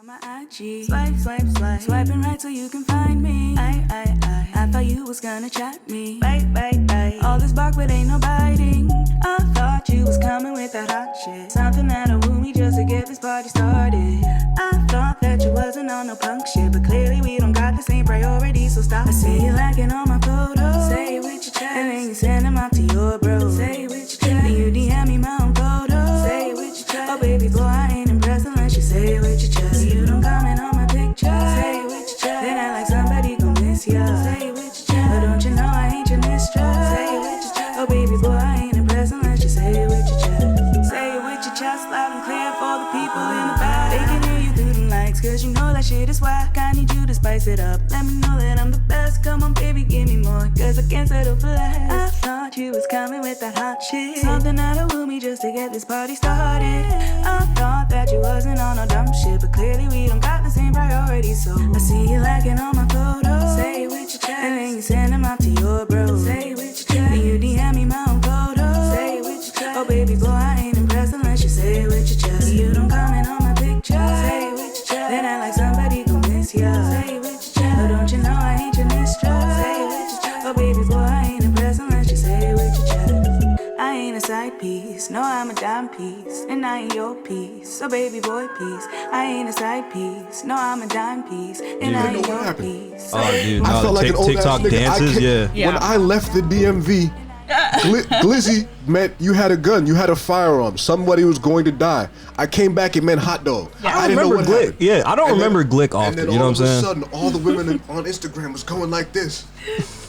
On my IG, swipe, swipe, swipe, swiping right so you can find me. I thought you was gonna chat me. Bite. All this bark but ain't no biting. I thought you was coming with that hot shit. Something that'll woo me just to get this party started. I thought that you wasn't on no punk shit, but clearly we don't got the same priorities, so stop. I see you liking all my photos. Say it with your chest, and then you send them out to your bro. Say it with your chest, then you DM me my own photos. Say it with your chest, oh baby boy I ain't impressed unless you say it with your chest. You don't comment on my picture. Say it with your chest, then act like somebody gon' miss ya. Say it with your chest, but don't you know I ain't your mistress. Say it with your chest, oh baby boy I ain't impressed unless you say it with your chest. Say it with your chest loud and clear for the people in the back. They can hear you through the lights, cause you know that shit is whack. I need you to spice it up, let me know that I'm the best. Come on baby, give me more, cause I can't settle for less. I thought you was coming with that hot shit, something that'll woo me just to get this party started. I thought that you wasn't on no dumb shit, but clearly we don't got the same priorities. So I see you liking all my photos. Say it with your chest, and then you send them out to your bro. Say it with your chest, then you DM me my own photos. Say it with your chest, oh baby boy I ain't impressed unless you say it with your chest. You don't comment on my picture. Say it with your chest, then act like somebody gon' miss ya. Say it with your chest, but don't you know I ain't your mistress. Say it with your chest, oh baby boy I ain't impressed unless you say it with your chest. I ain't a side piece, no I'm a dime piece, and I ain't your piece, so baby boy peace. I ain't a side piece, no I'm a dime piece, and I ain't your piece. Oh dude, I felt like an old TikTok ass nigga. dances, yeah. When I left the DMV, Glizzy meant you had a gun, you had a firearm, somebody was going to die. I came back, it meant hot dog. Yeah, I didn't know what happened. Yeah, I don't remember Glick often. And then you know what I'm saying? all of a sudden, all the women on Instagram was going like this.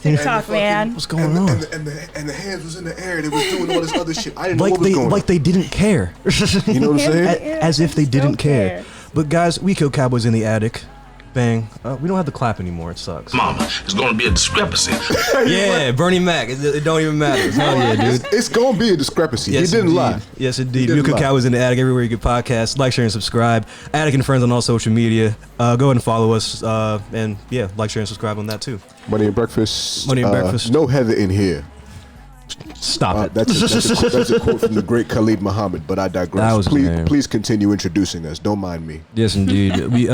TikTok, man. What's going on? And the hands was in the air. They was doing all this other shit. I didn't know what was going on. Like they didn't care. You know what I'm saying? As if they didn't care. But guys, we killed Cowboys in the Attic. Bang. We don't have the clap anymore. It sucks. Mama, it's gonna be a discrepancy. Yeah, Bernie Mac. It don't even matter. It's not yet, dude. It's gonna be a discrepancy. Yes, he didn't lie. Yes, indeed. We killed Cowboys in the Attic everywhere you get podcasts. Like, share, and subscribe. Attic and Friends on all social media. Go ahead and follow us. And yeah, like, share, and subscribe on that too. Money and breakfast. Money and breakfast. No Heather in here. Stop it. That's a quote from the great Khalid Muhammad, but I digress. That was Please continue introducing us. Don't mind me. Yes, indeed. We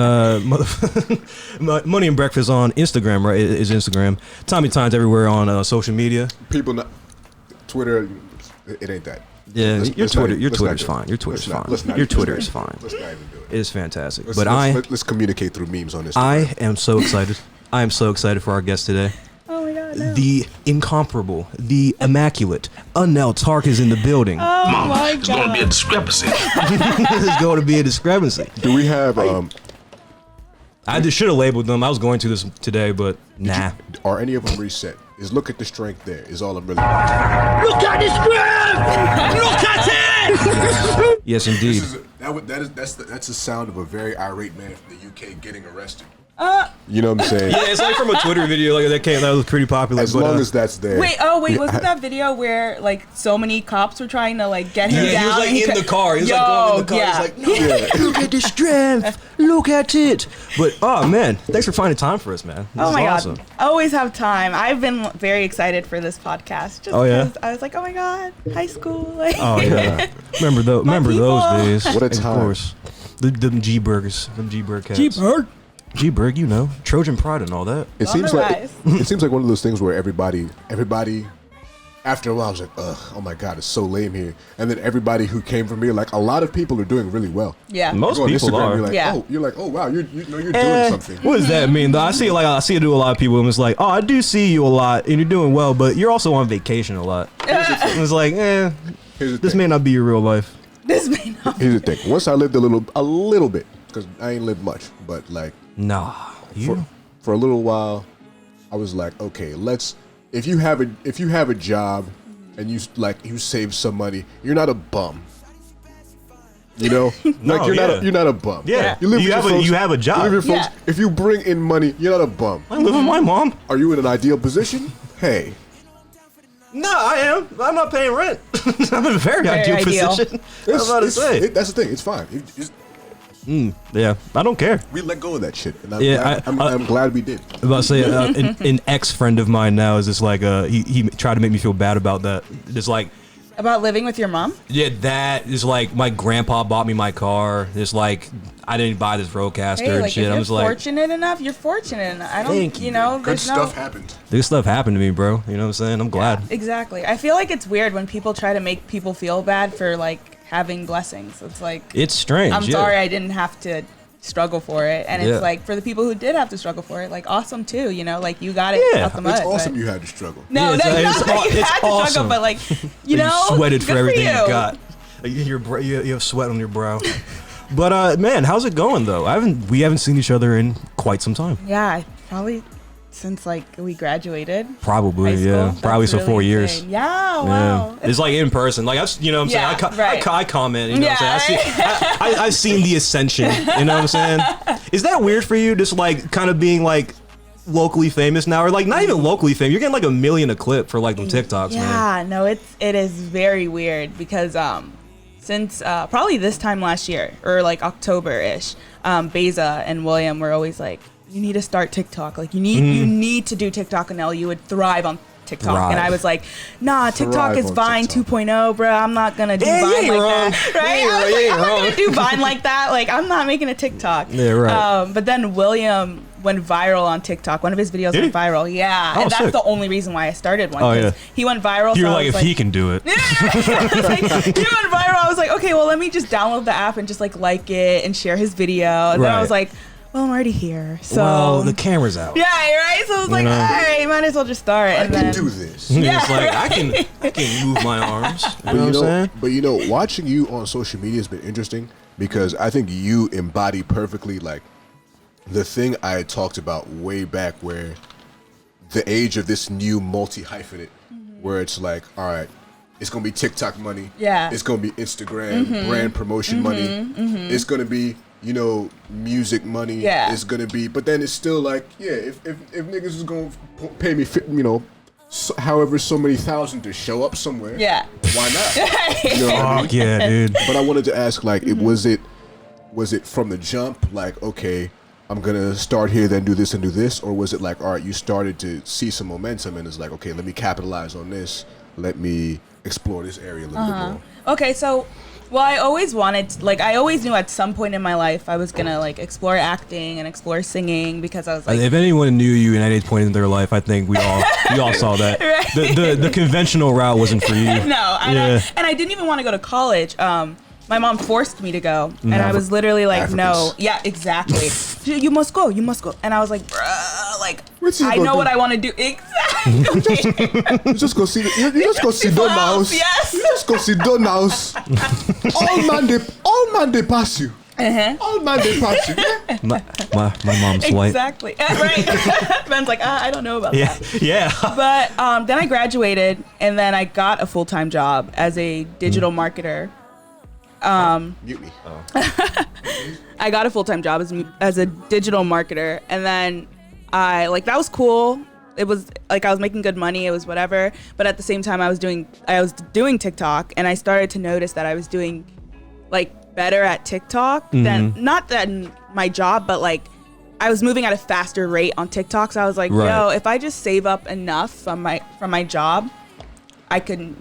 Money and Breakfast on Instagram, right? Is Instagram. Tommy Times everywhere on social media. People not Twitter. It ain't that. Yeah, your Twitter's fine. Your Twitter's fine. Your Twitter is fine. Let's not even do it. It is fantastic. Let's communicate through memes on Instagram. I am so excited. I am so excited for our guest today. Oh my god, no. The incomparable, the immaculate Anelle Tarke is in the building. Oh Mama, my it's gonna be a god. discrepancy. There's going to be a discrepancy. Do we have I just should have labeled them. I was going to this today, but nah. are any of them reset? Is look at the strength there is all I'm really. Look at this graph! Look at it! Yes, indeed. That's the sound of a very irate man from the UK getting arrested. You know what I'm saying? Yeah, it's like from a Twitter video like that was pretty popular. As long as that's there. Wait, wasn't that video where like so many cops were trying to like get him down? He was like in the car. He was like going in the car. Yeah. He's like, no, look at the strength. Look at it. But oh man, thanks for finding time for us, man. This Oh is my awesome. god. I always have time. I've been very excited for this podcast. Just Oh, yeah? because I was like, oh my god, high school. Like, Oh yeah. Remember those people. days. What a Of time. course. Them G-Burgers. Them G-Burg cats. G-Burg. G-Burg, you know. Trojan Pride and all that. It On seems the like rise. it seems like one of those things where everybody after a while was like, ugh, oh my god, it's so lame here. And then everybody who came from here, like a lot of people are doing really well. Yeah. Most You go on people Instagram, are. You're like, oh wow, you're doing something. What does that mean though? I see it do a lot of people and it's like, oh, I do see you a lot and you're doing well, but you're also on vacation a lot. And it's like, Here's the this thing. may not be your real life. This may not. Here's the thing. Once I lived a little bit, because I ain't lived much, but like Nah. for a little while, I was like, okay, if you have a job and you save some money, you're not a bum. You know, you're not a bum. Yeah. you live with your folks, you have a job. you live with your folks. Yeah. If you bring in money, you're not a bum. I live with my mom. Are you in an ideal position? Hey, No, I am. I'm not paying rent. I'm in a very ideal position. I was about to say. that's the thing. It's fine. Yeah, I don't care. We let go of that shit, and I'm glad we did. I was about to say, an ex friend of mine now is just like he tried to make me feel bad about that. Just like About living with your mom? Yeah, that is like my grandpa bought me my car. It's like I didn't buy this Roadcaster Hey, and like, shit. if I'm you're just like, fortunate enough, you're fortunate enough. I don't, Thank you. Good there's stuff no... happened. this stuff happened to me, bro. You know what I'm saying? I'm glad. Exactly. I feel like it's weird when people try to make people feel bad for like having blessings. It's like, It's strange. I'm yeah. sorry I didn't have to struggle for it. And Yeah. it's like, for the people who did have to struggle for it, like, awesome too, like you got it Yeah. out the mud. It's awesome but- you had to struggle. No, Yeah, no, it's not that you it's had to awesome. struggle, but like, You sweated good for everything you. you got. You have sweat on your brow. But man, how's it going though? We haven't seen each other in quite some time. Yeah, probably since like we graduated. Probably, High school. yeah. That's Probably so really 4 years. insane. Yeah, wow. Yeah. It's like in person. Like you know what I'm Yeah, saying? right. I comment. You know what I'm saying? Yeah, I've seen the ascension. You know what I'm saying? Is that weird for you? Just like kind of being like locally famous now, or like not even locally famous. You're getting like 1 million a clip for like them TikToks, man. Yeah, no, it is very weird because since probably this time last year or like October-ish, Beza and William were always like, you need to start TikTok. Like you need to do TikTok, Anelle. You would thrive on TikTok. Thrive. And I was like, nah, TikTok Thrive is on Vine TikTok. 2.0, bro. I'm not gonna do Yeah, you Vine ain't like wrong. that. Right? Yeah, I was you like, ain't I'm not wrong. gonna do Vine like that. Like I'm not making a TikTok. Yeah, right. But then William went viral on TikTok. One of his videos Did went he? viral. Yeah. Oh, And that's sick. the only reason why I started one. Oh, 'cause yeah. He went viral. You're so I like, was if he can do it. yeah, I was like, he went viral. I was like, okay, well, let me just download the app and just like it and share his video. And then I Right. was like, well, I'm already here. So Well, the camera's out. yeah, right. So I was like, know? all right, might as well just start. I And can then do this. Yeah, It's like right. I can move my arms. You know what I'm saying? But watching you on social media has been interesting because I think you embody perfectly like the thing I had talked about way back, where the age of this new multi-hyphenate, where it's like, all right, it's gonna be TikTok money. Yeah. It's gonna be Instagram brand promotion money. It's gonna be music money. Yeah. It's gonna be, but then it's still like, yeah, if niggas is gonna pay me, however so many thousand to show up somewhere. Yeah. Why not? You know what I mean? Fuck yeah, dude. But I wanted to ask, like, was it from the jump, like, okay, I'm gonna start here, then do this and do this, or was it like, all right, you started to see some momentum and it's like, okay, let me capitalize on this, let me explore this area a little bit more. Okay, so, well, I always wanted, I always knew at some point in my life I was gonna like explore acting and explore singing because I was like, If anyone knew you at any point in their life, I think we all saw that. Right. The conventional route wasn't for you. no, Yeah. and I didn't even want to go to college. My mom forced me to go, and I was literally like, Africans. no, yeah, exactly. You must go, and I was like, bruh, like, What's he I gonna know do? what I want to do. Exactly. You just go see, you just go sit down house. Yes. You just go sit down house. all man they pass you. All man they pass you. My mom's white. Exactly. Right. Ben's like, I don't know about Yeah, that. yeah. But then I graduated, and then I got a full-time job as a digital marketer. Mute me. I got a full-time job as a digital marketer, and then that was cool. It was like I was making good money. It was whatever. But at the same time, I was doing TikTok, and I started to notice that I was doing better at TikTok than not than my job, but I was moving at a faster rate on TikTok. So I was like, Right. yo, if I just save up enough from my job, I can,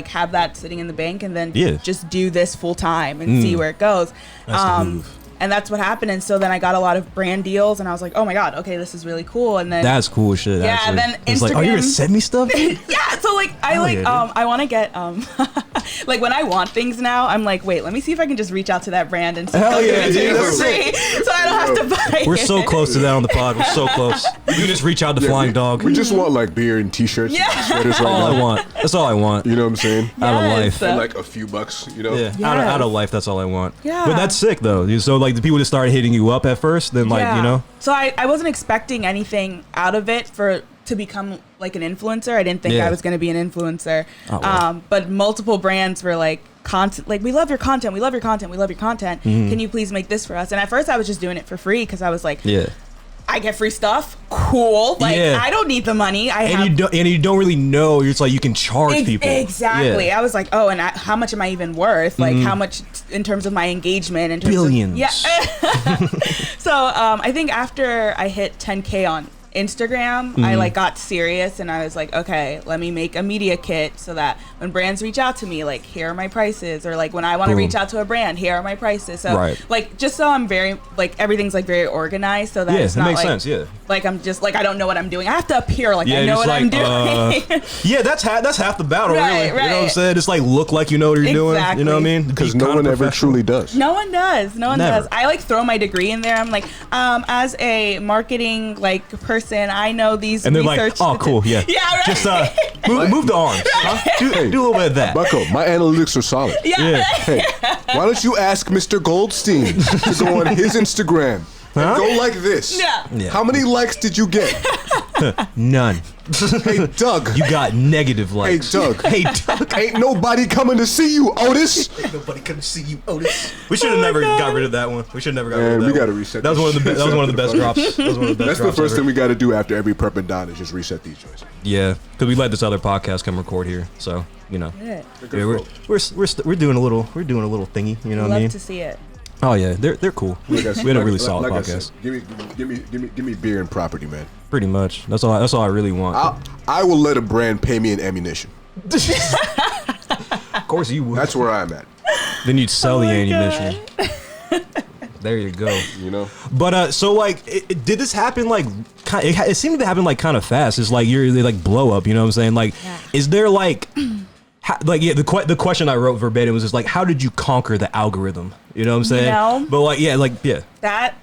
have that sitting in the bank and then Yeah. just do this full time and see where it goes. That's the move. And that's what happened. And so then I got a lot of brand deals, and I was like, oh my God, okay, this is really cool. And then That's cool shit. Yeah, actually. then It's like, oh, you're gonna Instagram- send me stuff? yeah, so Hell yeah, dude. I want to get when I want things now, I'm like, wait, let me see if I can just reach out to that brand and see if Hell they'll yeah, give it to dude, me for that's free, so I don't have to buy We're it. so close to that on the pod. We're so close. You can just reach out to Flying Dog. We just want beer and t-shirts Yeah. and sweaters right all now. I want. That's all I want. You know what I'm saying? Out of Yes. life. For a few bucks, Yeah, Yes. out of life, that's all I want. Yeah. But that's sick, though. So, the people just started hitting you up at first, then, So I wasn't expecting anything out of it to become an influencer. I didn't think Yeah. I was going to be an influencer. Oh, wow. But multiple brands were content, we love your content, we love your content, we love your content. Can you please make this for us? And at first I was just doing it for free because I was like, Yeah. I get free stuff. Cool. Yeah. I don't need the money. And you don't really know. It's like you can charge people. Exactly. Yeah. I was like, oh, and how much am I even worth? How much in terms of my engagement? In terms Billions. Of, yeah. So I think after I hit 10K on Instagram, I like got serious and I was like, okay, let me make a media kit so that when brands reach out to me, like, here are my prices, or like when I want to reach out to a brand, here are my prices. So like, just so I'm very like, everything's like very organized, so that it's not makes like, sense. like I'm just like, I don't know what I'm doing. I have to appear like I know what I'm doing. Yeah, that's half the battle, Right, really. You know what I'm saying? It's like look like you know what you're doing. You know what I mean? Because no one ever truly does. No one does. No one Never. does. I like throw my degree in there. I'm like, as a marketing like person, I know these. And they're research like, oh, cool, yeah. Yeah, right. Just move the arms. Huh? Do a little bit of that. Bucko, my analytics are solid. Yeah. Yeah. Hey, why don't you ask Mr. Goldstein to go on his Instagram and go like this? Yeah. How many likes did you get? None. Hey, Doug. You got negative likes. Hey, Doug. Hey, Doug. Ain't nobody coming to see you, Otis. Nobody come to see you, Otis. We should have never got rid of that one. We should have never got rid of that. We one. gotta reset. That was one of the this that was one of the best shit. drops. That was one of the best That's the drops first ever. thing we got to do after every prep and don is just reset these joints. Yeah, because we let this other podcast come record here, so you know, Yeah. we're doing a little thingy. You know what I Love mean? to see it. Oh yeah, they're cool. We had a really solid I podcast. said, give me beer and property, man. Pretty much. That's all I really want. I will let a brand pay me in ammunition. Of course you would. That's where I'm at. Then you'd sell the ammunition. There you go. You know. But so like, did this happen like? It seemed to happen like kind of fast. It's like they like blow up. You know what I'm saying? Like, is there like? The question I wrote verbatim was just like, how did you conquer the algorithm? You know what I'm saying? You know? But like, That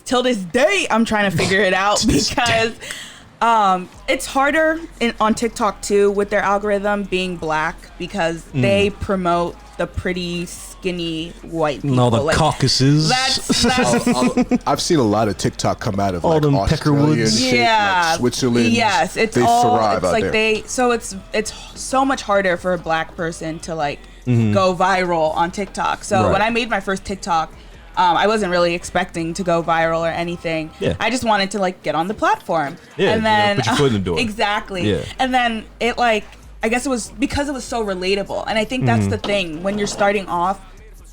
till this day I'm trying to figure it out because it's harder on TikTok too with their algorithm being black because they promote the pretty skinny white people. And all the like, Caucasus. That's I've seen a lot of TikTok come out of All like them Australia and Peckerwoods. shit, yeah, like Switzerland. Yes, it's they all. thrive It's out like there. it's so much harder for a black person to like go viral on TikTok. So Right. when I made my first TikTok, I wasn't really expecting to go viral or anything. Yeah. I just wanted to like get on the platform. Yeah, and then put your foot in the door. Exactly. Yeah. And then it like, I guess it was because it was so relatable. And I think that's the thing when you're starting off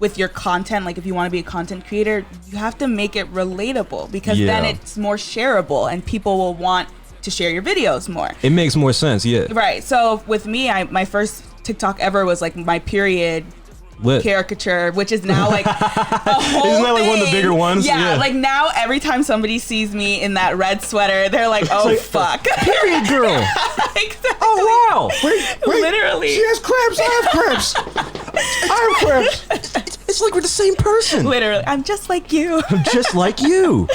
with your content, like if you want to be a content creator, you have to make it relatable because then it's more shareable and people will want to share your videos more. It makes more sense. Yeah. Right. So with me, my first TikTok ever was like my period Lit. caricature, which is now like a whole Isn't that like one of the thing. bigger ones? Yeah, Yeah. like now every time somebody sees me in that red sweater, they're like, "Oh like, fuck!" Period girl. Exactly. Oh wow. Wait, Literally. She has cramps. I have cramps. I have cramps. It's like we're the same person. Literally, I'm just like you. Just like you.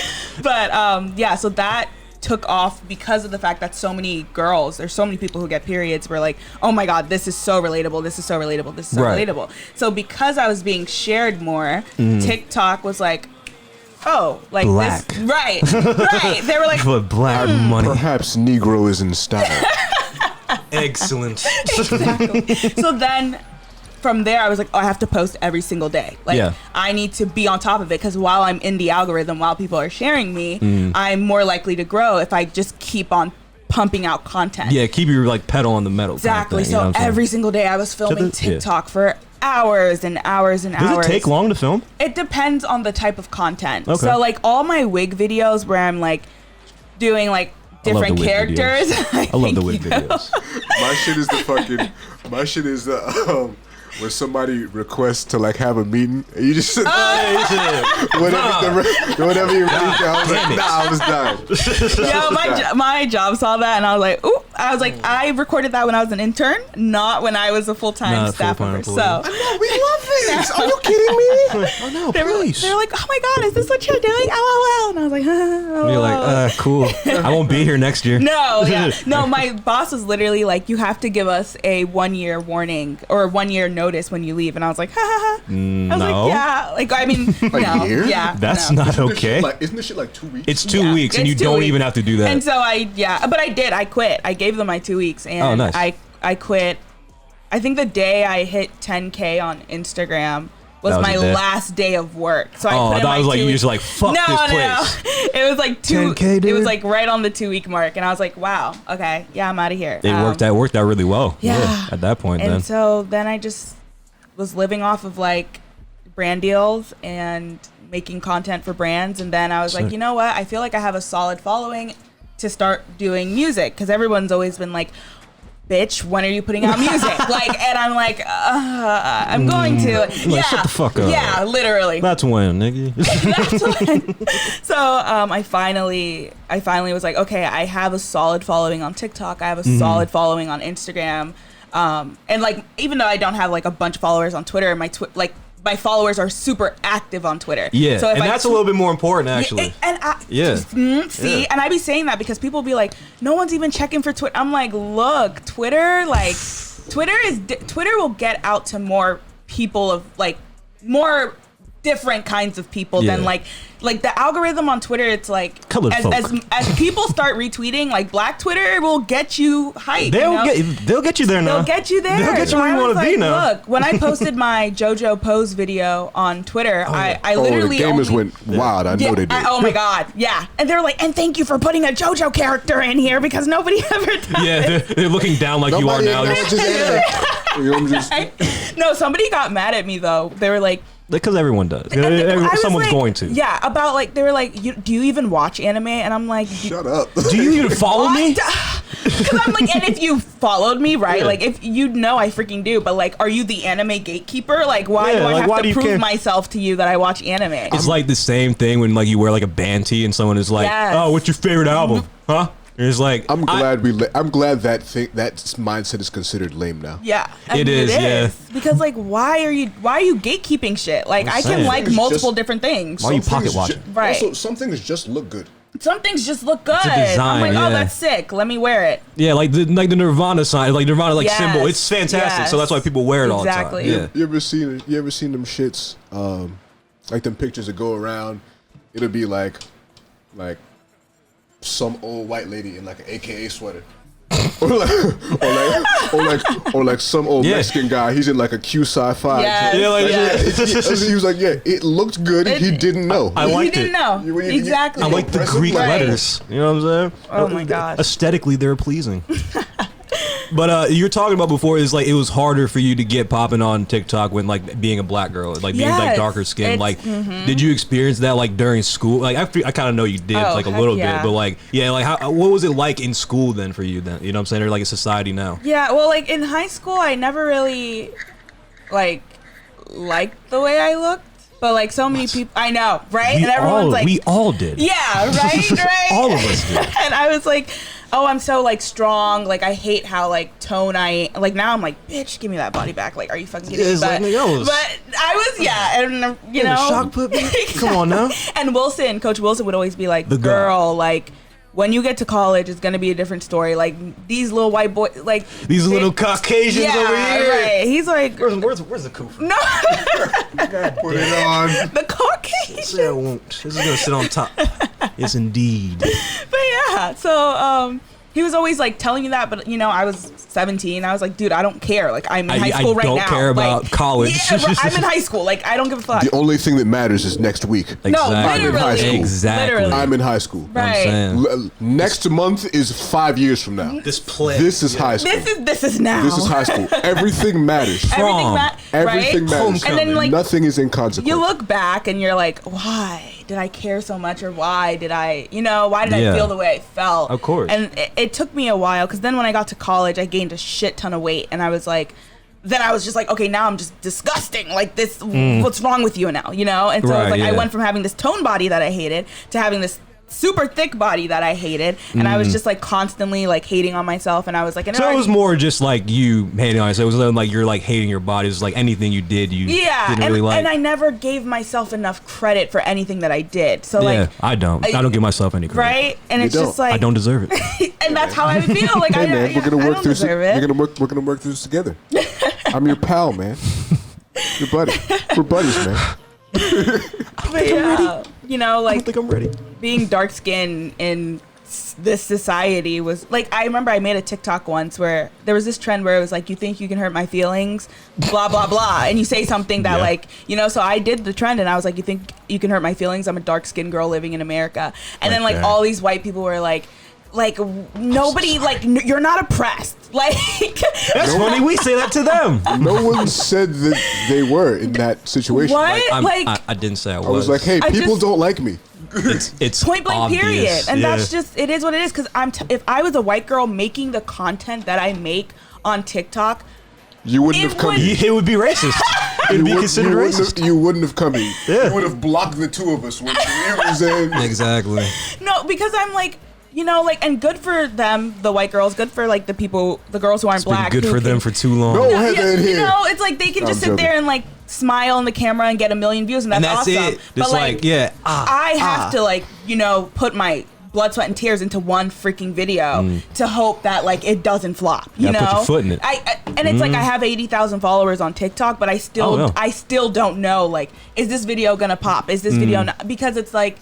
But yeah, so that took off because of the fact that so many girls, there's so many people who get periods were like, oh my god, this is so relatable, this is so relatable, this is so Right. relatable. So because I was being shared more, TikTok was like, oh, like Black. this, right. They were like, But black money. Perhaps Negro is in style. Excellent. exactly. So then from there, I was like, oh, I have to post every single day. Like, Yeah. I need to be on top of it because while I'm in the algorithm, while people are sharing me, I'm more likely to grow if I just keep on pumping out content. Yeah, keep your like pedal on the metal. Exactly. Kind of thing, you know So what I'm saying? every single day I was filming yeah. TikTok for hours and hours and hours. Does it take long to film? It depends on the type of content. Okay. So like all my wig videos where I'm like doing like I love the different wig characters. videos. I love the wig videos. My shit is the fucking. My shit is the. When somebody requests to like have a meeting, and you just sit there, whatever you read, I was like, I was dying. Yo, my job saw that and I was like, ooh. I was like, I recorded that when I was an intern, not when I was a full-time Not a staff full-time member. employee. So No, we love this. Are you kidding me? Oh no, they were like, oh my god, is this what you're doing? LOL. And I was like, You're like, cool. I won't be here next year. No, yeah. No, my boss was literally like, you have to give us a 1-year warning or a 1-year notice when you leave. And I was like, ha ha ha. I was No. like, yeah. Like, I mean, no. year? Yeah. That's no. not okay. Isn't this shit like 2 weeks? It's 2 Yeah, weeks, and it's you 2 don't weeks. even have to do that. And so but I did. I quit. I gave them my 2 weeks. And Oh, nice. I quit. I think the day I hit 10K on Instagram was That was my the day? last day of work. So I Oh, put I in thought my it was like 2 you weeks. just like fuck No, this no. place. It was like 10K, It was dude? like right on the 2 week mark, and I was like, "Wow, okay, yeah, I'm out of here." It worked out really well. Yeah. At that point, And then. so then I just was living off of like brand deals and making content for brands, and then I was like, Sick. you know what? I feel like I have a solid following. to start doing music because everyone's always been like, bitch, when are you putting out music? Like, and I'm like, I'm going to. Yeah, shut the fuck up. Yeah, literally. That's when, nigga. That's when. So I finally was like, okay, I have a solid following on TikTok. I have a solid following on Instagram. And like, even though I don't have like a bunch of followers on Twitter, my followers are super active on Twitter. Yeah, so and that's a little bit more important, actually. See, and I be saying that because people be like, no one's even checking for Twitter. I'm like, look, Twitter will get out to more people of like more different kinds of people than like the algorithm on Twitter. It's like as people start retweeting, like Black Twitter will get you hyped. They'll get you there now. They'll get you there. They'll get you where you want to be now. Look, when I posted my JoJo Pose video on Twitter, I literally the gamers went wild. I know they did. Oh my god, yeah. And they're like, and thank you for putting a JoJo character in here because nobody ever does. Yeah, they're looking down like Nobody you are now. No, somebody got mad at me though. They were like, because everyone does. Someone's like, going to. Yeah, about like, they were like, do you even watch anime? And I'm like, shut up. Do you even follow me? Because I'm like, and if you followed me, right? Yeah. Like, if you know I freaking do, but like, are you the anime gatekeeper? Like, why do I have to prove myself to you that I watch anime? It's like the same thing when like you wear like a band tee and someone is like, oh, what's your favorite album? Huh? It's like I'm glad that mindset is considered lame now. Yeah, it is. Yeah, because like, why are you gatekeeping shit? Like, I can like multiple different things. Why are you pocket watching? Right. Also, some things just look good. Some things just look good. It's a design, I'm like, oh, that's sick. Let me wear it. Yeah, like the Nirvana sign, like Nirvana symbol. It's fantastic. So that's why people wear it all the time. Yeah. You ever seen them shits? Like them pictures that go around. It'll be like some old white lady in like an AKA sweater. or like some old Mexican guy. He's in like a Q sci-fi. Yes. He was like, it looked good. He didn't know. I liked he didn't know. Exactly. I like the Greek letters. You know what I'm saying? Oh my gosh. Aesthetically, they're pleasing. But you're talking about before is like it was harder for you to get popping on TikTok when like being a Black girl, like being like darker skin. Like, did you experience that like during school? Like I kind of know you did like a little bit, but like what was it like in school then for you then? You know what I'm saying? Or like in society now? Yeah, well, like in high school, I never really like liked the way I looked. But like so many people, I know, right? And everyone's like, we all did. Yeah, right. All of us did. And I was like, oh, I'm so like strong. Like I hate how like tone I like. Now I'm like, bitch, give me that body back. Like, are you fucking kidding me? But I was, and you know, shock puppy. Come on now. And Coach Wilson would always be like, the girl, like, when you get to college, it's gonna be a different story. Like these little white boys, like these little Caucasians over here. Right. He's like, where's the coup? No. Put it on. The Caucasian. I won't. This is gonna sit on top. Yes, indeed. But yeah, so he was always like telling me that, but you know, I was 17. I was like, dude, I don't care. Like I'm in high school right now. I don't care about college. Yeah, I'm in high school. Like I don't give a fuck. The only thing that matters is next week. Exactly. No, literally. I'm in high school. Exactly. Literally. I'm in high school. Right. Next month is 5 years from now. This is high school. This is now. This is high school. Everything matters. Everything matters. And then like nothing is inconsequential. You look back and you're like, why did I care so much, or why did I feel the way I felt? Of course. And it took me a while, because then when I got to college, I gained a shit ton of weight, and I was like, then I was just like, okay, now I'm just disgusting. Like this, what's wrong with you now? You know? And so I was like, I went from having this toned body that I hated to having this super thick body that I hated, and I was just like constantly like hating on myself, and I was like, so it was more just like you hating on yourself. It was like you're like hating your body. It was like anything you did, you didn't really like. And I never gave myself enough credit for anything that I did. So like, I don't give myself any credit. Right? And it's just like I don't deserve it. And that's how I feel. Like, hey man, we're gonna work through this. We're gonna work through this together. I'm your pal, man. Your buddy. We're buddies, man. But yeah, you know, like, I don't think I'm ready. Being dark skinned in this society was like, I remember I made a TikTok once where there was this trend where it was like, you think you can hurt my feelings, blah blah blah, and you say something that like, you know, so I did the trend and I was like, you think you can hurt my feelings? I'm a dark skinned girl living in America. And then like all these white people were like nobody, like, you're not oppressed. Like, that's funny. We say that to them. No one said that they were in that situation. What? Like I didn't say I was. I was like, hey, people don't like me. It's point blank obvious. period. And Yeah. that's just, it is what it is. Because if I was a white girl making the content that I make on TikTok, You wouldn't have come here. It would be racist. It would be considered racist. You wouldn't have come here. Yeah. You would have blocked the two of us. When you was in. Exactly. no, because I'm like, you know, like, and good for them, the white girls, good for like the girls who aren't It's been black. good who for them can- for too long. No, Yeah, Heather in you here. know, it's like they can just sit joking. there and like smile in the camera and get 1 million views, and that's, And that's awesome. it. But It's like, yeah, I have to like, you know, put my blood, sweat, and tears into one freaking video to hope that like it doesn't flop. You Yeah, know, put your foot in it. And it's like I have 80,000 followers on TikTok, but I still Oh, no. don't know like, is this video gonna pop? Is this video not? Because it's like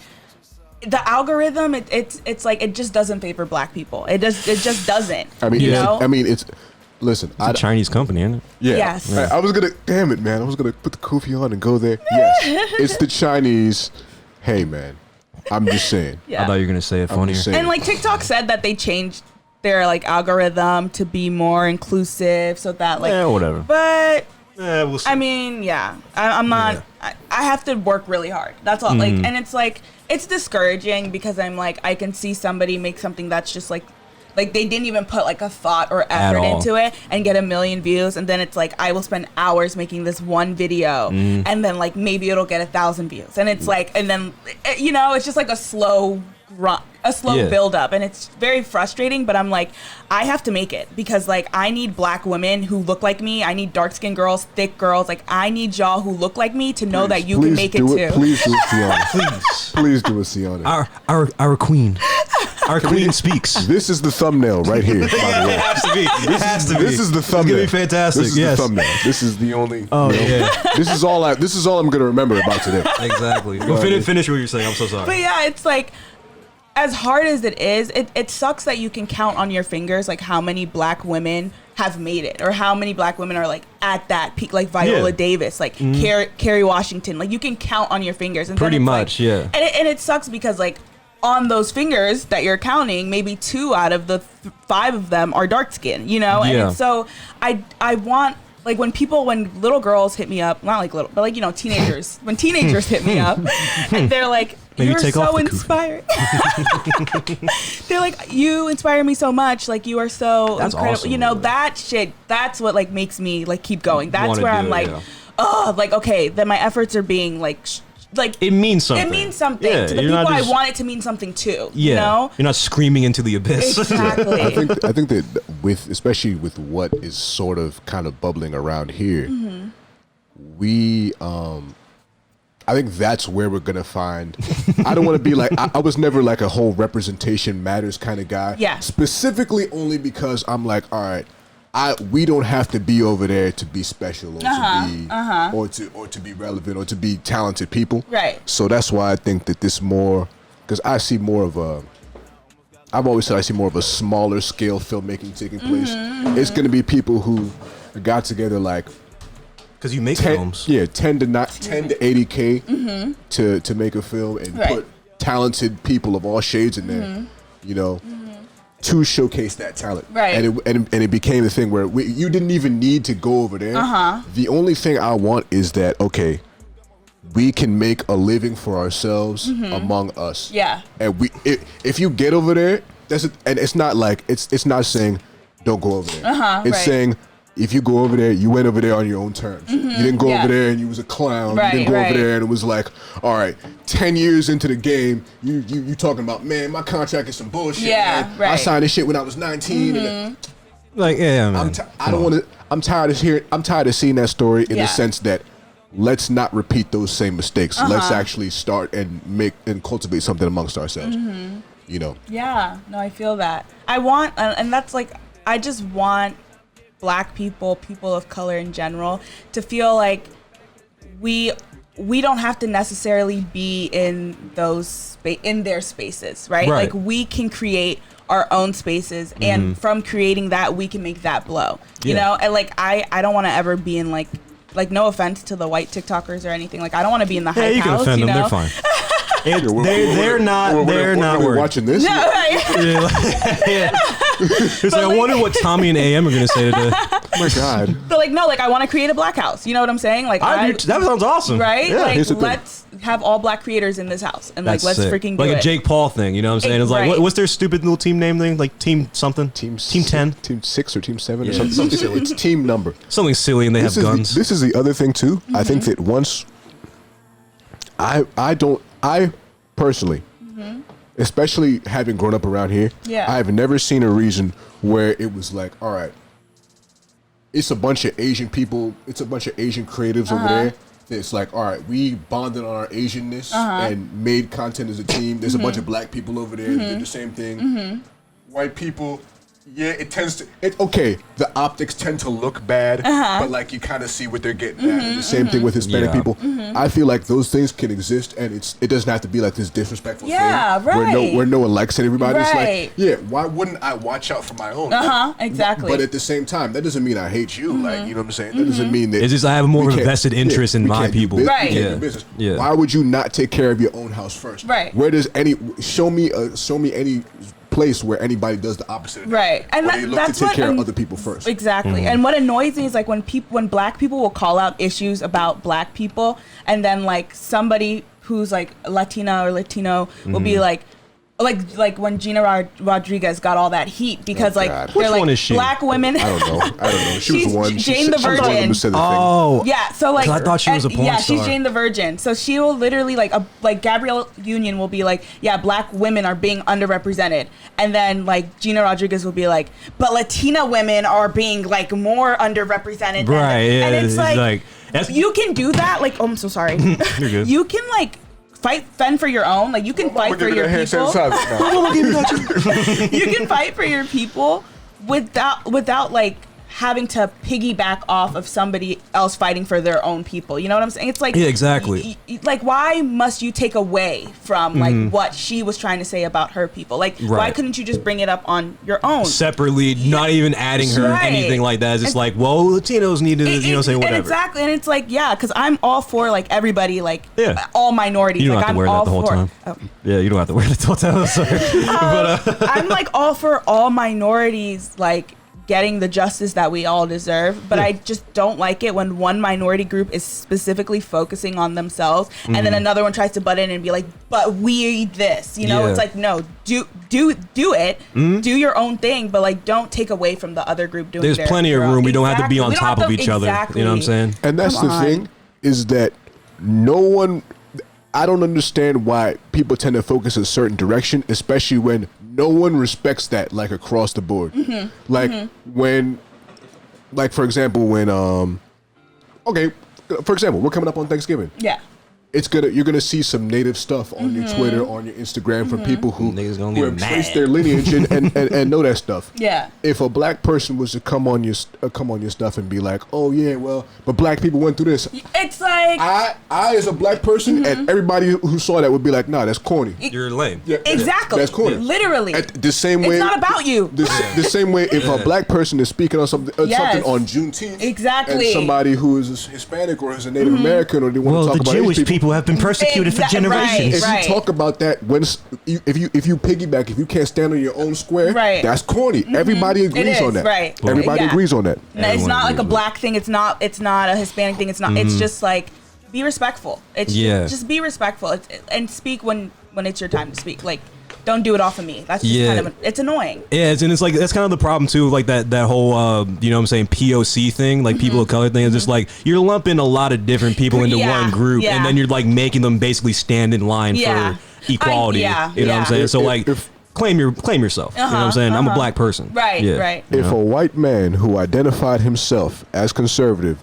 the algorithm. It's like it just doesn't favor black people. It just doesn't. I mean, you it's- know. I mean, it's. Listen, It's a Chinese company, isn't it? Yeah. Yes. I was gonna. Damn it, man! I was gonna put the kufi on and go there. Yes, it's the Chinese. Hey, man, I'm just saying. Yeah. I thought you were gonna say it I'm funnier. just saying. And like TikTok said that they changed their like algorithm to be more inclusive, so that like. Yeah, whatever. But Yeah, we'll see. I mean, yeah, I'm not. I have to work really hard. That's all. Like, and it's like it's discouraging because I'm like I can see somebody make something that's just like they didn't even put like a thought or effort all. into it and get 1 million views, and then it's like I will spend hours making this one video, and then like maybe it'll get 1,000 views, and it's like, and then you know, it's just like a slow run. A slow Yeah. build up, and it's very frustrating, but I'm like, I have to make it because like I need black women who look like me. I need dark skinned girls, thick girls. Like I need y'all who look like me to know that you can make it do too. Please do it, Sienna. Please. Please do it, Sienna. Our queen. Our queen speaks. This is the thumbnail right here. By the way. It has to be. It has to be. This is the thumbnail. It's gonna be fantastic. This is yes. the thumbnail. This is the only. Oh yeah. This is all. This is all I'm gonna remember about today. Exactly. Go finish what you're saying. I'm so sorry. But yeah, it's like as hard as it is, it sucks that you can count on your fingers like how many black women have made it or how many black women are like at that peak, like Viola Yeah. Davis, like Kerry Washington. Like you can count on your fingers. And Pretty then it's much, like, yeah. And it sucks because like on those fingers that you're counting, maybe 2 out of the 5 of them are dark skin, you know? And Yeah. it's so I want like when little girls hit me up, not like little, but like, you know, teenagers, when teenagers hit me up and they're like, Maybe you're take off so the kufi. inspired. They're like, you inspire me so much. Like you are so That's incredible. awesome, You know, really. that shit, that's what like makes me like keep going. That's Wanna where do I'm it, like, yeah. oh, like, okay, then my efforts are being like, It means something. it means something Yeah, to the you're people not I just- want it to mean something to. Yeah. You know? You're not screaming into the abyss. Exactly. I think that especially with what is sort of kind of bubbling around here, we I think that's where we're gonna find. I don't want to be like I was never like a whole representation matters kind of guy. Yeah. Specifically only because I'm like, all right, we don't have to be over there to be special or to be relevant or to be talented people. Right. So that's why I think that this more, because I see more of a. I've always said I see more of a smaller scale filmmaking taking place. It's going to be people who got together like Because you make 10, films. yeah, 10 to 80K to make a film and Right. put talented people of all shades in there, you know, to showcase that talent. Right. And it became a thing where you didn't even need to go over there. The only thing I want is that, okay, we can make a living for ourselves among us. Yeah. And if you get over there, and it's not like it's not saying don't go over there. It's right. saying if you go over there, you went over there on your own terms. You didn't go Yeah. over there and you was a clown. Right, you didn't go right. over there and it was like, all right, 10 years into the game, you talking about, man, my contract is some bullshit. Yeah, man. I right. signed this shit when I was 19. And Like, yeah, man. I don't want to. I'm tired of seeing that story in Yeah. the sense that let's not repeat those same mistakes. Let's actually start and make and cultivate something amongst ourselves. You know. Yeah, no, I feel that. I want, and that's like, I just want Black people, people of color in general, to feel like we don't have to necessarily be in in their spaces, right? Right. Like we can create our own spaces, and from creating that, we can make that blow. You Yeah. know, and like I don't want to ever be in like no offense to the white TikTokers or anything. Like I don't want to be in the Yeah, hype you can house. offend You them. know? They're fine. They're not What, worried. watching this. No, right. Yeah. It's like, I wonder what Tommy and AM are gonna say today. Oh my God. But like, no, like I want to create a black house. You know what I'm saying? Like, That sounds awesome. right? Yeah, like, here's the thing. let's have all black creators in this house, and That's like, let's sick. freaking do like it. a Jake Paul thing. You know what I'm saying? It's like, Right. what's their stupid little team name thing? Like team something? Team 10? Team 6 or Team 7 or Yeah, something. something It's, silly. it's team number. Something silly, and they have guns. This is the other thing too. I think that once I personally, especially having grown up around here, Yeah. I've never seen a reason where it was like, all right, it's a bunch of Asian people, it's a bunch of Asian creatives over there. It's like, all right, we bonded on our Asianness and made content as a team. There's a bunch of black people over there that did the same thing. White people, yeah, it tends to. Okay, the optics tend to look bad, but like you kind of see what they're getting at. And the same thing with Hispanic Yeah. people. I feel like those things can exist, and it doesn't have to be like this disrespectful Yeah, thing where right. where no one likes everybody. It's Right. like, yeah, why wouldn't I watch out for my own? Exactly. But at the same time, that doesn't mean I hate you. Like, you know what I'm saying? That doesn't mean that It's just I have more we of a can't- vested interest in we my can't do people. bus- Right. we can't Yeah. do business. Yeah. Why would you not take care of your own house first? Right. Where does show me any place where anybody does the opposite of that. Right. And Where that- they look that's to take what care of an- other people first. Exactly. And what annoys me is like when black people will call out issues about black people, and then like somebody who's like Latina or Latino will be like when Gina Rodriguez got all that heat because Oh, like God. they're Which like one is she? black women. I don't know. She was She's the one. Jane the She was the one Virgin. who said the thing. Oh, Yeah, so like 'Cause I thought she was a porn yeah, she's star. Jane the Virgin. So she will literally like Gabrielle Union will be like, yeah, black women are being underrepresented, and then like Gina Rodriguez will be like, but Latina women are being like more underrepresented. than-" Right, yeah, and it's it's like, like- that's- you can do that. Like, oh, I'm so sorry. You're good. You can like fend for your own. Like you can fight for your people. You can fight for your people without like having to piggyback off of somebody else fighting for their own people. You know what I'm saying? It's like Yeah, exactly. Like why must you take away from like what she was trying to say about her people? Like why Right. couldn't you just bring it up on your own? separately, not even adding her Right. anything like that. It's just And- like, well, Latinos need to, say and whatever. exactly, and it's like, yeah, because I'm all for like everybody, like Yeah. all minorities. You don't like have to I'm wear all that the whole for, time. Oh. Yeah, you don't have to wear that the whole time. I'm sorry. I'm like all for all minorities like getting the justice that we all deserve, but I just don't like it when one minority group is specifically focusing on themselves and then another one tries to butt in and be like, but we this, you know? Yeah. It's like, no, do it, do your own thing, but like don't take away from the other group doing There's their- plenty of their own- room. We don't have to be Exactly. on We don't top have of to- each other. You know what I'm saying? And that's Come the on. thing is that no one. I don't understand why people tend to focus a certain direction, especially when no one respects that, like across the board. Like when, like for example, when okay, for example, we're coming up on Thanksgiving. Yeah. You're gonna see some native stuff on your Twitter, on your Instagram from people who Niggas gonna who get have traced mad. their lineage and know that stuff. Yeah. If a black person was to come on your stuff and be like, oh yeah, well, but black people went through this. It's like I as a black person and everybody who saw that would be like, nah, that's corny. You're lame. Yeah, exactly. That's corny. Literally. The same way. It's not about you. The same way, if a black person is speaking on something Yes. on Juneteenth, Exactly. and somebody who is Hispanic or is a Native American or they want Well, to the talk about Jewish Asian people have been persecuted for Exact- generations. if Right. you talk about that if you piggyback, if you can't stand on your own square, Right. that's corny. Everybody agrees is, on that. right. Everybody Yeah. agrees on that. No, it's Everyone not like agrees a with black thing. It's not a Hispanic thing. It's not. It's just like be respectful. It's Yeah. just be respectful. And speak when it's your time to speak. Like don't do it off of me. That's just Yeah. kind of it's annoying. Yeah, and it's like that's kind of the problem too, like that whole you know what I'm saying, POC thing, like people of color thing. It's just like you're lumping a lot of different people into Yeah, one group, yeah. and then you're like making them basically stand in line Yeah. for equality. Yeah, you know what I'm yeah. saying? So If- like if- claim yourself. You know what I'm saying? I'm a black person. Right. Yeah. Right. If a white man who identified himself as conservative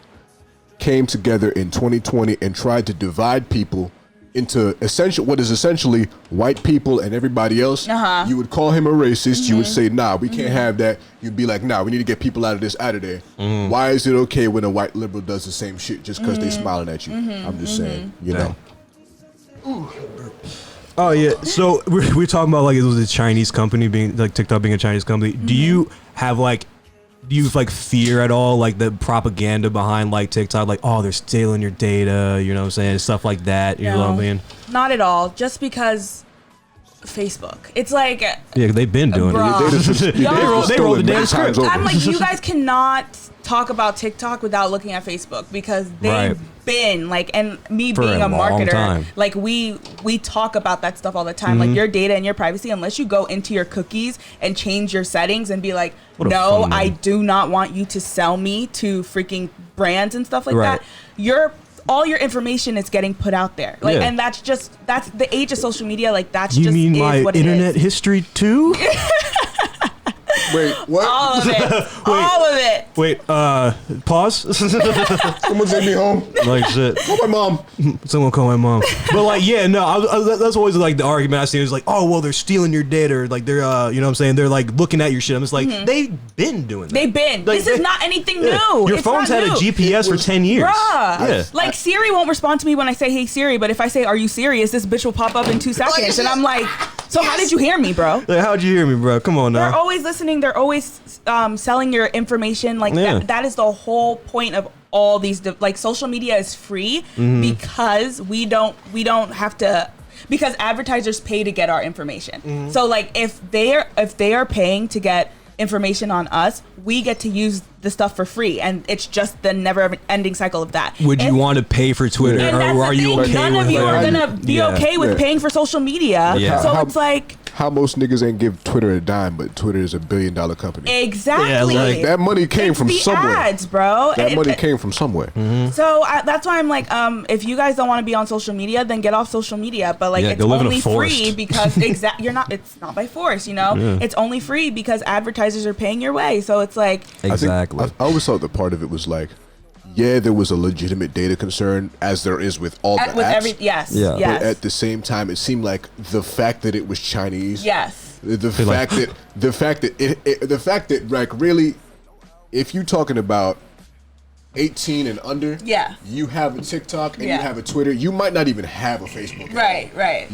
came together in 2020 and tried to divide people into what is essentially white people and everybody else, you would call him a racist. You would say, nah, we can't have that. You'd be like, nah, we need to get people out of there. Why is it okay when a white liberal does the same shit just because they smiling at you? I'm just saying, you know. Oh yeah. So we're talking about like it was a Chinese company being like TikTok being a Chinese company. Do you have like fear at all, like the propaganda behind like TikTok, like, oh, they're stealing your data, you know what I'm saying, stuff like that, you know what I No, mean? Not at all. Just because Facebook. It's like, Yeah, they've been doing Bruh. it. They roll the damn script. I'm like, you guys cannot talk about TikTok without looking at Facebook because they've been like, and me For being a a long marketer, time. like we talk about that stuff all the time. Like your data and your privacy, unless you go into your cookies and change your settings and be like, What a no, fun I name. do not want you to sell me to freaking brands and stuff like Right. that. All your information is getting put out there. Like, Yeah. and that's the age of social media. Like that's You just mean is my what it internet is. history too? Wait, what? All of it. All of it. Wait, pause. Someone take me home. Like shit. Call my mom. Someone call my mom. But like, yeah, no, that's always like the argument I see is like, oh, well, they're stealing your data, or like they're, you know what I'm saying? They're like looking at your shit. I'm just like, they've been doing that. They've been. Like, This is not anything new. Your It's phone's not had new. a GPS for 10 years. Bruh. Yeah. Like Siri won't respond to me when I say, hey Siri, but if I say, are you serious? This bitch will pop up in 2 seconds. And I'm like, so how did you hear me, bro? Like, how'd you hear me, bro? Come on They're now. always listening. They're always selling your information. Like Yeah. that is the whole point of all these. Like social media is free because we don't have to. Because advertisers pay to get our information. So like if they are paying to get information on us, we get to use the stuff for free, and it's just the never-ending cycle of that. Would you want to pay for Twitter, And or that's are the you thing. okay None with of you are like- gonna be Yeah. okay with Yeah. paying for social media. Yeah. So How- it's like How most niggas ain't give Twitter a dime, but Twitter is $1 billion company. exactly Yeah, like, That money came It's from the somewhere. ads, bro. That It- money it- came from somewhere. So that's why I'm like, if you guys don't want to be on social media, then get off social media. But like, Yeah, it's go live in a only forest. free because it's not by force, you know. Yeah. It's only free because advertisers are paying your way. So it's like, Exactly. I always thought that part of it was like, yeah, there was a legitimate data concern, as there is with all the with apps. yes, Yeah. yes, But at the same time, it seemed like the fact that it was Chinese, yes, the fact that like really, if you're talking about 18 and under, Yeah. you have a TikTok and Yeah. you have a Twitter, you might not even have a Facebook. right.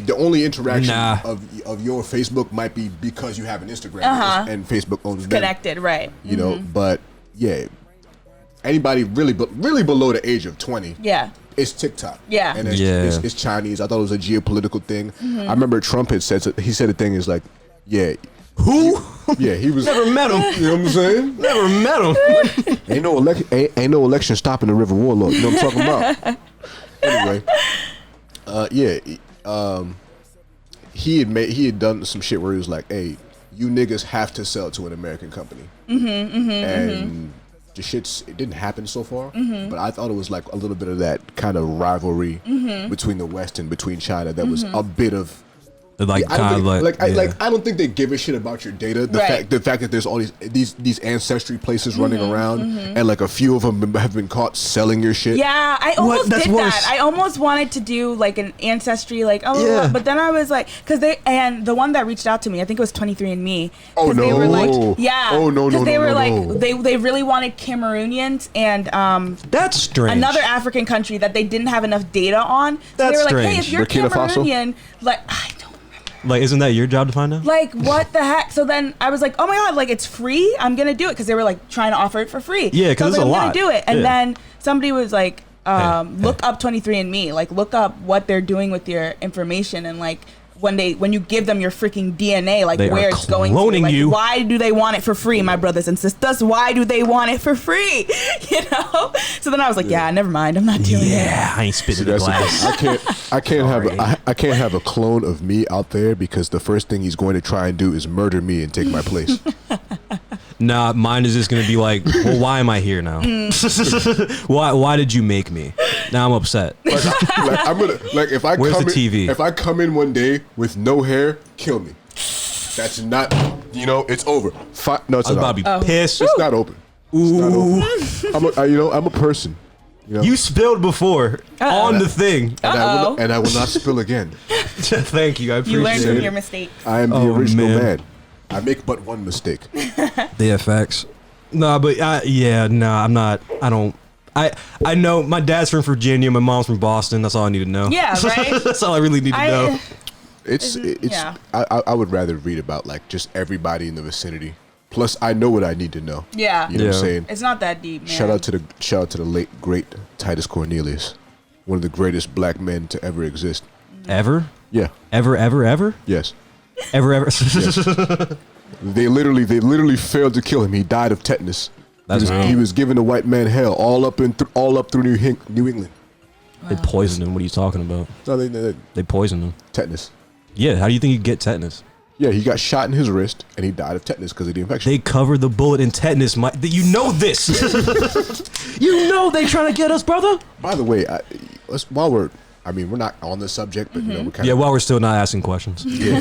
The only interaction Nah. of your Facebook might be because you have an Instagram and Facebook owns them. Connected, right? You know, but yeah, anybody really below the age of 20, Yeah. it's TikTok. Yeah. And it's, Yeah. it's Chinese. I thought it was a geopolitical thing. I remember Trump had said a thing is like, yeah, Who? yeah, he was. Never met him. You know what I'm saying? Never met him. Ain't no election stopping the river warlord. You know what I'm talking about? Anyway, he had done some shit where he was like, hey, you niggas have to sell to an American company. And the it didn't happen so far, but I thought it was like a little bit of that kind of rivalry between the West and between China that was a bit of. Like I don't kind of think, like, I don't think they give a shit about your data. Right. The fact that there's all these ancestry places running around, and like a few of them have been caught selling your shit. Yeah, I almost That's did worse. that. I almost wanted to do like an ancestry, like Yeah. but then I was like, and the one that reached out to me, I think it was 23andMe. Oh, 'cause they were like, no. yeah. Oh, no, no, 'cause they no, were no, like, no. they really wanted Cameroonians and that's strange. another African country that they didn't have enough data on. So That's they were like, hey, strange. if you're Burkina Faso? Cameroonian, like I don't. Like, isn't that your job to find out? Like, what the heck? So then I was like, oh my God, like, it's free? I'm going to do it. Because they were, like, trying to offer it for free. Yeah, 'cause so I was it's a like, lot. I'm going to do it. And Yeah. then somebody was like, Hey. look up 23andMe. Like, look up what they're doing with your information. And, like, when you give them your freaking DNA, like, They are where it's going to. cloning Like, you. why do they want it for free, my brothers and sisters? Why do they want it for free? You know? So then I was like, yeah, never mind. I'm not doing it. Yeah, I ain't spitting the That's glass. I can't have a clone of me out there because the first thing he's going to try and do is murder me and take my place. Nah, mine is just gonna be like, well, why am I here now? Why did you make me? Now I'm upset. Like I'm gonna if I Where's come the TV? if I come in one day with no hair, kill me. That's not, it's over. No, it's I was not. about to be pissed. It's not open. It's not open. I'm a person. You spilled before on the thing. And I will not spill again. Thank you. I appreciate You learn from it. your mistakes. I am the Oh, original man. man. I make but one mistake. The FX. No, but I'm not. I don't. I know my dad's from Virginia. My mom's from Boston. That's all I need to know. Yeah, right? That's all I really need to know. It's yeah. I would rather read about like just everybody in the vicinity. Plus, I know what I need to know. Yeah. You know what Yeah. I'm saying? It's not that deep, man. Shout out to the late great Titus Cornelius, one of the greatest black men to ever exist. Ever? Yeah. Ever? Yes. Ever. They literally failed to kill him. He died of tetanus. That's real. He was giving the white man hell all up through New England. They poisoned him. What are you talking about? No, They poisoned him. tetanus. Yeah. How do you think you get tetanus? Yeah, he got shot in his wrist and he died of tetanus because of the infection. They covered the bullet in tetanus. You know this. You know they trying to get us, brother. By the way, we're not on the subject, but you know, we're kind Yeah, of. while we're still not asking questions. Yeah.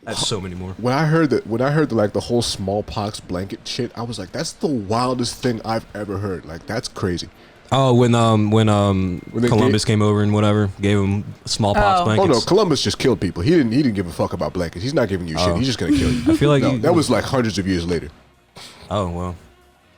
That's so many more. When I heard the whole smallpox blanket shit, I was like, that's the wildest thing I've ever heard. Like, that's crazy. Oh, when they Columbus came over and whatever, gave him smallpox Oh blankets. no, Columbus just killed people. He didn't give a fuck about blankets. He's not giving you shit. He's just gonna kill you. I feel like that was like hundreds of years later. Oh well,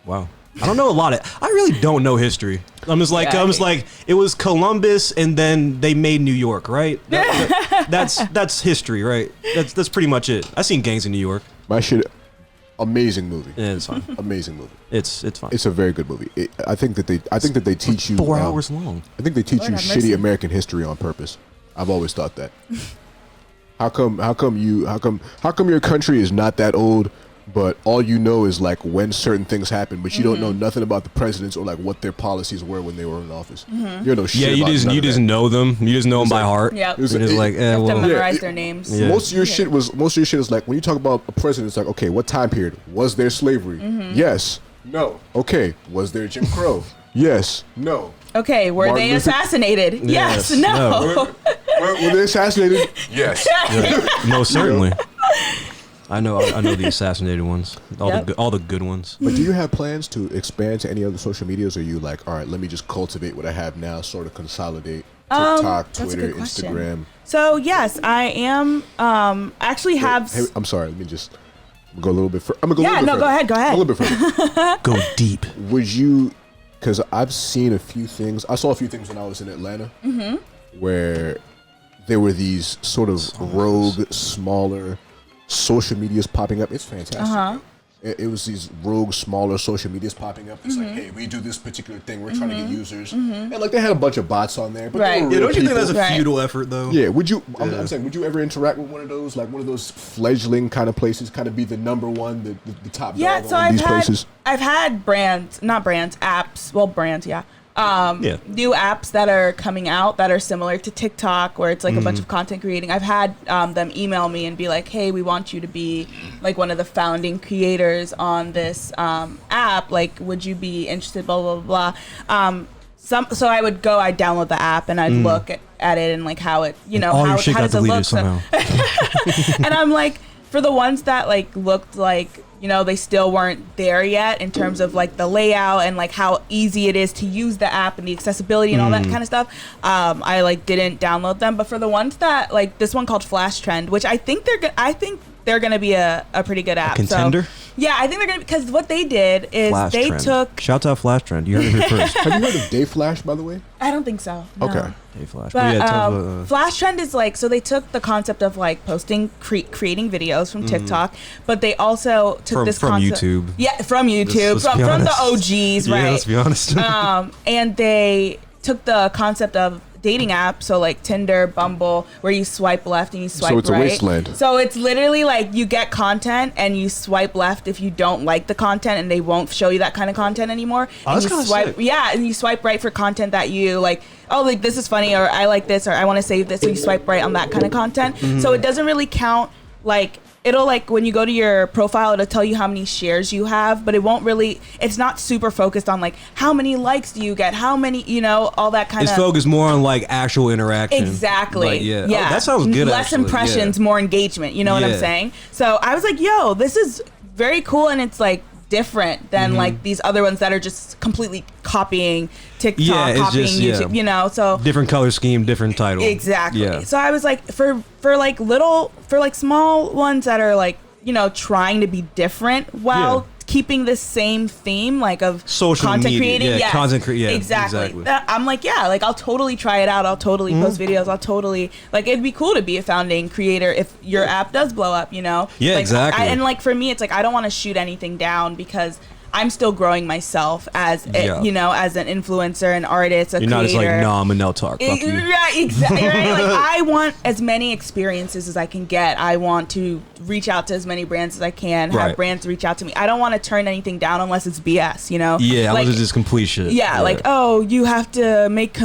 wow. I don't know a lot of. I really don't know history. I'm just like it was Columbus and then they made New York, right? That's history, right? That's pretty much it. I seen Gangs in New York. My shit, amazing movie. Yeah, it's fine. Amazing movie. It's fine. It's a very good movie. I think that they teach you 4 hours long. I think they teach Lord you have shitty mercy. American history on purpose. I've always thought that. How come your country is not that old, but all you know is like when certain things happen, but you don't know nothing about the presidents or like what their policies were when they were in office. You don't know shit. Yeah, you about just none you of just that. know them. You just know them by heart. Yep. It You're was- just like, You have to well, memorize Yeah, their names. Yeah. Most of your shit is like when you talk about a president, it's like, okay, what time period was there slavery? Yes, no. Okay, was there Jim Crow? Yes, no. Okay, were Martin they Luther- assassinated? Yes, Yes, no. Were they assassinated? Yes. no, certainly. I know the assassinated ones, Yep. all the good ones. But do you have plans to expand to any other social medias, or are you like, all right, let me just cultivate what I have now, sort of consolidate TikTok, That's a Twitter, good question. Instagram? So yes, I am. Actually have. Hey, I'm sorry. Let me just go a little bit further. I'm gonna go. Yeah, a little no, bit go further. ahead, go A little bit further. Go deep. Would you? Because I've seen a few things. I saw a few things when I was in Atlanta, where there were these sort of rogue, smaller social medias popping up. It's fantastic. It was these rogue, smaller social medias popping up. It's like, hey, we do this particular thing. We're trying to get users, and like they had a bunch of bots on there. But they Right. were Yeah, real Don't you think people. that's a Right. futile effort though? Yeah, would you? I'm saying, would you ever interact with one of those, like one of those fledgling kind of places, kind of be the number one, the top Yeah, dog so on these places? I've had apps. Well, brands, yeah. Yeah. New apps that are coming out that are similar to TikTok, where it's like a bunch of content creating. I've had them email me and be like, "Hey, we want you to be like one of the founding creators on this app. Like, would you be interested?" Blah blah blah. So I'd download the app and I'd look at it and like how it, All how, your shit how got does it deleted look. somehow. And I'm like, for the ones that like looked like, they still weren't there yet in terms of like the layout and like how easy it is to use the app and the accessibility and all that kind of stuff, I like didn't download them. But for the ones that like this one called Flash Trend, which I think they're gonna be a pretty good app. contender? So, yeah, I think they're gonna, because what they did is Flash they Trend. took. Shout out Flash Trend. You heard it here first. Have you heard of Day Flash, by the way? I don't think so. No. Okay. Hey, Flash. But yeah, tell us, Flash Trend is like, so they took the concept of like posting, creating videos from TikTok, but they also took this from concept. YouTube. Yeah, from YouTube, Let's be from the honest. OGs, yeah, right? let's be honest. And they took the concept of dating apps, so like Tinder, Bumble, where you swipe left and you swipe right. it's a wasteland. So it's literally like you get content and you swipe left if you don't like the content, and they won't show you that kind of content anymore. Oh, and that's you kinda swipe, sick. yeah, and you swipe right for content that you like. Oh, like this is funny, or I like this, or I want to save this. So you swipe right on that kind of content. Mm-hmm. So it doesn't really count. Like it'll like when you go to your profile, it'll tell you how many shares you have, but it won't really. It's not super focused on like how many likes do you get, how many, all that kind It's of. focused more on like actual interaction. Exactly. Like, yeah. Yeah. Oh, that sounds good. Less actually. impressions, Yeah. more engagement. You know what I'm Yeah. saying? So I was like, yo, this is very cool, and it's like different than like these other ones that are just completely copying TikTok, Yeah, it's copying just, YouTube. So Different color scheme, different title. exactly. Yeah. So I was like, for small ones that are like, trying to be different while keeping the same theme, like of Social content media, creating. yeah, Yes, content yeah, exactly. exactly. I'm like, yeah, like I'll totally try it out. I'll totally post videos. I'll totally, like, it'd be cool to be a founding creator if your app does blow up, Yeah, Like, exactly. and like for me, it's like I don't want to shoot anything down because I'm still growing myself as you know, as an influencer, an artist, a You're creator. not just like, nah, I'm Anelle Tarke. Fuck you. Right, exactly. Right? Like, I want as many experiences as I can get. I want to reach out to as many brands as I can. Have brands reach out to me. I don't want to turn anything down unless it's BS. You know? Yeah, like, unless it's just complete shit. Yeah, like, oh, you have to make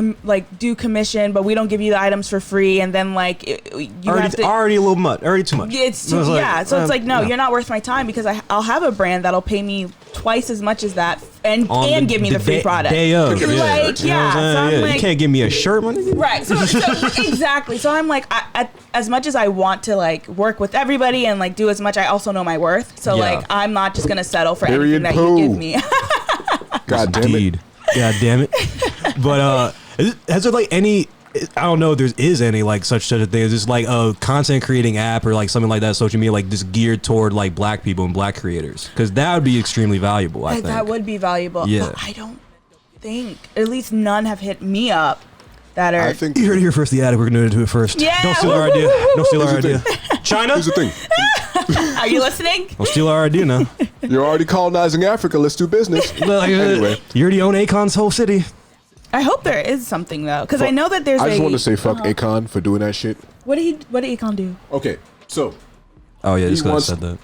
do commission, but we don't give you the items for free, and then like you have to already a little much, already too much. It's too, like, so it's like no, you're not worth my time because I'll have a brand that'll pay me twice as much as that and give me the free product. Day of, like so I'm like, you can't give me a shirt, money. Right. So exactly. So I'm like, as much as I want to like work with everybody and like do as much, I also know my worth. So like, I'm not just gonna settle for anything that you give me. God damn it. God damn it. But has there like any? I don't know if there is any like such a thing. Is this like a content creating app or like something like that, social media, like just geared toward like black people and black creators? Because that would be extremely valuable. I think that would be valuable. Yeah. But I don't think, at least none have hit me up that are. I think you heard it here first. The attic. We're gonna do it first. Yeah. Don't steal our idea. Don't steal our idea. China. Here's the thing. Are you listening? Don't steal our idea now. You're already colonizing Africa. Let's do business. Anyway, you already own Akon's whole city. I hope there is something though, because I know that there's. I just want to say fuck Akon for doing that shit. What did Akon do? Okay, so. Oh yeah, just because I said that.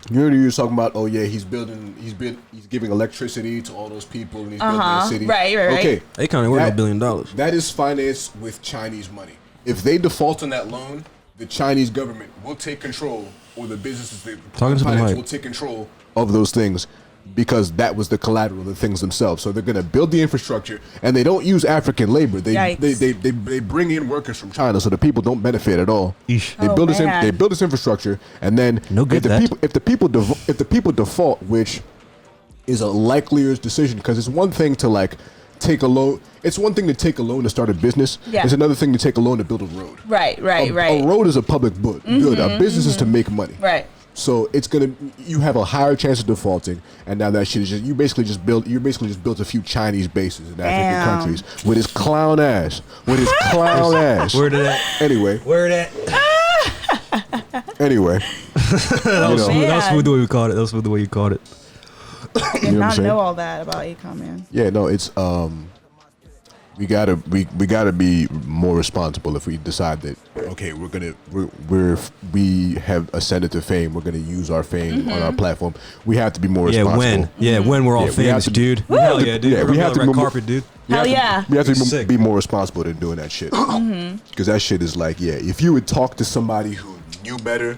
You know, he was talking about, oh yeah, he's giving electricity to all those people and he's building a city. Right. Okay, Akon ain't worth $1 billion. That is financed with Chinese money. If they default on that loan, the Chinese government will take control, or the businesses that finance will take control of those things. Because that was the collateral, the things themselves. So they're gonna build the infrastructure, and they don't use African labor. They bring in workers from China, so the people don't benefit at all. Eesh. They build this infrastructure, and then if the people default, which is a likelier decision, because it's one thing to like take a loan. It's one thing to take a loan to start a business. Yeah. It's another thing to take a loan to build a road. Right. A road is a public good. A business is to make money. Right. So you have a higher chance of defaulting, and now that shit is you basically just built a few Chinese bases in African countries with his clown ass. Where did that? Anyway. Where that? Anyway. That was smooth the way we called it. That was smooth the way you called it. I did not know all that about Akon, man. Yeah, no, it's we gotta be more responsible if we decide that okay, we have ascended to fame. We're gonna use our fame on our platform. We have to be more responsible. When we're all famous, dude. Hell yeah, dude. We have to be red carpet, dude. We have to be more responsible than doing that shit. Because that shit is like, if you would talk to somebody who knew better,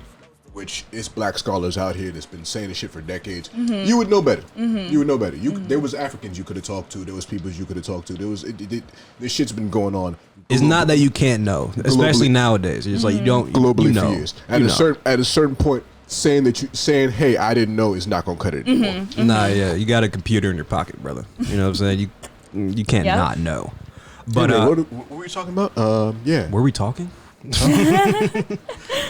which is black scholars out here that's been saying this shit for decades, you would know better. You would know better. There was Africans you could have talked to. There was people you could have talked to. This shit's been going on. It's not that you can't know, especially nowadays. It's like you don't globally for years. At a certain point, saying hey, I didn't know is not gonna cut it anymore. Nah, yeah, you got a computer in your pocket, brother. You know what I'm saying? You can't not know. But what were we talking about? Were we talking?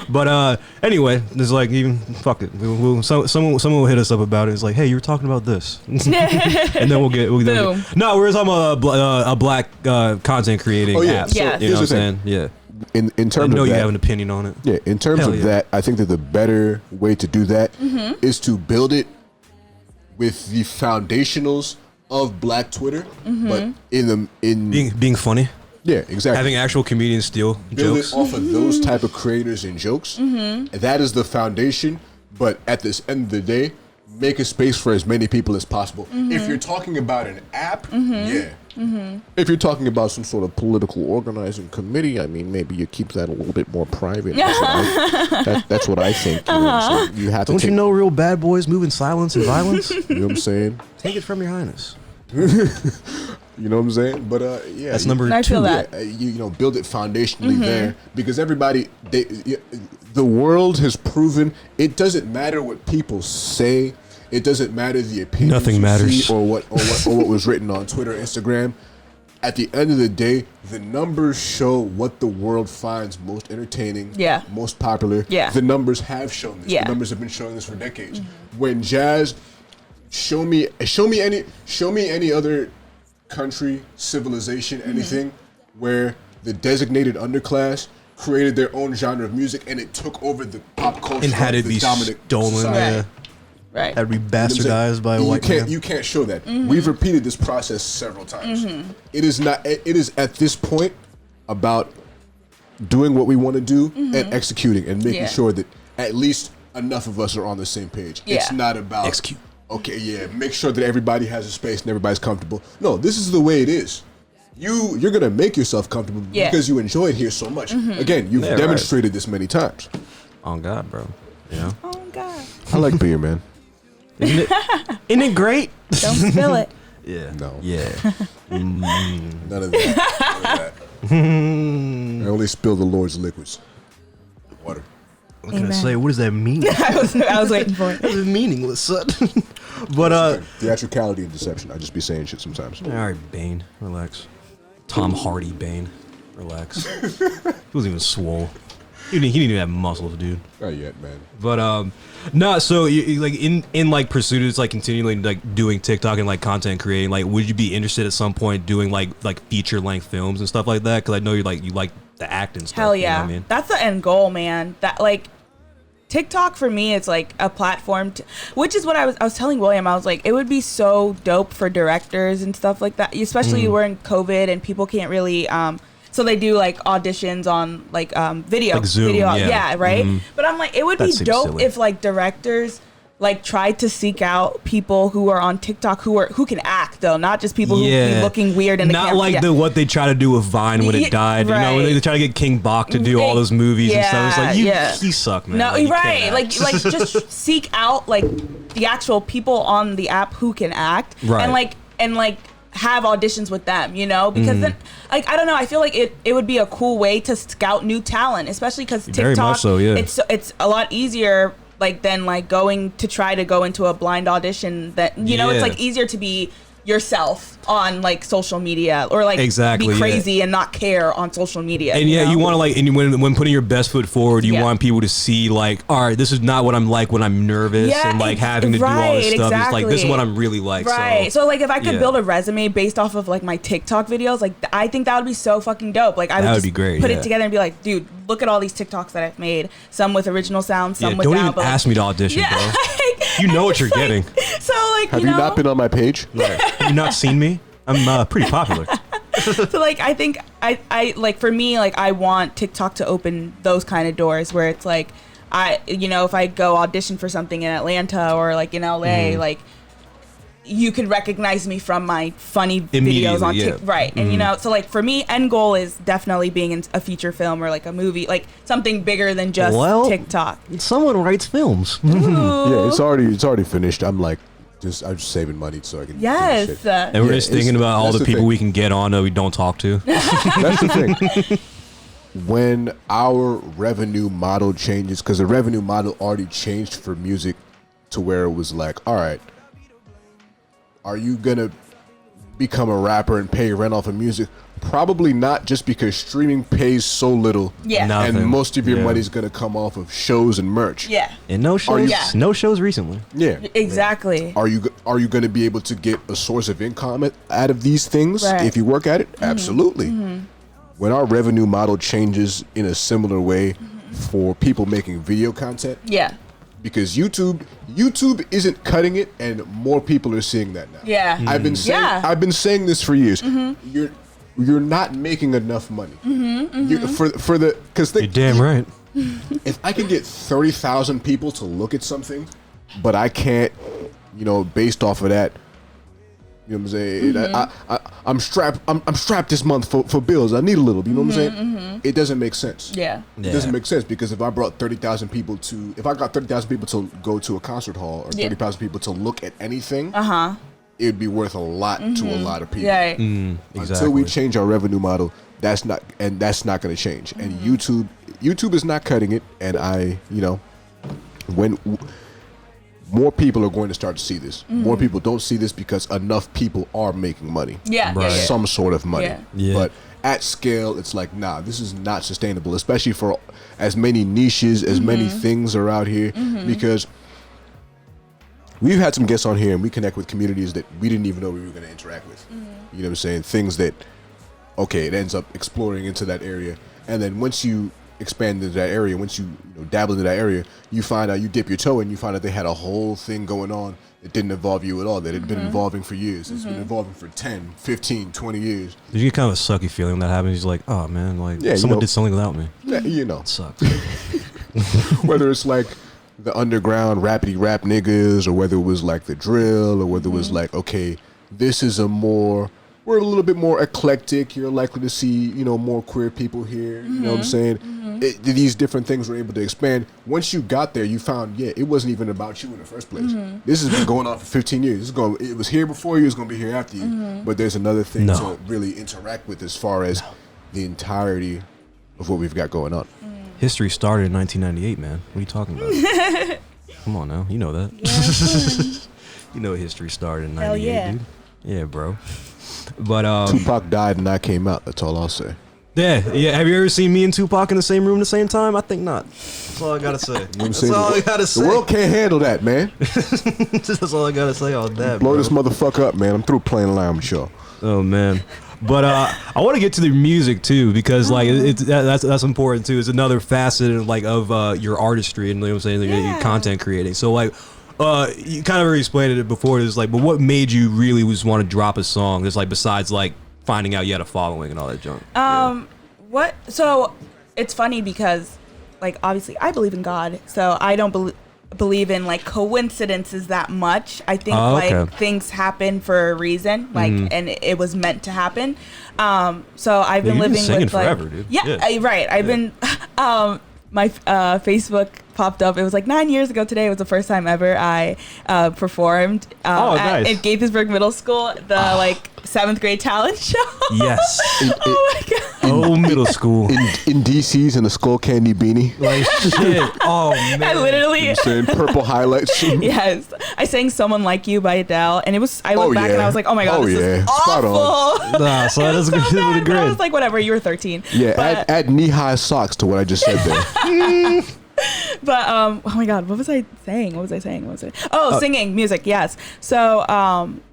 But anyway, it's like even fuck it. Someone will hit us up about it. It's like, hey, you were talking about this, and then we'll get. No, we're talking about a black content creating app. Yeah. You know what I'm saying? Yeah. In terms I know of you that, have an opinion on it. Yeah. In terms of that, I think that the better way to do that is to build it with the foundationals of Black Twitter, but in being funny. Yeah, exactly. Having actual comedians steal build jokes it off of those type of creators and jokes. That is the foundation. But at this end of the day, make a space for as many people as possible. If you're talking about an app, if you're talking about some sort of political organizing committee, I mean, maybe you keep that a little bit more private. That's what I think. You know what I'm saying? You have Don't to you know real bad boys move in silence and violence? You know what I'm saying? Take it from your highness. You know what I'm saying? But that's number 2. I feel that. You build it foundationally there, because everybody, the world has proven it doesn't matter what people say. It doesn't matter the opinions. Nothing matters. Or what was written on Twitter, Instagram. At the end of the day, the numbers show what the world finds most entertaining, most popular. Yeah. The numbers have shown this. Yeah. The numbers have been showing this for decades. When jazz, show me any other country, civilization, anything where the designated underclass created their own genre of music and it took over the pop culture and had it be dominant stolen. society. Right. Had to be You know what I'm saying? bastardized by a you white can't, man. You can't show that. We've repeated this process several times. It is not. It is at this point about doing what we want to do and executing and making Yeah. sure that at least enough of us are on the same page. It's Yeah. not about Execute. Okay, yeah, make sure that everybody has a space and everybody's comfortable. No, this is the way it is. You're gonna make yourself comfortable Yeah. because you enjoy it here so much. Again, you've Yeah, right. demonstrated this many times. On God, bro. You know? Oh God. I like beer, man. Isn't it great? Don't spill it. Yeah. No. Yeah. None of that. I only spill the Lord's liquids. Water. I'm gonna Amen. say, what does that mean? I was waiting for it. It's meaningless, son. But Theatricality and deception. I just be saying shit sometimes. all right, Bane, relax. Tom Hardy, Bane, relax. He wasn't even swole. He didn't even have muscles, dude. Not yet, man. But no. So you, like in like pursuit of like continually like doing TikTok and like content creating, like would you be interested at some point doing like feature length films and stuff like that? Because I know you like the acting stuff. Hell you know yeah. what I mean? That's the end goal, man. That like TikTok for me is like a platform which is what I was telling William. I was like, it would be so dope for directors and stuff like that, especially we're in COVID and people can't really so they do like auditions on like video Like Zoom, video yeah. right. But I'm like, it would That be seems dope silly. if like directors like tried to seek out people who are on TikTok who can act though, not just people who be looking weird in the not camera. like Yeah. what they try to do with Vine when Yeah, it died. You know, when right. they try to get King Bach to do all those movies and stuff. It's like he suck, man. No, Like, you right. can't Like act. just seek out like the actual people on the app who can act, Right. and like have auditions with them, you know, because then like I don't know, I feel like it would be a cool way to scout new talent, especially because TikTok, Very much so, yeah. it's a lot easier like than like going to try to go into a blind audition that you know, it's Yeah. like easier to be yourself on like social media or like Exactly, be yeah. crazy and not care on social media. And yeah, know? you want to like, and when putting your best foot forward, you Yeah. want people to see like, all right, this is not what I'm like when I'm nervous Yeah, and like having to do all this right, stuff. It's like this is exactly. what I'm really like. Right. So like if I could yeah. build a resume based off of like my TikTok videos, like I think that would be so fucking dope. Like I That would would just be great, put yeah. it together and be like, dude, look at all these TikToks that I've made. Some with original sound, some Yeah, without. don't even but, like, ask me to audition, Yeah, bro. like, You know what you're it's like- getting. So like Have you you know, not been on my page? Have you not seen me? I'm pretty popular. so like I think I like for me like I want TikTok to open those kind of doors where it's like if I go audition for something in Atlanta or like in LA like you could recognize me from my funny videos on Immediately, TikTok, yeah. right? And so like for me, end goal is definitely being in a feature film or like a movie, like something bigger than just Well, TikTok. Someone writes films. Yeah, it's already finished. I'm just saving money so I can. Yes. finish it. And we're Yeah, just thinking it's- about all that's the the people thing. we can get on that we don't talk to. That's the thing. When our revenue model changes, because the revenue model already changed for music to where it was like, all right, are you gonna become a rapper and pay rent off of music? Probably not, just because streaming pays so little. Yeah. No. And Nothing. most of your Yeah. money's gonna come off of shows and merch. Yeah. And no shows. Yeah. No shows recently. Yeah. Exactly. Are you going to be able to get a source of income out of these things Right. if you work at it? Absolutely. When our revenue model changes in a similar way for people making video content, Yeah. because YouTube isn't cutting it, and more people are seeing that now. Yeah. I've been saying Yeah. I've been saying this for years. You're not making enough money for the because You're damn right. if I can get 30,000 people to look at something, but I can't, based off of that, you know what I'm saying? I'm strapped this month for bills. I need a little, you know what I'm saying? It doesn't make sense. Yeah. It doesn't make sense, because if I got 30,000 people to go to a concert hall, or Yeah. 30,000 people to look at anything, it'd be worth a lot to a lot of people. Right. Until we change our revenue model, that's not going to change. And YouTube is not cutting it. And when more people are going to start to see this, more people don't see this because enough people are making money. Yeah. Right. Yeah. Some sort of money. Yeah. Yeah. But at scale, it's like, nah, this is not sustainable, especially for as many niches, as many things are out here, because we've had some guests on here and we connect with communities that we didn't even know we were going to interact with. You know what I'm saying? Things that, okay, it ends up exploring into that area. And then once you expand into that area, once you know, dabble into that area, you find out, you dip your toe in, you find out they had a whole thing going on that didn't involve you at all, that had been involving for years. It's been involving for 10, 15, 20 years. Did you get kind of a sucky feeling when that happens? He's like, oh man, like Yeah, someone you know, did something without me. Yeah, you know. It sucks. Whether it's like the underground rapidy rap niggas, or whether it was like the drill, or whether it was like, okay, this is we're a little bit more eclectic. You're likely to see, you know, more queer people here. You know what I'm saying? These different things were able to expand. Once you got there, you found, it wasn't even about you in the first place. This has been going on for 15 years. It was here before you, it's going to be here after you. But there's another thing to really interact with as far as the entirety of what we've got going on. History started in 1998, man. What are you talking about? Come on now, you know that. You know history started in 98, dude. Yeah, bro. But Tupac died and I came out. That's all I'll say. Yeah. Have you ever seen me and Tupac in the same room at the same time? I think not. That's all I gotta say. You know what I'm That's saying? all I gotta say. The world can't handle that, man. That's all I gotta say on that. Blow bro. this motherfucker up, man. I'm through playing around with y'all. Oh man. But I want to get to the music too, because like that's important too. It's another facet of like of your artistry and, you know what I'm saying, your content creating. So like you kind of already explained it before. It's like, but what made you really just want to drop a song? Just like besides like finding out you had a following and all that junk. What? So it's funny because, like, obviously I believe in God, so I don't believe in like coincidences that much. I think like things happen for a reason, like, and it was meant to happen. So I've been living singing with forever, like, dude. Yeah, right. I've been my Facebook popped up. It was like 9 years ago today. It was the first time ever I performed nice. at Gaithersburg Middle School, the like 7th grade talent show. Yes. Oh my god. Oh, middle school. In DC's in a skull candy beanie. Like shit. Oh man. I literally. I'm saying purple highlights. Yes, I sang "Someone Like You" by Adele, and it was. I look back and I was like, "Oh my god, this is Spot awful." Nah, so that is so good. bad, but I Great. was like, "Whatever." You were 13. Yeah, but, add knee-high socks to what I just said there. But oh my god, what was I saying? Oh, singing, music, yes. So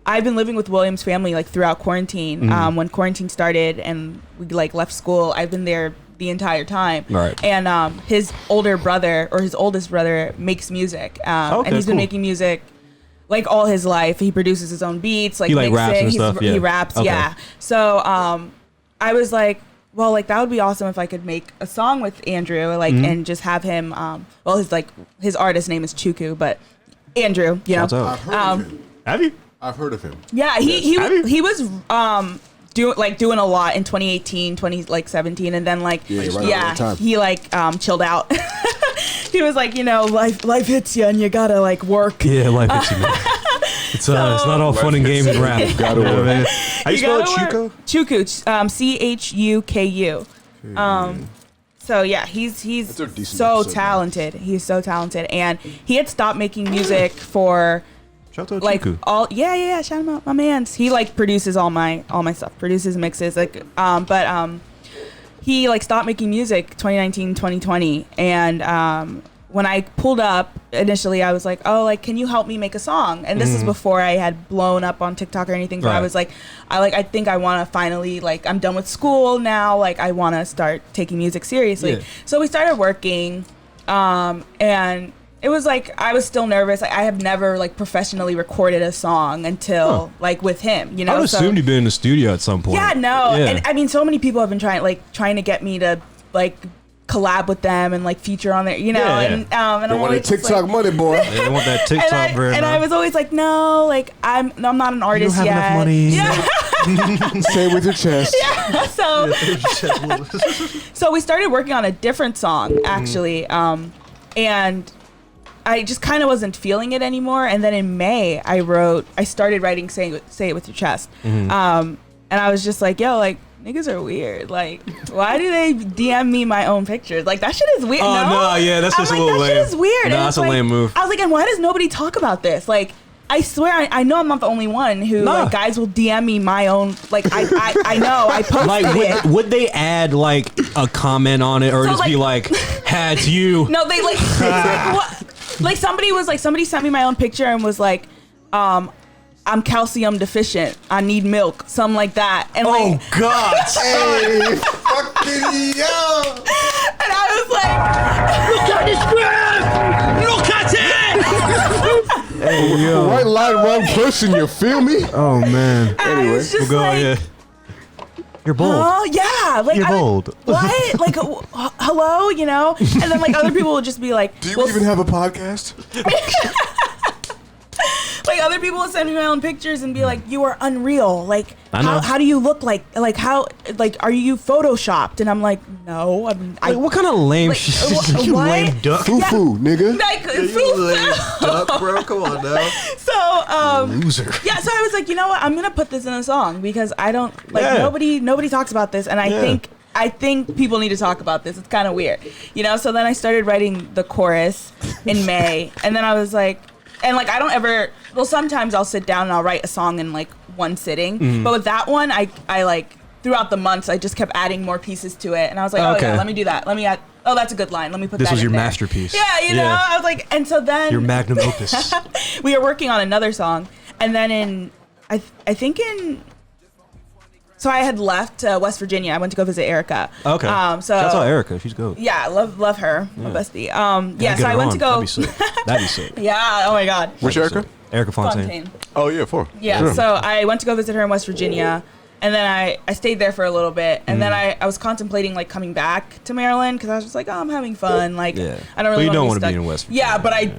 I've been living with William's family like throughout quarantine. When quarantine started and we like left school, I've been there the entire time. Right. And his older brother or his oldest brother makes music, and he's been making music like all his life. He produces his own beats, like he like mixing. raps and stuff. Yeah. He raps, yeah. So I was like, well, like that would be awesome if I could make a song with Andrew, like, and just have him. Well, his artist name is Chuku, but Andrew, you know. I've heard of him. Have you? I've heard of him. Yeah, he was doing a lot in 2018, 2017, and then like he like chilled out. He was like, you know, life hits you and you gotta like work. Yeah, life hits you, man. It's not all fun and games and rap. Gotta work. Man. How you spell it, Chuku? Chuku, Chuku. So yeah, he's so talented. He's so talented, and he had stopped making music for Shout out to like Chuku. all shout him out, my man's. He like produces all my stuff, produces mixes, like but he like stopped making music 2019, 2020, and when I pulled up initially, I was like, oh, like, can you help me make a song? And this is before I had blown up on TikTok or anything. So I was like, I think I want to finally, like, I'm done with school now. Like, I want to start taking music seriously. Yeah. So we started working, and it was like, I was still nervous. Like, I have never like professionally recorded a song until like with him, you know? I assumed you'd been in the studio at some point. Yeah, no. Yeah. And I mean, so many people have been trying to get me to like collab with them and like feature on there, you know. And they want that TikTok money, boy. They want that TikTok bread. And I was always like, no, like I'm not an artist yet. You don't have enough money. Yeah. Say it with your chest. Yeah. So we started working on a different song actually, and I just kind of wasn't feeling it anymore. And then in May, I started writing "Say It With Your Chest," and I was just like, yo, like, niggas are weird. Like, why do they DM me my own pictures? Like, that shit is weird. Oh, no, yeah, that's just a little lame. That shit is weird. No, that's a lame move. I was like, and why does nobody talk about this? Like, I swear, I know I'm not the only one who, like, guys will DM me my own, like, I know, I posted like, it. Would they add, like, a comment on it, or so, just be like, had you? No, they, like, what? Like, somebody sent me my own picture and was like, I'm calcium deficient. I need milk. Something like that. And God. Hey, fucking yo. And and I was like, Look at this grip! Look at it! Hey, yo. Right line, wrong person. You feel me? Oh man. I was just like, You're bold. oh yeah, like You're bold. What? Like, hello, you know? And then like other people would just be like, Do you well, even have a podcast? like other people would send me my own pictures and be like, you are unreal. Like, I know. how do you look like how, like, are you photoshopped? And I'm like, no, I mean, Like, what kind of lame like, shit? You what? lame duck. Foo-foo, nigga. like, Duck, bro. Come on now. so, Loser. yeah, so I was like, you know what? I'm gonna put this in a song because I don't like Yeah. nobody talks about this, and I think people need to talk about this. It's kind of weird, you know. So then I started writing the chorus in May, and then I was like, and like I don't ever. Well, sometimes I'll sit down and I'll write a song in like one sitting, but with that one, I like throughout the months I just kept adding more pieces to it, and I was like, oh Okay. yeah, let me do that. Let me add. Oh, that's a good line. Let me put This that. was in your there. masterpiece. Yeah, you know. Yeah. I was like, and so then Your magnum opus. we were working on another song, and then I think in. So I had left West Virginia. I went to go visit Erica. Okay. So Shout out Erica. She's good. yeah, love her, my bestie. Yeah, Get so her I went on. to go. That'd be sick. That'd be sick. Yeah. Oh my God. Which Erica? Erica Fontaine. Fontaine. Oh yeah, 4. Yeah. Sure. So I went to go visit her in West Virginia, and then I stayed there for a little bit, and then I was contemplating like coming back to Maryland because I was just like, oh, I'm having fun. Like, Yeah. I don't But really. you don't want to be in West Virginia. Yeah, but I.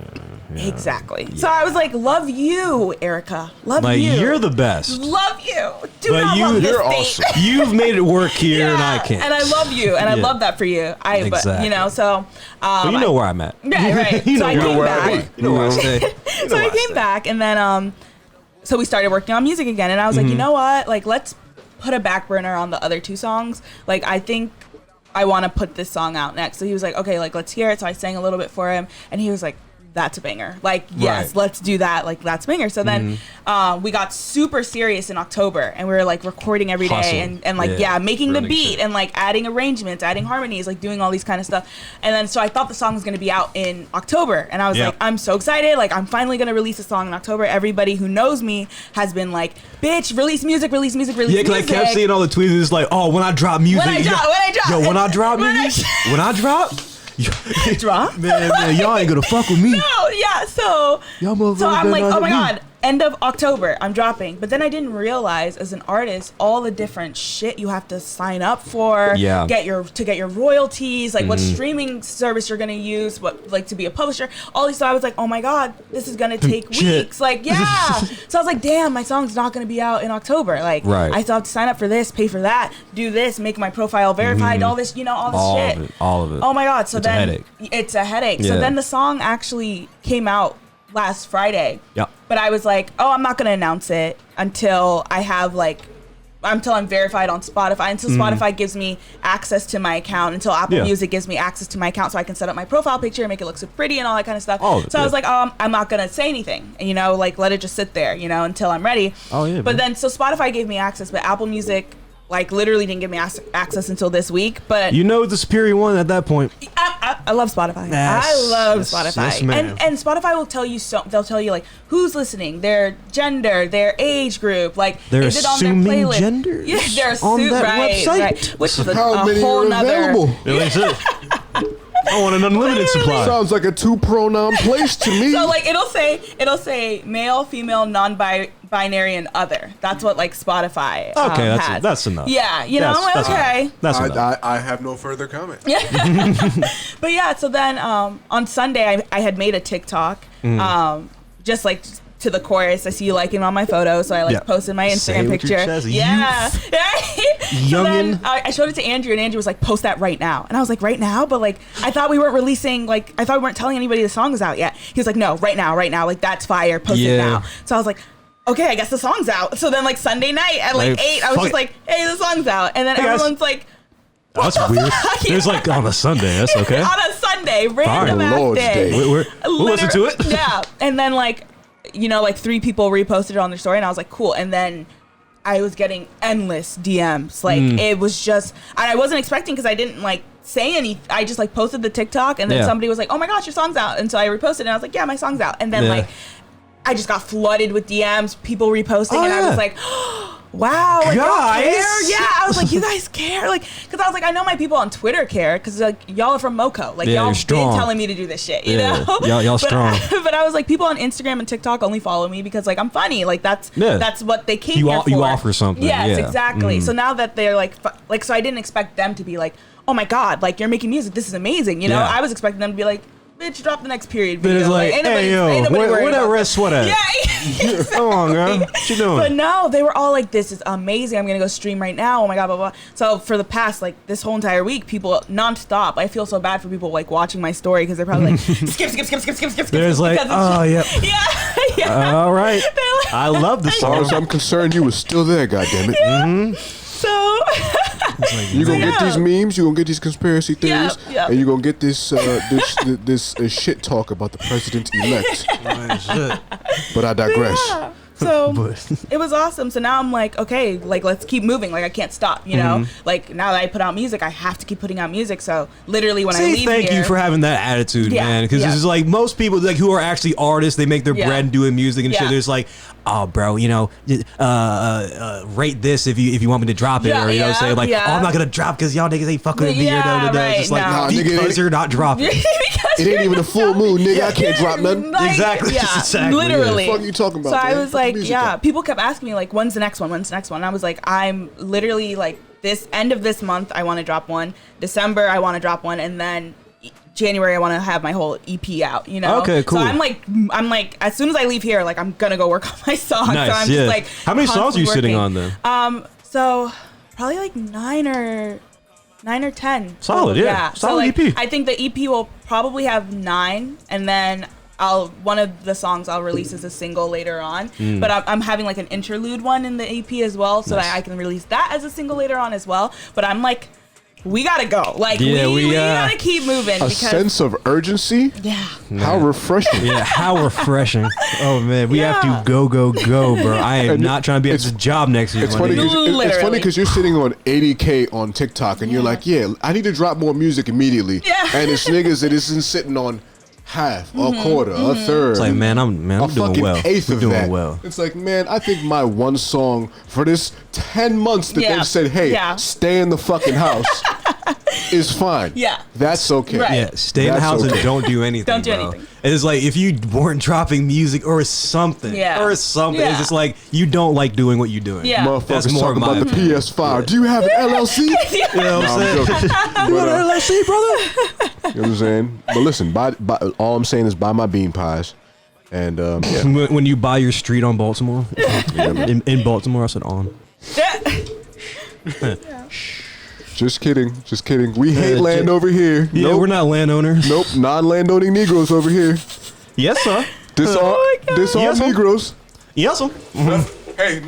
Exactly. So I was like, love you, Erica. Love Like, you. you're the best. Love you. Do But not love this you're state. awesome. You've made it work here, and I can't. And I love you, and I Yeah. love that for you. But Exactly. you know, so Well, you know where I'm at. right. You So know I where came I'm back. at. You know where I stay. So I came back, and then so we started working on music again, and I was like, you know what? Like, let's put a back burner on the other two songs. Like, I think I want to put this song out next. So he was like, okay, like let's hear it. So I sang a little bit for him, and he was like, that's a banger. Like, yes, Right. let's do that. Like, that's a banger. So then we got super serious in October, and we were like recording every day Hustling. and like, Yeah. making the Running beat shit. and like adding arrangements, adding harmonies, like doing all these kind of stuff. And then so I thought the song was going to be out in October, and I was Yeah. like, I'm so excited. Like, I'm finally going to release a song in October. Everybody who knows me has been like, bitch, release music, release music, release Yeah, music. because I kept seeing all the tweets. It's like, oh, when I drop music. When I drop, Yo, when I drop When I music. When I drop. drop. Man, y'all ain't gonna fuck with me. No, yeah, so Y'all motherfuckers so I'm better like, not oh my hit me. God, end of October, I'm dropping. But then I didn't realize as an artist all the different shit you have to sign up for, Yeah. get your royalties, like what streaming service you're gonna use, what like to be a publisher, all these. So I was like, oh my God, this is gonna take Shit. weeks. Like, yeah. So I was like, damn, my song's not gonna be out in October. Like, Right. I still have to sign up for this, pay for that, do this, make my profile verified, all this, all this shit. All of it. Oh my God. So It's a then headache. it's a headache. Yeah. So then the song actually came out last Friday. Yep. But I was like, oh, I'm not going to announce it until I have until I'm verified on Spotify, until Spotify gives me access to my account, until Apple Yeah. Music gives me access to my account so I can set up my profile picture and make it look so pretty and all that kind of stuff. All of it, So I was yeah. like, oh, I'm not going to say anything, like let it just sit there, until I'm ready. Oh, yeah, But man. then, so Spotify gave me access, but Apple Music, literally didn't give me access until this week. But You know the superior one at that point. I love Spotify. Yes, I love yes, Spotify. yes, ma'am. and Spotify will tell you they'll tell you who's listening, their gender, their age group, They're is it on their assuming playlist? genders Yeah, they're on that right, website. right. Which is How a many whole are nother. available? That's it. I want an unlimited supply. Sounds like a 2-pronoun place to me. So it'll say male, female, non-binary, and other. That's what Spotify Okay, has. that's enough. Yeah, That's okay. That's enough. I have no further comment. But yeah, so then on Sunday I had made a TikTok, just to the chorus. I see you liking all my photos, so I Yeah. posted my Say Instagram it with your picture. chest. Yeah, So then Youngin'. I showed it to Andrew, and Andrew was like, "Post that right now." And I was like, "Right now?" But I thought we weren't releasing. I thought we weren't telling anybody the song was out yet. He was like, "No, right now, right now. That's fire. Post it Yeah. now." So I was like, okay, I guess the song's out. So then Sunday night at 8, I was fuck just it. like, hey, the song's out. And then Hey, guys. everyone's like, That's weird. There's on a Sunday. That's okay. on a Sunday, random Fine. ass Lord's day. Day. We'll listen to it. Yeah. And then 3 people reposted it on their story, and I was like, cool. And then I was getting endless DMs. It was just, and I wasn't expecting because I didn't say any. I just posted the TikTok, and then Yeah. somebody was like, oh my gosh, your song's out. And so I reposted it, and I was like, yeah, my song's out. And then Yeah. I just got flooded with DMs, people reposting, Oh, and I yeah. was like, wow, like, y'all Guys. care? Yeah, I was like, you guys care? Like, because I was like, I know my people on Twitter care because like y'all are from Moco. Like Yeah, y'all you're been strong. telling me to do this shit, you Yeah, know? y'all But- strong. But I was like, people on Instagram and TikTok only follow me because like I'm funny. Like that's what they came here for. You offer something. Yes, yeah. exactly. Mm. So now that they're like, so I didn't expect them to be like, oh my God, like you're making music. This is amazing. You know, Yeah. I was expecting them to be like, bitch, drop the next period But video. it's like, ain't hey, yo, ain't nobody worried where that about red this. sweat at? Yeah. Come on, girl. What you doing? But no, they were all like, this is amazing. I'm going to go stream right now. Oh my God, blah, blah. So for the past, like this whole entire week, people nonstop, I feel so bad for people like watching my story because they're probably like, skip. There's like, because it's oh, yeah. yeah. All right. They're like- I love the As far song. as I'm concerned, you was still there, goddammit. So You gonna get these memes, you gonna get these conspiracy theories, yeah. and you gonna get this this shit talk about the president elect. But I digress. yeah. So it was awesome. So now I'm like, okay, like let's keep moving. Like I can't stop, you know? Like now that I put out music, I have to keep putting out music. So literally when I See, leave thank here, you for having that attitude, Yeah, man. Because yeah. this is like most people like who are actually artists. They make their Yeah. bread doing music and Yeah. shit. There's like, oh, bro, you know, rate this if you want me to drop it, Yeah, or you know, yeah, say like, yeah. oh, I'm not gonna drop because y'all niggas ain't fucking with me. Yeah, or da. right, Just like no. Nah, nigga, because you're not dropping. It ain't even a full moon, nigga. I can't drop nothing. Like, Exactly, Yeah, exactly, yeah. literally. What the fuck you talking about, So I man? was Put the like, music yeah. up. People kept asking me like, when's the next one? When's the next one? And I was like, I'm literally like this end of this month, I want to drop one. December, I want to drop one, and then January, I want to have my whole EP out. You know? Okay, cool. So I'm like, as soon as I leave here, like I'm gonna go work on my songs. Nice, so I'm yeah. just like, How many songs are you constantly sitting working. on then? So probably like 9 or 10. Solid, yeah. So Solid like, EP. I think the EP will probably have 9, and then one of the songs I'll release as a single later on. But I'm having like an interlude one in the EP as well, so that I can release that as a single later on as well. But I'm like, we gotta go. Like Yeah, we gotta keep moving A because sense of urgency. yeah. How refreshing. Yeah, how refreshing. Oh man, we have Yeah. to go, bro. I am And not trying to be at it's- this job next year. It's my funny nigga. because Literally. you're sitting on 80K on TikTok and you're like, yeah, I need to drop more music immediately. Yeah. And it's niggas that isn't sitting on half, a quarter, a third. It's like, man, I'm a doing fucking well. eighth We're of doing that. well. It's like, man, I think my one song for this 10 months that Yeah. they've said, hey, Yeah. stay in the fucking house is fine. Yeah. That's okay. Right. Yeah, stay in the That's house okay. and don't do anything. Don't do bro. anything. It's like if you weren't dropping music or something, Yeah. or something, Yeah. it's just like you don't like doing what you're doing. Yeah. Motherfuckers That's more talking my about the opinion. PS5. Do you have an LLC? You know what No, I'm I'm saying? joking. You got an LLC, brother? You know what I'm saying? But listen, all I'm saying is buy my bean pies. And yeah. When you buy your street on Baltimore, in Baltimore, I said on. Just kidding. Just kidding. We hate Yeah, land over here. Yeah, Nope. we're not landowners. Nope. Non-landowning Negroes over here. Yes, sir. This all Yes, sir. Negroes. Yes, sir. Hey,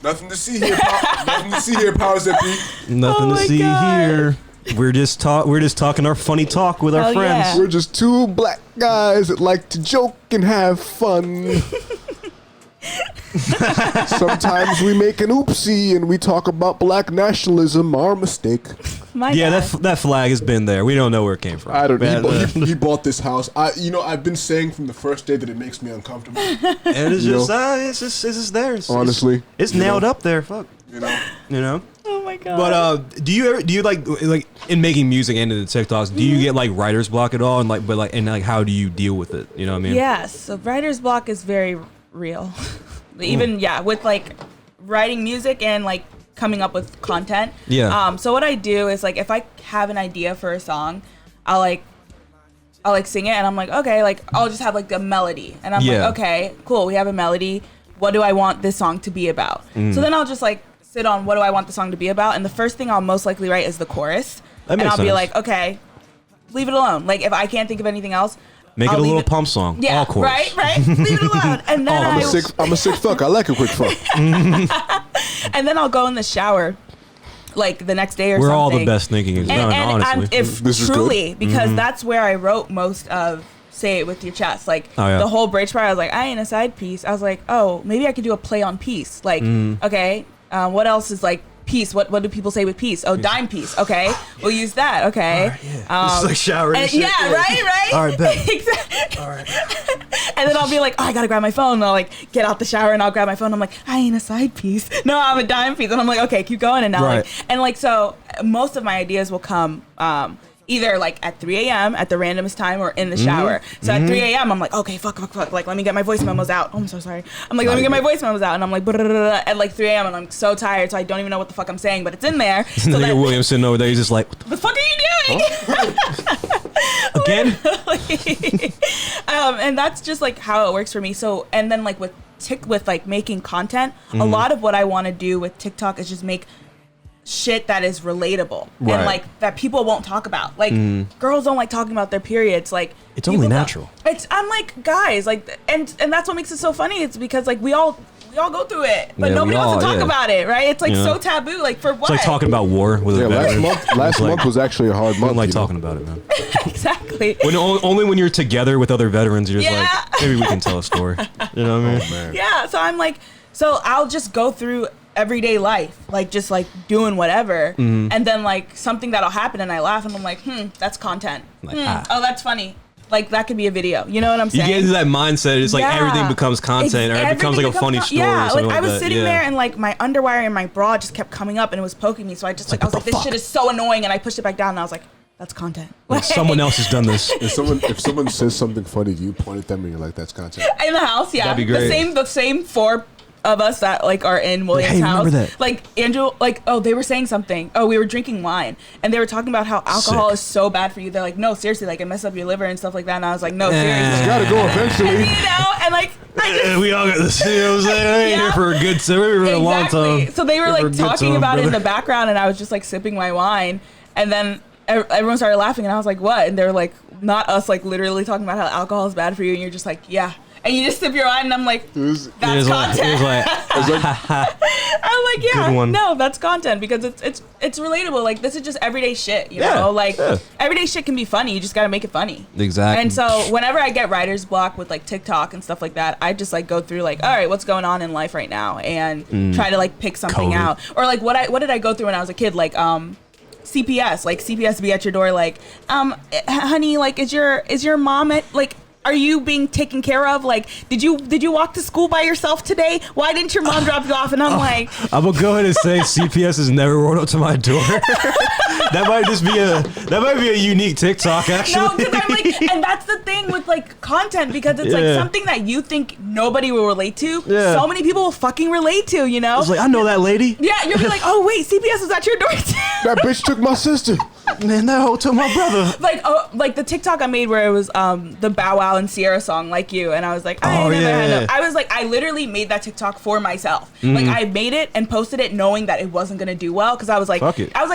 nothing to see here. Nothing to see here, Powers that be. Nothing Oh to my see God. here. We're just talking our funny talk with our Hell friends. yeah. We're just two black guys that like to joke and have fun. Sometimes we make an oopsie and we talk about black nationalism. Our mistake. My Yeah, God. that flag has been there. We don't know where it came from. I don't. Yeah, He bought this house. I've been saying from the first day that it makes me uncomfortable. and it's You just, know? it's just there. Honestly, it's you nailed know? up there. Fuck, You know. you know. Oh my God. But do you like in making music and in the TikToks? Do you get like writer's block at all? And like how do you deal with it? You know what I mean? Yes, so writer's block is very real. Even with like writing music and like coming up with content. Yeah. So what I do is like if I have an idea for a song, I'll sing it and I'm like, okay, like I'll just have like a melody and I'm Yeah. like, okay, cool, we have a melody. What do I want this song to be about? Mm. So then I'll just like sit on what do I want the song to be about, and the first thing I'll most likely write is the chorus. That and makes I'll be sense. like, okay, leave it alone. Like if I can't think of anything else, Make I'll it a leave little pump song. Yeah, all chorus. right. Leave it alone, and then I'm a sick fuck. I like a quick fuck. and then I'll go in the shower, like the next day or Where something. all the best thinking is done. Honestly, if This is truly, good. because that's where I wrote most of "Say It With Your Chest." Like Oh, yeah. the whole bridge part, I was like, I ain't a side piece. I was like, oh, maybe I could do a play on piece. Like, okay, what else is like piece? What do people say with piece? Oh, dime piece. Okay, we'll use that. Okay. this is like showering. And, yeah, right. All right, bet. Exactly. All right. And then I'll be like, oh, I gotta grab my phone. And I'll like get out the shower and I'll grab my phone. I'm like, I ain't a side piece. No, I'm a dime piece. And I'm like, okay, keep going. And now so most of my ideas will come either like at 3 a.m. at the randomest time or in the shower. So at 3 a.m. I'm like, okay, fuck. Like, let me get my voice memos out. Oh, I'm so sorry. I'm like, let me get my voice memos out. And I'm like, at like 3 a.m. and I'm so tired, so I don't even know what the fuck I'm saying, but it's in there. So Nigga William sitting over there, he's just like, what the fuck are you doing? Again? And that's just like how it works for me. So, and then like with like making content, a lot of what I want to do with TikTok is just make shit that is relatable and like that people won't talk about. Like girls don't like talking about their periods. Like it's only natural. I'm like, guys, like, and that's what makes it so funny. It's because like we all go through it, but nobody wants to talk about it, right? It's like so taboo. Like for what? It's like talking about war with a veteran. Last month was actually a hard month. I don't like talking about it, man. Exactly. Only when you're together with other veterans, you're just like, maybe we can tell a story. You know what I mean? Oh, man. Yeah. So I'm like, so I'll just go through everyday life, like just like doing whatever, and then like something that'll happen and I laugh and I'm like, that's content. Like, oh, that's funny. Like that could be a video. You know what I'm saying? You get into that mindset. It's like everything becomes content, or it becomes like a funny story. Yeah, or something like I was that. sitting there and like my underwire and my bra just kept coming up and it was poking me. So I just like I was like, this shit is so annoying, and I pushed it back down and I was like, that's content. Like someone else has done this. If someone says something funny, do you point at them and you're like, that's content? In the house, yeah. That'd be great. The same four of us that like are in William's house. Remember that? Like Andrew, like, oh, they were saying something. Oh, we were drinking wine and they were talking about how alcohol is so bad for you. They're like, no, seriously, like it messes up your liver and stuff like that. And I was like, no, seriously. You gotta go eventually. And, you know, and like we all got this. You know what I'm saying? I ain't here for a good time. We're here for a long time. So they were like talking about it in the background, and I was just like sipping my wine, and then everyone started laughing, and I was like, what? And they were like, not us, like literally talking about how alcohol is bad for you, and you're just like, yeah. And you just sip your wine, and I'm like, that's content. I'm like, yeah, no, that's content because it's relatable. Like this is just everyday shit, you know. Like everyday shit can be funny. You just gotta make it funny. Exactly. And so whenever I get writer's block with like TikTok and stuff like that, I just like go through like, all right, what's going on in life right now, and try to like pick something out. Or like what did I go through when I was a kid? Like CPS be at your door, like, honey, like is your mom at like, are you being taken care of? Like, did you walk to school by yourself today? Why didn't your mom drop you off? And I'm like, I'm gonna go ahead and say CPS has never rolled up to my door. that might be a unique TikTok, actually. No, because I'm like, and that's the thing with like content, because it's like something that you think nobody will relate to. So many people will fucking relate to, you know? It's like, I know that lady. Yeah, you'll be like, oh wait, CPS is at your door too. That bitch took my sister. Man, that hoe took my brother. Like the TikTok I made where it was the Bow Wow and Sierra song, Like You, and I was like, I was like, I literally made that TikTok for myself. Like I made it and posted it knowing that it wasn't gonna do well, because I was like,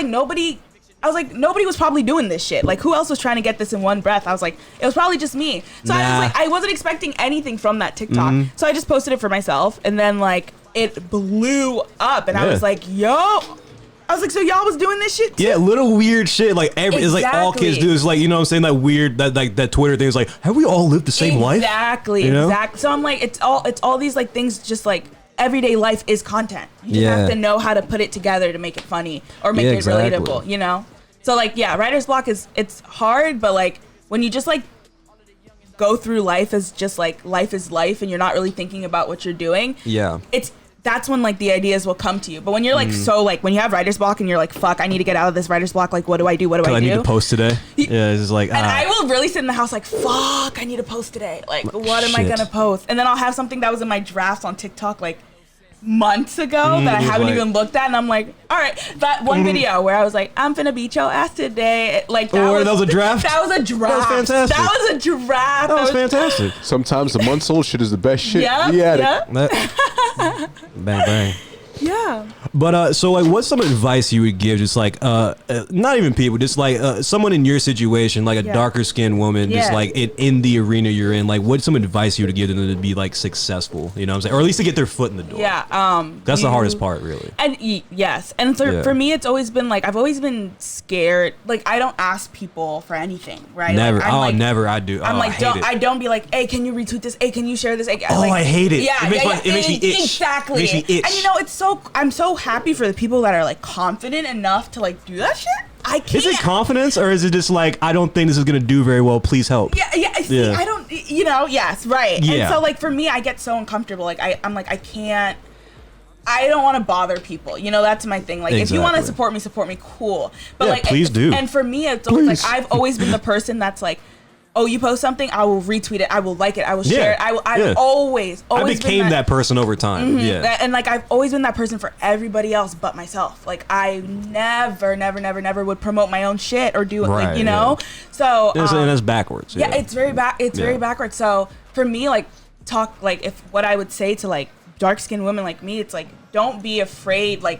nobody was probably doing this shit. Like who else was trying to get this in one breath? I was like, it was probably just me. So I was like, I wasn't expecting anything from that TikTok. So I just posted it for myself, and then like it blew up, and I was like, yo. I was like, so y'all was doing this shit too? Yeah, little weird shit. Like it's like all kids do. It's like, you know what I'm saying? That weird, that Twitter thing is like, have we all lived the same life? Exactly, you know? Exactly. So I'm like, it's all these like things, just like everyday life is content. You just have to know how to put it together to make it funny or make it relatable, you know? So like, yeah, writer's block it's hard, but like when you just like go through life as just like life is life and you're not really thinking about what you're doing. Yeah. That's when like the ideas will come to you. But when you're like so like when you have writer's block and you're like, fuck, I need to get out of this writer's block, like what do I do? I need to post today. Yeah, it's just like and I will really sit in the house like, fuck, I need to post today. Like what am I gonna post? And then I'll have something that was in my drafts on TikTok like months ago that I haven't even looked at, and I'm like, all right, that one video where I was like, I'm finna beat your ass today, like that was a draft. That was a draft. That was fantastic. That was a draft. That was fantastic. Sometimes the months old shit is the best shit. Yeah. Bang bang. Yeah. But so like, what's some advice you would give, just like not even people, just like someone in your situation, like a darker skinned woman, just like in the arena you're in, like what's some advice you would give them to be like successful, you know what I'm saying, or at least to get their foot in the door? That's the hardest part, really. And yes, and so for me it's always been like, I've always been scared, like I don't ask people for anything, right? Never. Like, never. I do. I'm like, I don't be like, hey, can you retweet this? Hey, can you share this? Hey, I hate it. Yeah, it makes me itch. Exactly. It makes me itch. And you know, I'm so happy for the people that are like confident enough to like do that shit. I can't. Is it confidence, or is it just like, I don't think this is gonna do very well, please help? Yeah. See, I don't You know, yes, right. Yeah. And so like for me, I get so uncomfortable. Like I'm like, I don't want to bother people. You know, that's my thing. Like if you want to support me, cool. But like please do. And for me, it's always like I've always been the person that's like, oh, you post something, I will retweet it, I will like it, I will share it. I've always I became that person over time. Yeah. And like I've always been that person for everybody else but myself. Like I never would promote my own shit or do it, like, you know. So and that's backwards. Yeah, it's very very backwards. So for me, like if what I would say to like dark skinned women like me, it's like don't be afraid, like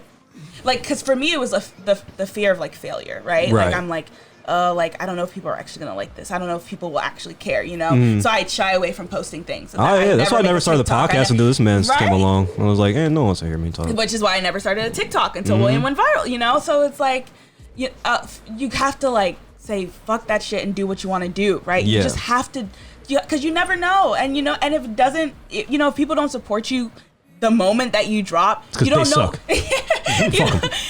because for me it was the fear of like failure, right? Like I'm like, like I don't know if people are actually gonna like this. I don't know if people will actually care, you know. So I'd shy away from posting things. That's why I never started the podcast until this man came along. I was like, no one wants to hear me talk. Which is why I never started a TikTok until William went viral, you know. So it's like you have to like say fuck that shit and do what you want to do, right? You just have to, because you never know, and you know, and if it doesn't, you know, if people don't support you the moment that you drop, you don't know.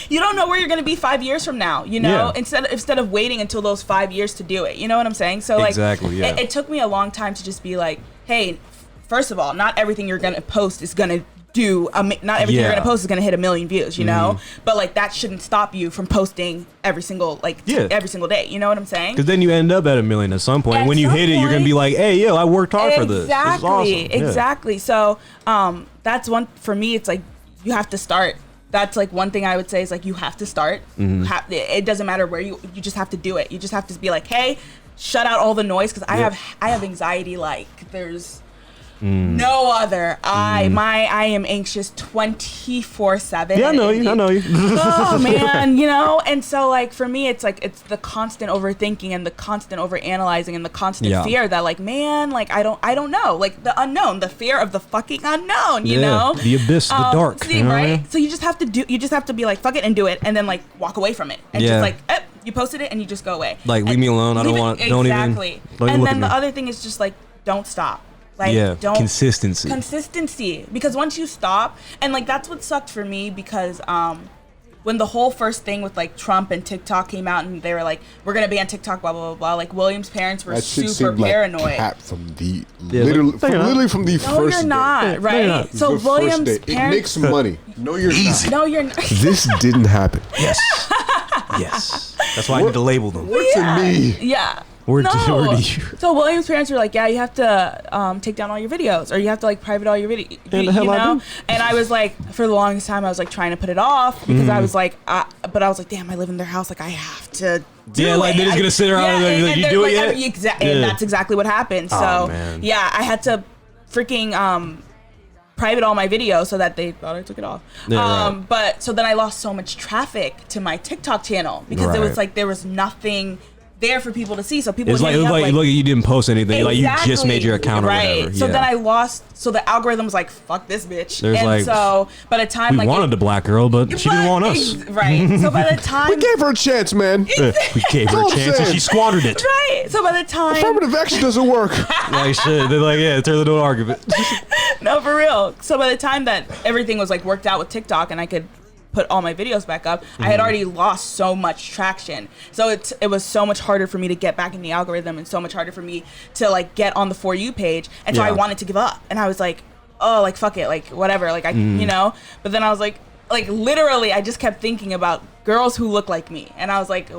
You don't know where you're gonna be 5 years from now. You know, instead of waiting until those 5 years to do it. You know what I'm saying? So like, it took me a long time to just be like, hey, first of all, not everything you're gonna post is gonna do. Not everything you're gonna post is gonna hit 1 million views. You know, but like that shouldn't stop you from posting every single every single day. You know what I'm saying? Because then you end up at 1 million at some point. And when you hit it, you're gonna be like, hey, yo, I worked hard for this. Exactly. So that's one for me. It's like you have to start. That's like one thing I would say is like you have to start. It doesn't matter where you just have to do it. You just have to be like, hey, shut out all the noise, because I have anxiety like there's no other. I am anxious 24/7. Yeah, I know you. Oh man, you know. And so like for me, it's like it's the constant overthinking and the constant overanalyzing and the constant fear that like, man, like I don't know, like the unknown, the fear of the fucking unknown. You know, the abyss, the dark. See, right? So you just have to be like fuck it and do it, and then like walk away from it and just like you posted it and you just go away. Like leave me alone. I don't want. Don't even. And then the other thing is just like don't stop. Like consistency, because once you stop, and like that's what sucked for me, because when the whole first thing with like Trump and TikTok came out and they were like, we're gonna ban TikTok, blah blah blah blah, like William's parents were super paranoid. Like cap from the literally from the no, first you're not, day. right? No, so William's parents, it makes money. No, you're Easy. not. No, you're not. This didn't happen. Yes. That's why I need to label them. What's in me? Yeah. Word to you. So William's parents were like, yeah, you have to take down all your videos, or you have to like private all your videos. And the hell I do. And I was like, for the longest time, I was like trying to put it off, because I was like, but I was like, damn, I live in their house, like I have to do it. Like they're just gonna sit around and like, you do it yet? And that's exactly what happened. So man. I had to freaking private all my videos so that they thought I took it off. But so then I lost so much traffic to my TikTok channel, because it was like there was nothing there for people to see, so people look, you didn't post anything. Exactly. Like you just made your account or whatever. So then I lost. So the algorithm was like, "Fuck this bitch." There's and like, so by the time we wanted the black girl, but she didn't want us. Right. So by the time we gave her a chance, man. We gave her a chance and she squandered it. Right. So by the time affirmative action doesn't work. Like shit. They're like, turn into an argument. No, for real. So by the time that everything was like worked out with TikTok and I could put all my videos back up, I had already lost so much traction. So it was so much harder for me to get back in the algorithm, and so much harder for me to like get on the For You page. And so I wanted to give up, and I was like, oh, like fuck it, like whatever, like I you know. But then I was like literally I just kept thinking about girls who look like me, and I was like,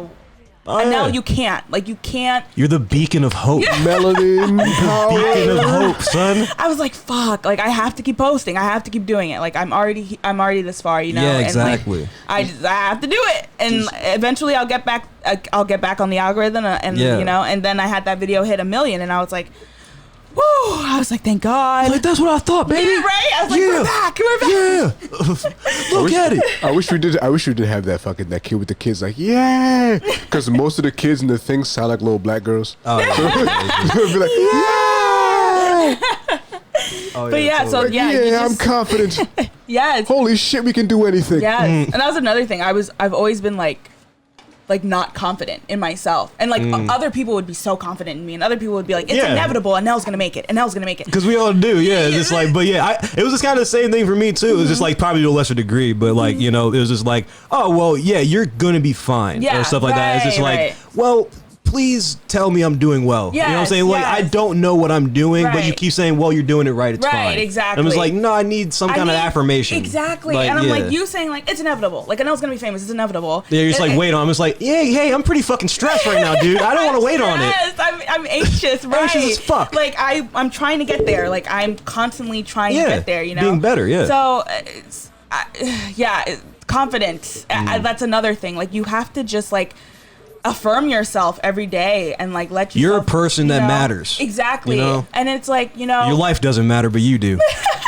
Anelle, you can't. Like, you can't. You're the beacon of hope. Melanin power. Beacon of hope, son. I was like, fuck. Like, I have to keep posting. I have to keep doing it. Like, I'm already this far, you know? Yeah, exactly. And like, I have to do it. And eventually I'll get back. I'll get back on the algorithm, and you know, and then I had that video hit 1 million, and I was like, woo! I was like, thank God. Like, that's what I thought, baby. Yeah, right? I was like, we're back. Yeah. Look at it. I wish we did have that kid with the kids, like, yeah. Because most of the kids in the thing sound like little black girls. Oh, yeah. So it'd be like, yeah. Oh, but yeah, so yeah. I'm confident. Yes. Holy shit, we can do anything. Yes. And that was another thing. I've always been like not confident in myself, and like other people would be so confident in me, and other people would be like, it's inevitable, Anelle's gonna make it, because we all do. It's just like, but yeah, it was just kind of the same thing for me too. It was just like probably to a lesser degree, but like, you know, it was just like, oh well, yeah, you're gonna be fine, or stuff like that. It's just like, well, please tell me I'm doing well. You know what I'm Yes, saying? Like, I yes. don't know what I'm doing, but you Right. keep saying, well, you're doing it right. It's Right, fine. exactly. And I was like, no, I need some kind of affirmation. Exactly. Like, and I'm yeah. like, you saying like, it's inevitable. Like, Anelle's going to be famous. It's inevitable. Yeah, you're just And- like, wait on. I'm just like, hey, I'm pretty fucking stressed right now, dude. I don't want to wait on it. Yes, I'm anxious, right? Anxious as fuck. Like I'm trying to get there. Like I'm constantly trying to get there. You know, being better. Yeah. So, confidence. That's another thing. Like you have to just like affirm yourself every day and like let yourself. You're a person that matters. Exactly. You know? And it's like your life doesn't matter, but you do.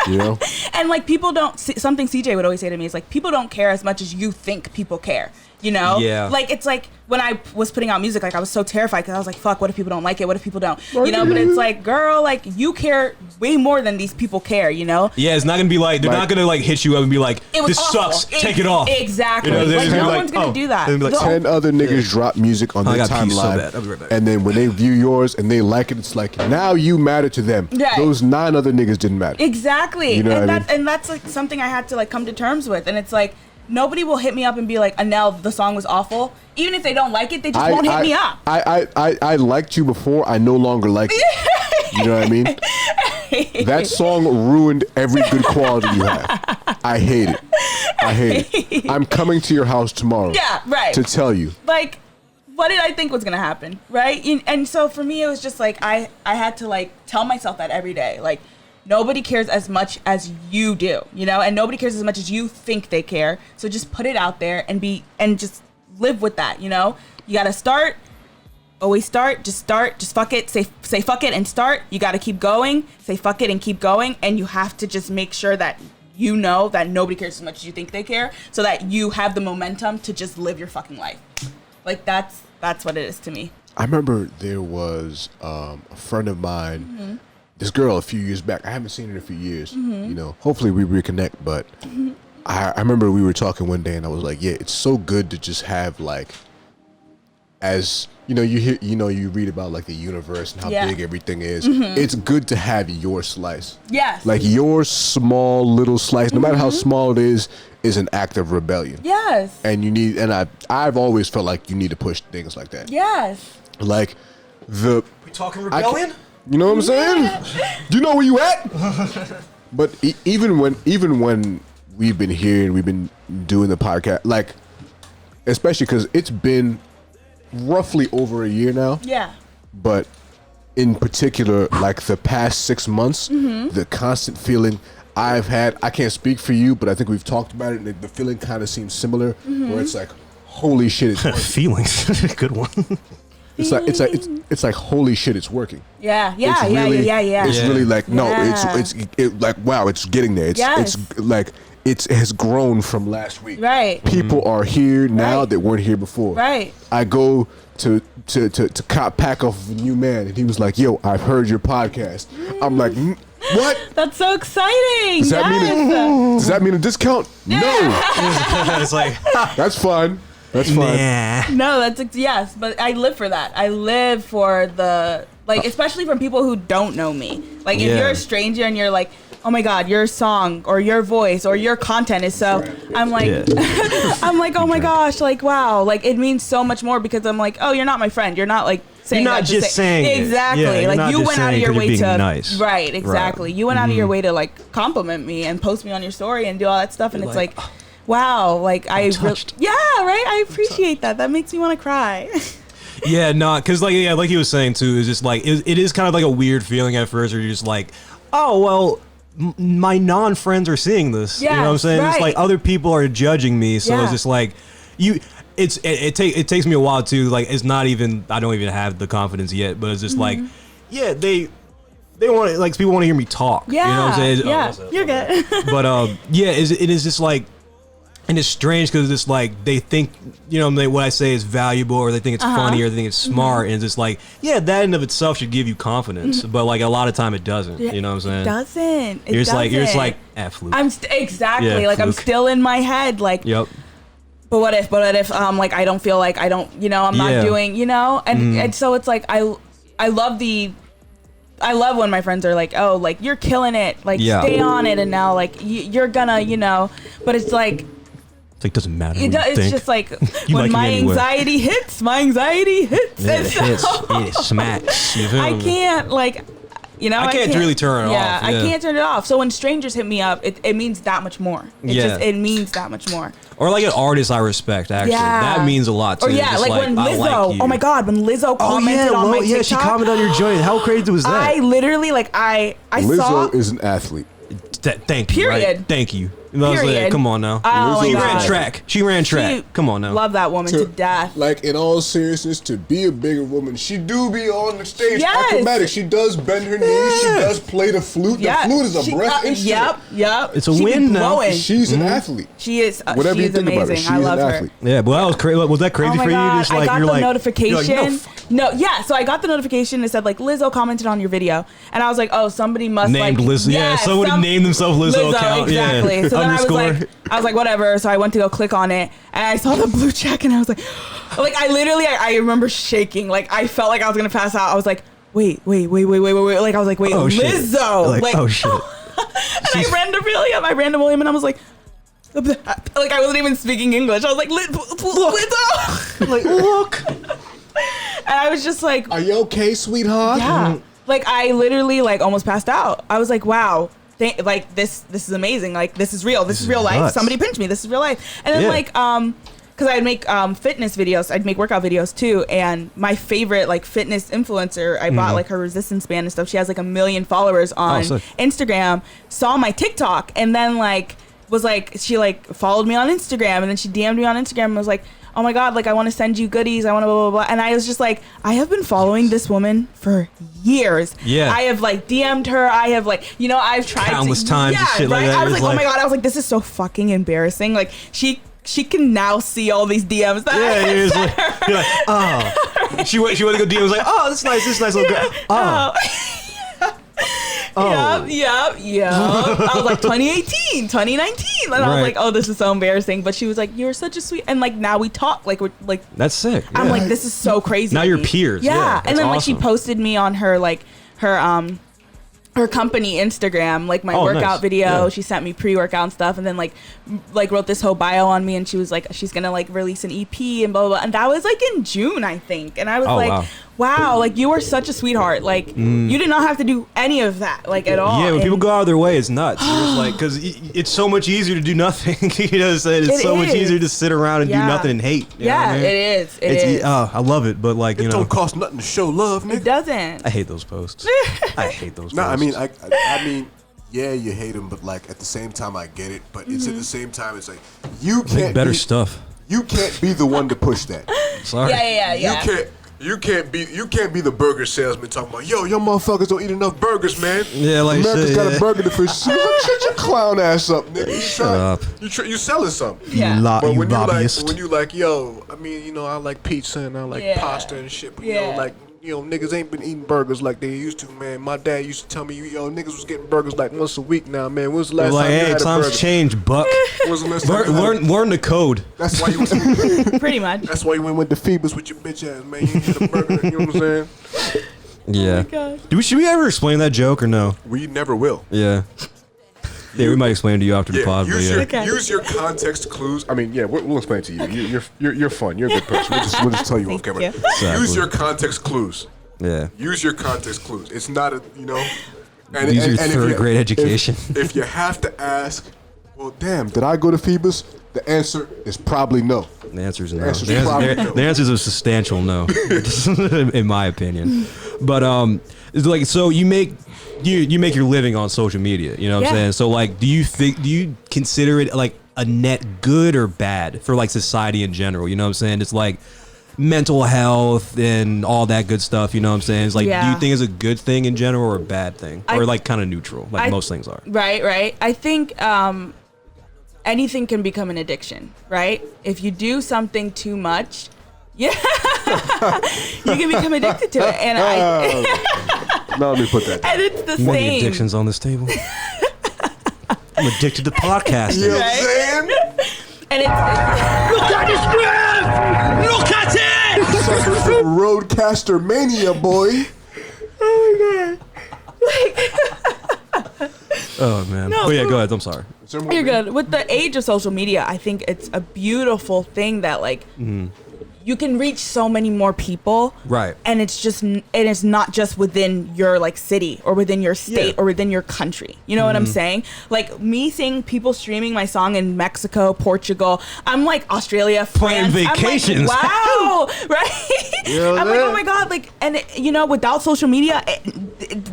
You know? And like people don't. Something CJ would always say to me is like people don't care as much as you think people care. You know? Yeah. Like it's like when I was putting out music, like I was so terrified because I was like, fuck, what if people don't like it? What if people don't? You know? But it's like, girl, like you care way more than these people care. You know? Yeah, it's not gonna be like they're not gonna like hit you up and be like, It was this awful. sucks, take it off. Exactly. You know, they're like just no like, one's gonna oh. do that. They'll be like, The- 10 other niggas drop music on I their got pee so timeline, bad. I'll be right back. and then when they view yours and they like it, it's like now you matter to them. Right. Those 9 other niggas didn't matter. Exactly. You know and what I mean? and that's like something I had to like come to terms with. And it's like nobody will hit me up and be like, Anelle, the song was awful. Even if they don't like it, they just won't hit me up. I liked you before. I no longer like you. You know what I mean? That song ruined every good quality you have. I hate it. I hate it. I'm coming to your house tomorrow. Yeah, right. To tell you. Like, what did I think was gonna happen, right? And so for me, it was just like I had to like tell myself that every day, like nobody cares as much as you do, you know, and nobody cares as much as you think they care. So just put it out there and just live with that, you know. You gotta start. Always start, just fuck it, say fuck it and start. You got to keep going, say fuck it and keep going, and you have to just make sure that you know that nobody cares as much as you think they care, so that you have the momentum to just live your fucking life. Like that's what it is to me. I remember there was a friend of mine, this girl a few years back. I haven't seen her in a few years. You know, hopefully we reconnect, but I remember we were talking one day and I was like, yeah, it's so good to just have like, as you know, you hear, you know, you read about like the universe and how big everything is. It's good to have your slice. Yes. Like your small little slice, no matter how small it is an act of rebellion. Yes. And you need, and I've always felt like you need to push things like that. Yes. Like the. We talking I rebellion? you know what I'm saying? Do you know where you at? But even when we've been here and we've been doing the podcast, like, especially because it's been roughly over a year now. Yeah. But in particular, like the past 6 months, the constant feeling I've had, I can't speak for you, but I think we've talked about it, and the feeling kind of seems similar, where it's like, holy shit, it's working. Feelings. Good one. It's like holy shit, it's working. Yeah. It's Yeah. really, Yeah. It's really like, no, Yeah. it's like, wow, it's getting there. Yes. It's like, it has grown from last week. Right. People are here now Right. that weren't here before. Right. I go to pack off a new man, and he was like, yo, I've heard your podcast. I'm like, what? That's so exciting. Does that mean a discount? No. It's like, That's fine. That's fine. nah. No, yes, but I live for that. I live for the, like, especially from people who don't know me. Like, if Yeah. you're a stranger and you're like, oh my God, your song or your voice or your content is so, I'm like, Yeah. I'm like, oh my gosh, like, wow. Like, it means so much more because I'm like, oh, you're not my friend. You're not like saying You're not that to just saying it. Exactly. Yeah, you're like, not you just went out of saying your 'cause way you're being to, nice. right, exactly. Right. You went out of your way to, like, compliment me and post me on your story and do all that stuff. And You're it's like, like, wow, like, I touched. yeah, right. I appreciate that. That makes me want to cry. Yeah, no, because like he was saying too, is just like it is kind of like a weird feeling at first, where you're just like, oh well, my non-friends are seeing this. You know what I'm Yes, saying? It's right. like other people are judging me, so Yeah. it's just like it takes me a while too. Like it's not even, I don't even have the confidence yet, but it's just like, yeah, they want to, like, people want to hear me talk. Yeah, you know what I'm saying? yeah, what's up? you're good. But yeah, it is just like, and it's strange because it's like they think, you know, what I say is valuable, or they think it's funny, or they think it's smart, and it's just like, yeah, that in of itself should give you confidence, but like a lot of time it doesn't. You know what I'm saying? It doesn't. You're just like, fluke. Exactly. Yeah, like, I'm fluke. still in my head. Like, Yep. but what if, like, I don't feel like I don't, you know, I'm not Yeah. doing, you know, and so it's like, I love when my friends are like, oh, like, you're killing it, like, Yeah. stay on it, and now, like, you're gonna, you know, but it's like, It's like, doesn't matter. It's just like You when like my me anyway. anxiety hits, my anxiety hits. Yeah, And it so hits. It smacks. You feel I me? can't like, you know, I can't really turn it off. I Yeah. can't turn it off. So when strangers hit me up, it means that much more. It means that much more. Or like an artist I respect, actually. Yeah. That means a lot too. Or yeah, Just like when I Lizzo. like you. Oh my God, when Lizzo commented on my TikTok. she commented on your joint. How crazy was that? I literally like I Lizzo saw. is an athlete. Thank you. Right? Period. Thank you. You know what I'm saying? Period. Come on now. Oh my She ran God. track. She ran track. She- Come on now. Love that woman to death. Like, in all seriousness, to be a bigger woman, she do be on the stage Yes. acrobatic. She does bend her knees. She does play the flute. Yeah. The flute is a breath instrument. Yep. It's a She be win now. blowing. She's an athlete. She is. Whatever she you is think about her, amazing. she's I love an her. athlete. Yeah, but that was crazy. Was that crazy Oh my for God. you? Just like I got you're the like notification. You're like, no, yeah. So I got the notification. It said like Lizzo commented on your video, and I was like, oh, somebody must named like Lizzo. Yeah, somebody named themselves Lizzo account. Exactly. Yeah. So then Underscore. I was like, whatever. So I went to go click on it, and I saw the blue check, and I was like, I literally, I remember shaking. Like I felt like I was gonna pass out. I was like, wait. Like I was like, wait, Oh, shit. Lizzo. Like, oh shit. And I ran to William, and I was like. Like I wasn't even speaking English. I was like, Lizzo. Like, look. And I was just like, Are you okay, sweetheart? yeah. Like I literally like almost passed out. I was like, wow. Like this is amazing. Like this is real. This is real life. nuts. Somebody pinched me. This is real life. And then Yeah. like because I'd make fitness videos. I'd make workout videos too. And my favorite like fitness influencer, I bought like her resistance band and stuff. She has like 1 million followers on sick. Instagram. Saw my TikTok and then like was like she like followed me on Instagram and then she DM'd me on Instagram and was like, oh my God, like I want to send you goodies. I want to blah, blah, blah. And I was just like, I have been following this woman for years. Yeah. I have like DM'd her. I have like, you know, I've tried Countless times and Yeah, shit like right. that. I was It's like, oh my like- God. I was like, this is so fucking embarrassing. Like she can now see all these DMs that I Yeah, had you're, sent like, her. you're like, oh. She went to go DM. Was like, oh, this nice little girl. Oh. Yep. I was like 2018, 2019. And I was Right. like, oh, this is so embarrassing. But she was like, you're such a sweet. And like now we talk. Like we're like, That's sick. I'm Yeah. like, this is so crazy. Now to you're me. peers. Yeah. Yeah, and that's then like she awesome. posted me on her like her company Instagram, like my Oh, workout nice. video. Yeah. She sent me pre-workout and stuff, and then like wrote this whole bio on me, and she was like, she's gonna like release an EP and blah blah blah. And that was like in June, I think. And I was Oh, like, wow, like you are such a sweetheart. Like you did not have to do any of that, like at all. Yeah, when And people go out of their way, it's nuts. You're just like, because it's so much easier to do nothing. You know what I'm saying? It's It so much is. easier to sit around and do Yeah. nothing and hate. You know what yeah, I mean? it is. It It's is. I love it, but like, you It know, don't cost nothing to show love, It nigga. doesn't. I hate those posts. I hate those Nah, posts. I mean, yeah, you hate them, but like at the same time, I get it. But it's at the same time, it's like you Make can't better be, stuff. You can't be the one to push that. Sorry. Yeah. You can't be the burger salesman talking about yo motherfuckers don't eat enough burgers, man. Yeah, like America's shit, got yeah. a burger to fish. Shut your clown ass up, nigga. Shut up. You selling something. Yeah. But You when you like, lobbyist. when you like, yo, I mean, you know, I like pizza and I like Yeah. pasta and shit, but you Yeah. know, like, you know, niggas ain't been eating burgers like they used to, man. My dad used to tell me, yo, niggas was getting burgers like once a week now, man. When's the last like, time you hey, had a times burger? change, Buck. When's the last time you had a- learn the code. That's why you. Pretty much. That's why you went to Phoebus with your bitch ass, man. You ain't had a burger. You know what I'm saying? Yeah. God. Should we ever explain that joke or no? We never will. Yeah. Yeah, we might explain it to you after the pod, but use, yeah. your, Okay. use your context clues. I mean, yeah, we'll explain it to you. You're fun. You're a good person. We'll just tell you off camera. you. Exactly. Use your context clues. Yeah. Use your context clues. It's not a, you know. And, Use your if third you- grade education. If you have to ask, well, damn, Did I go to Phoebus? The answer is probably no. The answer is no. answer's The probably answer, no. the answer is a substantial no, in my opinion. But it's like, so you make your living on social media. You know what I'm Yeah. saying? So like, do you consider it like a net good or bad for like society in general? You know what I'm saying? It's like mental health and all that good stuff. You know what I'm saying? It's like, do Yeah. you think it's a good thing in general or a bad thing, or like kind of neutral, like I- most things are? Right. I think anything can become an addiction, right? If you do something too much, yeah, you can become addicted to it. And Now let me put that down. and it's the Many same. addictions on this table. I'm addicted to podcasting. you know what Right? I'm saying? And it's Look at this graph! Look at it! Suffer from Roadcaster mania, boy. Oh man. No, Oh yeah, for- go ahead. I'm sorry. You're good. With the age of social media, I think it's a beautiful thing that like you can reach so many more people. Right. And it's not just within your like city or within your state or within your country. You know what I'm saying? Like me seeing people streaming my song in Mexico, Portugal. I'm like Australia, France. Plan vacations. I'm like, wow. Right? I'm like, oh my God. Like, and you know, without social media,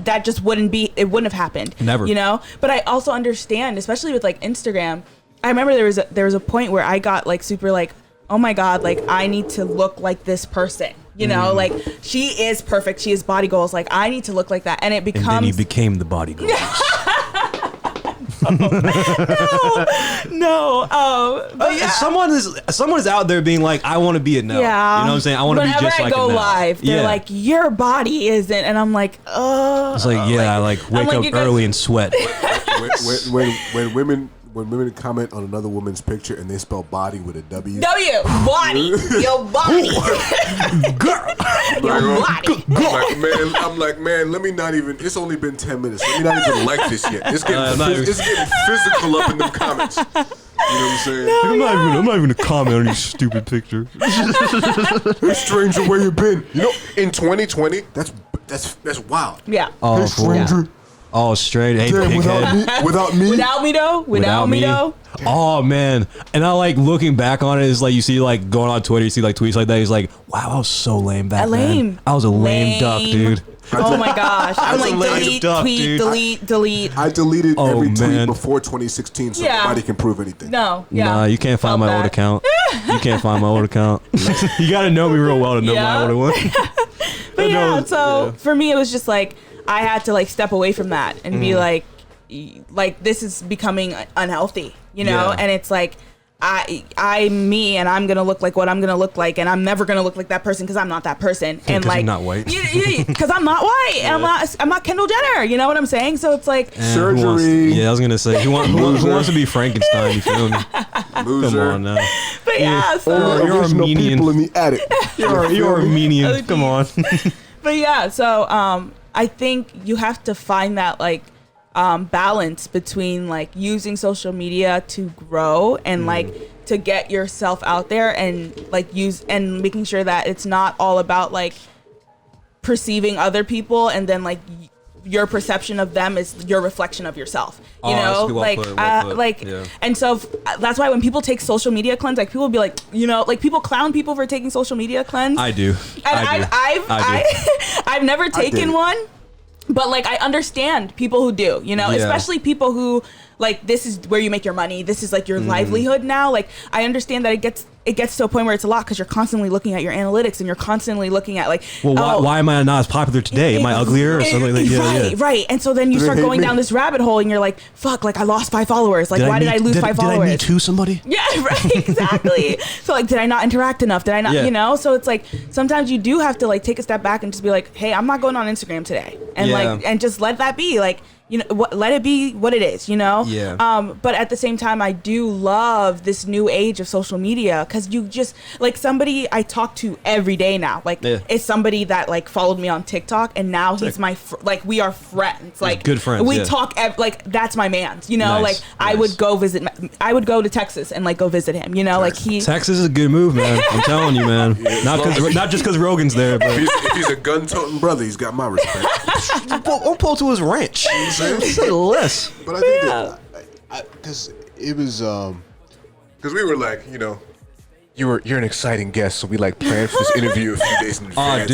that just wouldn't have happened. Never. You know? But I also understand, especially with like Instagram. I remember there was a point where I got like super like, oh my God, like I need to look like this person, you know, like she is perfect. She has body goals. Like I need to look like that. And it becomes. And then you became the body goals. No. But yeah. Someone is out there being like, I want to be it now. Yeah. You know what I'm saying? I want to be just like it now. Whenever I go live, they're like, your body isn't. And I'm like, oh. It's like, I like wake like, up early and sweat. When women comment on another woman's picture and they spell body with a W. Body. Your body. Girl. Your body. I'm like, man, let me not even. It's only been 10 minutes. Let me not even like this yet. It's getting physical up in them comments. You know what I'm saying? I'm not even a comment on these stupid pictures. Hey, stranger, where you been? You know, in 2020, that's wild. Yeah. Oh, hey, stranger. Yeah. Oh, straight. Hey, Damn, pighead. without me. Without me though. Oh man, and I like looking back on it is like you see like going on Twitter, you see like tweets like that. He's like, wow, I was so lame back then. I was a lame duck, dude. Oh my gosh. I'm like delete. I deleted every tweet before 2016 so nobody can prove anything. No. Nah, you can't find my old account. You can't find my old account. You gotta know me real well to know my old one. But for me it was just like I had to like step away from that and be like this is becoming unhealthy, you know? And it's like I'm me and I'm gonna look like what I'm gonna look like and I'm never gonna look like that person because I'm not that person. And like you're not white. Because I'm not white and I'm not Kendall Jenner, you know what I'm saying? So it's like surgery. I was gonna say who wants to be Frankenstein, you feel me? Loser. Come on now. But so you're Armenian. People in the attic. You're Armenian. Come on. But yeah, so I think you have to find that like balance between like using social media to grow and like to get yourself out there and like use and making sure that it's not all about like perceiving other people and then like your perception of them is your reflection of yourself, you know, like and so that's why when people take social media cleanse, like people be like, you know, like people clown people for taking social media cleanse. I do. And I've never taken one. But like I understand people who do, you know, especially people who like this is where you make your money. This is like your livelihood now. Like I understand that it gets to a point where it's a lot because you're constantly looking at your analytics and you're constantly looking at like, why am I not as popular today? Am I uglier or something like that? Right. And so then you start going down this rabbit hole and you're like, fuck, like I lost 5 followers. Like why did I lose 5 followers? Did I Me Too somebody? Yeah, right, exactly. So like, did I not interact enough? Did I not, you know? So it's like sometimes you do have to like take a step back and just be like, hey, I'm not going on Instagram today, and like and just let that be like. You know, let it be what it is, you know? Yeah. But at the same time, I do love this new age of social media because you just, like somebody I talk to every day now, like it's somebody that like followed me on TikTok and now he's my, like we are friends. Like good friends. We talk, like that's my man, you know? Like I would go I would go to Texas and like go visit him, you know? Like Texas is a good move, man. I'm telling you, man. Not just because Rogan's there, but. If he's a gun-toting brother, he's got my respect. We'll pull to his ranch. Say less. But I think that because it was because we were like, you know, you're an exciting guest, so we like planned for this interview a few days in advance.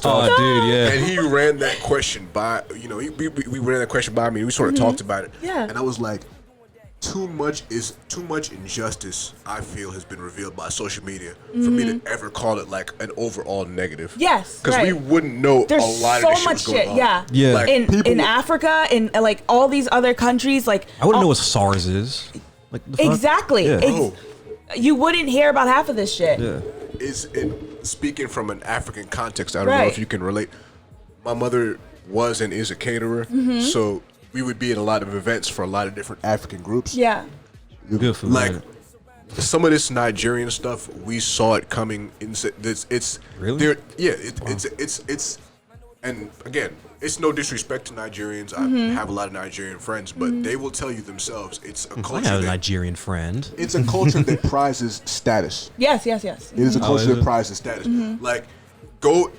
And he ran that question by, you know, we ran that question by me. And we sort of talked about it. Yeah. And I was like, too much injustice I feel has been revealed by social media for me to ever call it like an overall negative. Yes, because we wouldn't know there's a lot so of this much shit was going on. Yeah. Like, in Africa, in like all these other countries, like I wouldn't know what SARS is. Like the fuck? Exactly. Yeah. You wouldn't hear about half of this shit. Yeah. Speaking from an African context, I don't know if you can relate. My mother was and is a caterer, so we would be at a lot of events for a lot of different African groups. Yeah. Good for like some of this Nigerian stuff, we saw it coming. It's really? It's and again, it's no disrespect to Nigerians. I have a lot of Nigerian friends, but they will tell you themselves it's a I culture. have a that, Nigerian friend. It's a culture that prizes status. Yes. It is a culture is that it? prizes status. Like, go.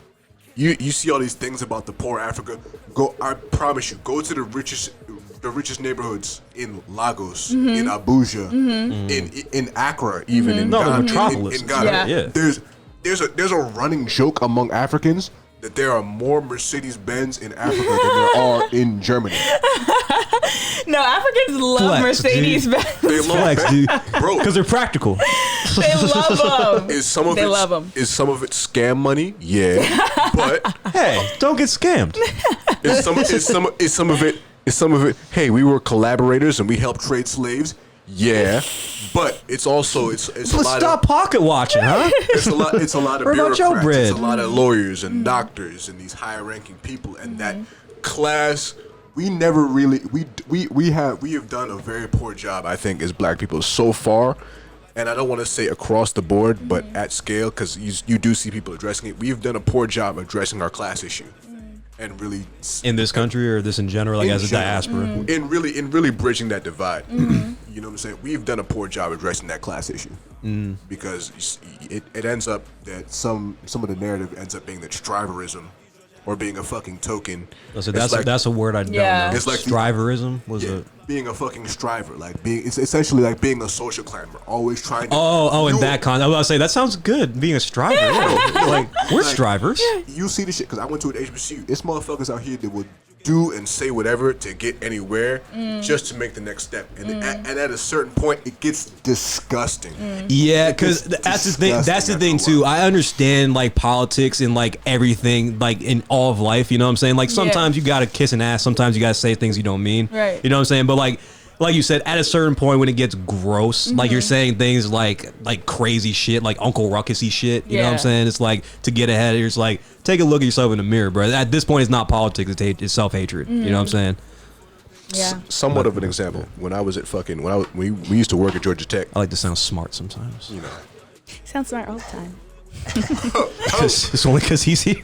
You see all these things about the poor Africa. Go. I promise you, go to the richest neighborhoods in Lagos, in Abuja, in Accra, even in No, the Ghana. metropolis. In Ghana. Yeah. There's a running joke among Africans that there are more Mercedes-Benz in Africa than there are in Germany. No, Africans love Flex, Mercedes dude. Benz. They love Flex, dude. bro. Because they're practical. They love them. Is some of They it love 'em. Is some of it scam money? Yeah, but Hey, don't get scammed. is some of it? Hey, we were collaborators and we helped trade slaves. Yeah, but it's also it's a Let's lot stop of pocket watching, huh? it's a lot of What about your bureaucrats. bread? It's a lot of lawyers and doctors and these higher ranking people and that class. We never really we have done a very poor job, I think, as black people so far. And I don't want to say across the board, but at scale, because you do see people addressing it. We've done a poor job addressing our class issue, and really In this country or this in general, like in as a general, diaspora. in really bridging that divide. You know what I'm saying? We've done a poor job addressing that class issue because it ends up that some of the narrative ends up being that striverism or being a fucking token. So It's that's a word I don't Yeah. know. It's like the- striverism was a. being a fucking striver, like it's essentially like being a social climber, always trying to. In you- that con. I was about to say that sounds good. Being a striver, yeah. Like we're Like- strivers. You see the shit because I went to an HBCU. It's motherfuckers out here that will do and say whatever to get anywhere just to make the next step, and at a certain point, it gets disgusting. Yeah, because It's that's the thing. That's the disgusting thing after a too. while. I understand like politics and like everything, like in all of life. You know what I'm saying? Like sometimes you gotta kiss an ass. Sometimes you gotta say things you don't mean. Right. You know what I'm saying? But like you said, at a certain point when it gets gross, like you're saying things like crazy shit, like Uncle Ruckusy shit. You know what I'm Yeah. saying? It's like to get ahead. It's like take a look at yourself in the mirror, bro. At this point, it's not politics. It's self hatred. You know what I'm saying? Yeah. Somewhat of an example. When I was at fucking we used to work at Georgia Tech. I like to sound smart sometimes. You know, Sounds smart all the time. It's only because he's here.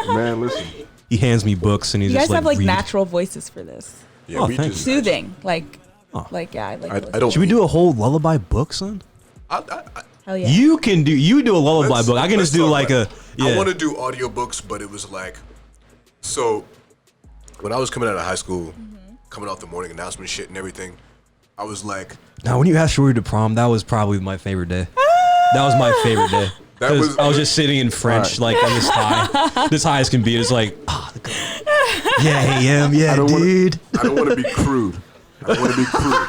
Man, listen. He hands me books and he's You just guys have like read. natural voices for this. yeah, Oh, we thank just Soothing. Like yeah, I like I listening. don't. Should we do a whole lullaby book, son? I, Hell yeah. You do a lullaby Let's- book. I can let's just do talk like about a. it. I want to do audiobooks, but it was like, so when I was coming out of high school, coming off the morning announcement shit and everything, I was like, Now, when you asked Shorty to prom, that was probably my favorite day. That was my favorite day. That 'Cause was- I was just sitting in French, like on this high as can be. It's like, yeah, I am, yeah, I don't wanna- dude. I don't want to be crude. I don't want to be crude.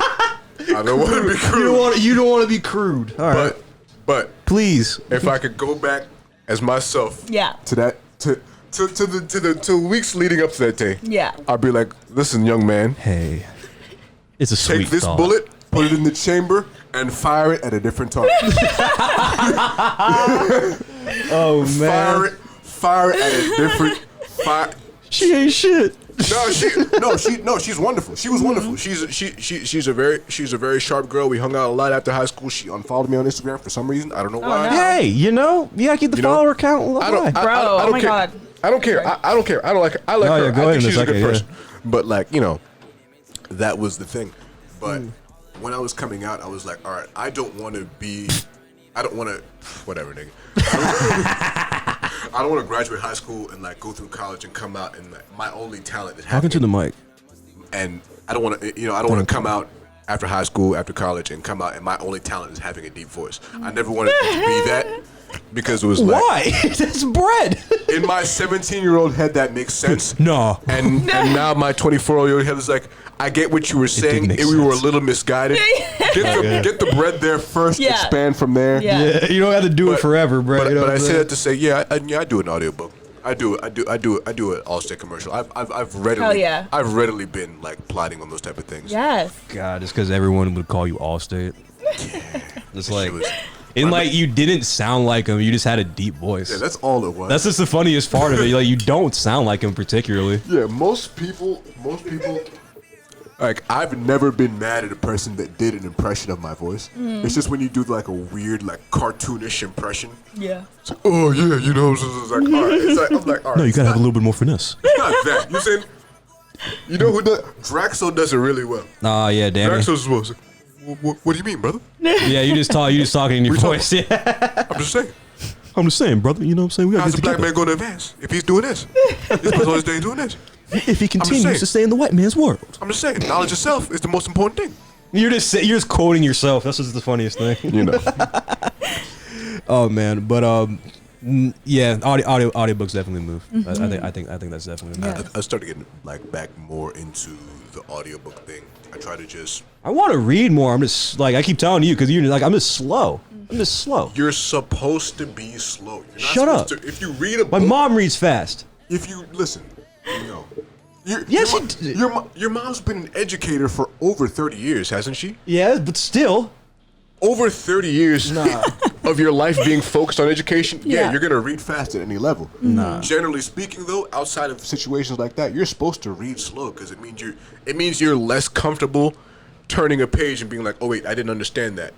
I don't want to be You crude. don't want to be crude. All right, But please. if I could go back as myself Yeah. to that to the weeks leading up to that day, Yeah. I'd be like, listen, young man, Hey, it's a sweet take this thought. bullet, put it in the chamber, and fire it at a different target. Oh man, Fire it at a different fire. she ain't shit. She's wonderful. She was wonderful. She's a very sharp girl. We hung out a lot after high school. She unfollowed me on Instagram for some reason. I don't know why. no. Hey, you gotta keep the You know, follower count. I don't. high. Bro, I don't oh my care. God. I don't care. I don't care. I don't like her. I like Oh, her. yeah, go I ahead think in a she's a good second, person. But like that was the thing. But when I was coming out, I was like, all right, I don't want to, whatever, nigga. I don't want to graduate high school and like go through college and come out and like, my only talent is Talking to the mic. and I don't want to, I don't want to come out after high school, after college, and come out and my only talent is having a deep voice. I never wanted it to be that because it was like Why? That's bread. in my 17-year-old head that makes sense. No. And now my 24-year-old head is like, I get what you were saying. make We were a sense. little misguided. Get the bread there first. Yeah. Expand from there. Yeah. Yeah, you don't have to do it But- forever, bro. But, You know but what I I'm say saying? that to say, I do an audiobook. I do an Allstate commercial. I've readily Hell yeah. I've readily been like plotting on those type of things. Yes. God, it's because everyone would call you Allstate. It's like, Shit was- and like you didn't sound like him. You just had a deep voice. Yeah, that's all it was. That's just the funniest part of it. Like you don't sound like him particularly. Yeah, most people Like, I've never been mad at a person that did an impression of my voice. It's just when you do like a weird, like cartoonish impression. Yeah. It's like, oh yeah, you know, it's like, all right. It's like, I'm like, all right. No, you gotta have a little bit more finesse. It's not that. You know what I'm saying? You know who does? Draxo does it really well. Oh yeah, damn it. Draxo's well. What do you mean, brother? Yeah, you just talking in your We talking- voice. Yeah. I'm just saying. I'm just saying, brother. You know what I'm saying? We gotta How's get the black together. man going to advance if he's doing this? He's supposed to stay doing this. If he continues saying. to stay in the white man's world. I'm just saying, knowledge of self is the most important thing. You're just quoting yourself. That's just the funniest thing. You know. Oh man, but yeah, audiobooks definitely move. I think that's definitely a move. I started getting like back more into the audiobook thing. I try to just. I want to read more. I'm just like I keep telling you because you're like I'm just slow. I'm just slow. You're supposed to be slow. You're not Shut up. supposed to- if you read a My book, mom reads fast. if you listen, you know. Your mom's been an educator for over 30 years, hasn't she? Yeah, but still. Over 30 years of your life being focused on education, Yeah. you're gonna read fast at any level. Generally speaking, though, outside of situations like that, you're supposed to read slow because it means you're less comfortable turning a page and being like, oh wait, I didn't understand that.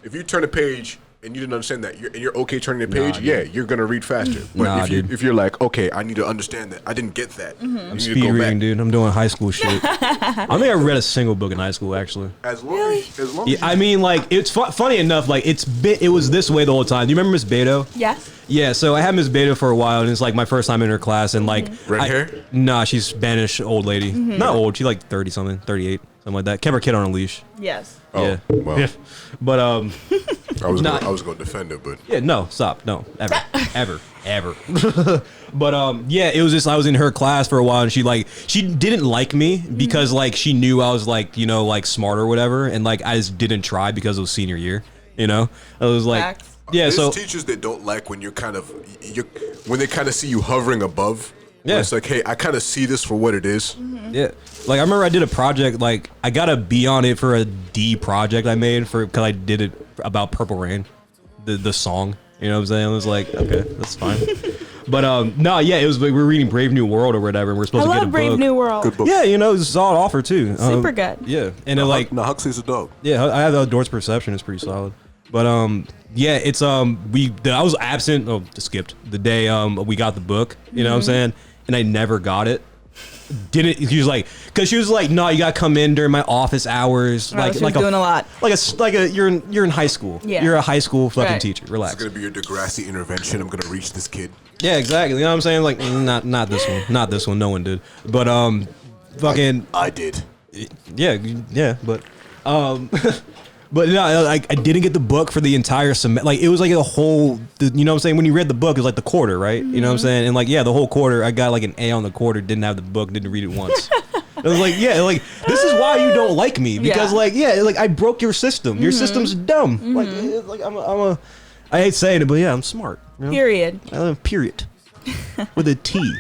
If you turn a page and you didn't understand that, you're okay turning the page, you're gonna read faster. But if you're like, okay, I need to understand that, I didn't get that. You need to Speed go reading, back. dude. I'm doing high school shit. I don't think I read a single book in high school, actually. As long as Yeah, I mean, like, it's funny enough, like, it was this way the whole time. Do you remember Miss Beto? Yes. Yeah, so I had Miss Beto for a while, and it's like my first time in her class, and like, Red hair? Nah, she's Spanish old lady. Not old, she's like 30 something, 38, something like that. Kept her kid on a leash. Yes. Oh, Yeah. well. Yeah. But I was Nah. gonna defend it, but yeah, no, stop, no, ever. But yeah, it was just I was in her class for a while, and she didn't like me because like she knew I was like like smart or whatever, and like I just didn't try because it was senior year. I was like. Facts. Yeah, there's so teachers that don't like when you're when they kind of see you hovering above. Yeah. It's like, hey, I kind of see this for what it is. yeah, like I remember I did a project, like I got a B on it for a D project I made because I did it about Purple Rain, the song. You know what I'm saying? I was like, okay, that's fine. But no, yeah, it was like we were reading Brave New World or whatever, and we're supposed I to get a love Brave book. New World. Good book. Yeah, it was a solid offer too. Super good. Yeah, and then like no, Huxley's a dog. yeah, I have Outdoors Perception. It's pretty solid. But yeah, it's I was absent. Oh, skipped the day we got the book. You know what I'm saying? And I never got it. Didn't she was like because she was like, no, you gotta come in during my office hours. Oh, she was doing a lot. Like you're in high school. Yeah. You're a high school fucking Right. teacher. It's Relax. gonna be your Degrassi intervention. I'm gonna reach this kid. Yeah, exactly. You know what I'm saying? Like not this one. Not this one. No one did. But fucking I did. yeah, but but no, I didn't get the book for the entire semester. Like it was like a whole, you know what I'm saying? When you read the book, it was like the quarter, right? You know what I'm saying? And like yeah, the whole quarter, I got like an A on the quarter. Didn't have the book. Didn't read it once. I was like, yeah, like this is why you don't like me because Yeah. like yeah, like I broke your system. Your system's dumb. Like I hate saying it, but yeah, I'm smart. You know? Period. Period. With a T.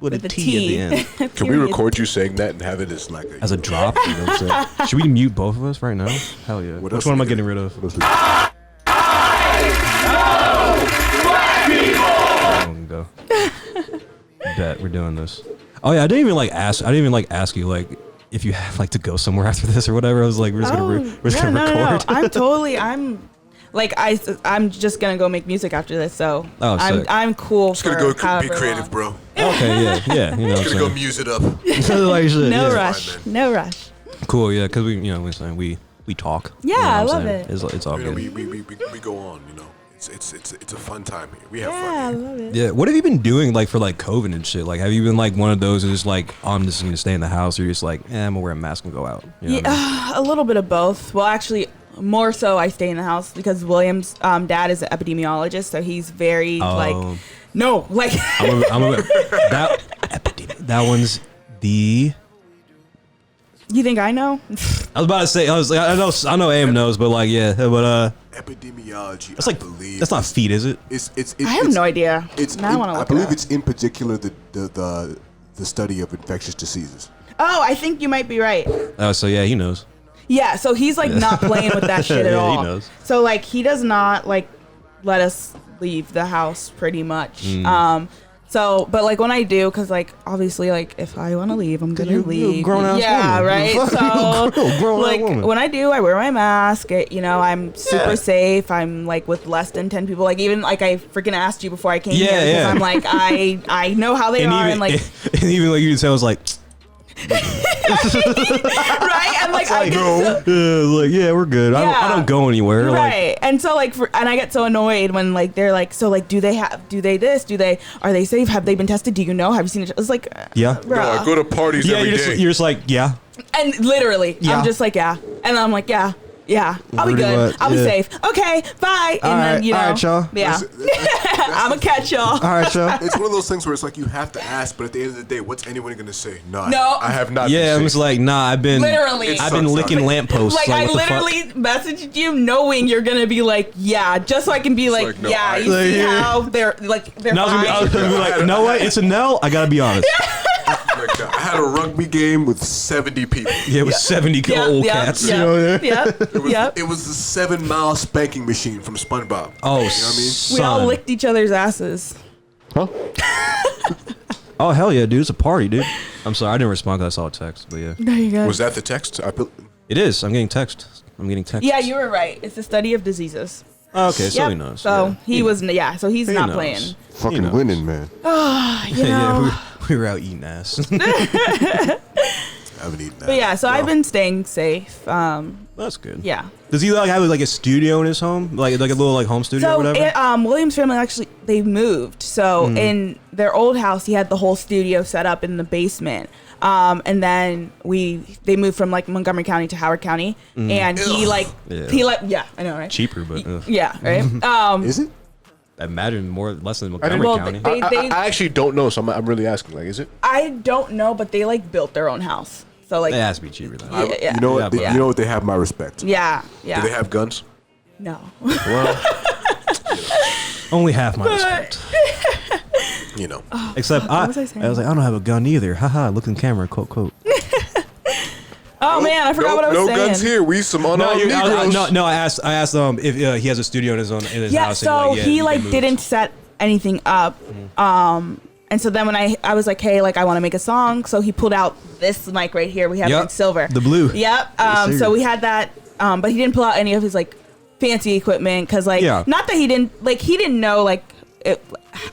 With a T at the end. Can we record you saying that and have it as like As a drop, you know what I'm saying? Should we mute both of us right now? Hell yeah. What Which else one am I we getting got? rid of? What else we got? I'm gonna go. Bet we're doing this. Oh yeah, I didn't even ask you like if you have like to go somewhere after this or whatever. I was like, we're just gonna record. I'm just gonna go make music after this, so Oh, sick. I'm cool. Just gonna go be however creative, long. bro. Okay, yeah, you know what Just I'm gonna go saying. muse it up. Like, shit, No yeah. rush. Fine, No rush. Cool, yeah, because we're saying we talk. Yeah, You know what I I'm love saying? it. It's all You know, good. we go on. You know, it's a fun time here. We have Yeah, I fun. Here. love it. Yeah, what have you been doing like for like COVID and shit? Like, have you been like one of those who's just like, oh, I'm just gonna stay in the house, or you're just like, I'm gonna wear a mask and go out? You know what I mean? A little bit of both. Well, actually, more so I stay in the house because William's dad is an epidemiologist, so he's very like, no, like. That one's the. You think I know? I was about to say. I know. AM knows, but like, yeah, but Epidemiology. that's like I believe that's not feet, is it? It's I have no idea. It's Now I wanna look it believe up. it's in particular the study of infectious diseases. Oh, I think you might be right. Oh, so yeah, he knows. Yeah, so he's like not playing with that shit at Yeah, he all. knows. So like he does not like let us leave the house pretty much. So, but like when I do, because like obviously like if I want to leave, I'm gonna leave. You're a grown-ass yeah, woman. right. So Grown-ass like woman. when I do, I wear my mask. I'm super safe. I'm like with less than 10 people. Like even like I freaking asked you before I came here because I'm like I know how they are even, and like and even like you just I was like. right and like I get like yeah, we're good. I don't go anywhere. Right. And so like and I get so annoyed when like they're like, so like do they are they safe? Have they been tested? Do you know? Have you seen it? It's like yeah. No, I go to parties every day. You're just like yeah. And literally Yeah. I'm just like yeah. And I'm like yeah. I'll be Pretty good. much, I'll be yeah. safe. Okay, bye. And then you know, all right, y'all. yeah, I'm gonna catch y'all. All right, y'all. It's one of those things where it's like you have to ask, but at the end of the day, what's anyone gonna say? No, No. I have not. Yeah, been I'm just safe. like nah. I've been Literally. I've been Sucks, licking sucks. lampposts. Like I what the fuck? literally messaged you knowing you're gonna be like yeah, just so I can be like, like, no, yeah, I- you see Yeah. how they're And I was gonna be like, you know what? It's Anelle. I gotta be honest. Like, I had a rugby game with 70 people. Yeah, it was 70 old cats. You know what I mean? It was the 7 Mile spanking machine from SpongeBob. Oh, You know what I mean? We all son. licked each other's asses. Huh? Oh hell yeah, dude! It's a party, dude. I'm sorry, I didn't respond because I saw a text, but yeah, There you go. Was that the text? it is. I'm getting text. Yeah, you were right. It's the study of diseases. Oh, okay, so Yep. he knows. So yeah. he was, yeah. So he's He not knows. playing. He Fucking knows. winning, man. You know. Yeah, we were out eating ass. I haven't eaten that. But yeah, so No. I've been staying safe. That's good. Yeah. Does he like have like a studio in his home, like a little like home studio or So whatever? William's family actually they moved. So Hmm. in their old house, he had the whole studio set up in the basement. And then they moved from like Montgomery County to Howard County, and he like Yeah. I know, right? Cheaper, but Yeah, right. Is it? I imagine more less than I didn't- Montgomery Well, County. they I actually don't know, so I'm really asking. Like, is it? I don't know, but they like built their own house. So like It has to be cheaper than yeah, that. yeah. You know what? Yeah, They, but- you know what? They have my respect. Yeah. Do they have guns? No. Well, Only half my respect. you know. Except what was I saying? I was like, I don't have a gun either. Haha, look in camera, quote, quote. Oh man, I forgot what I was no saying. guns here. We some unarmed Negroes. No, I asked him if he has a studio in his Yeah, house. so and, he you like can move. didn't set anything up. And so then when I was like, hey, like I want to make a song, so he pulled out this mic right here. We have it in Yep, silver. the blue. Yep. Yes, So sir. we had that, but he didn't pull out any of his like fancy equipment because like not that he didn't know like it,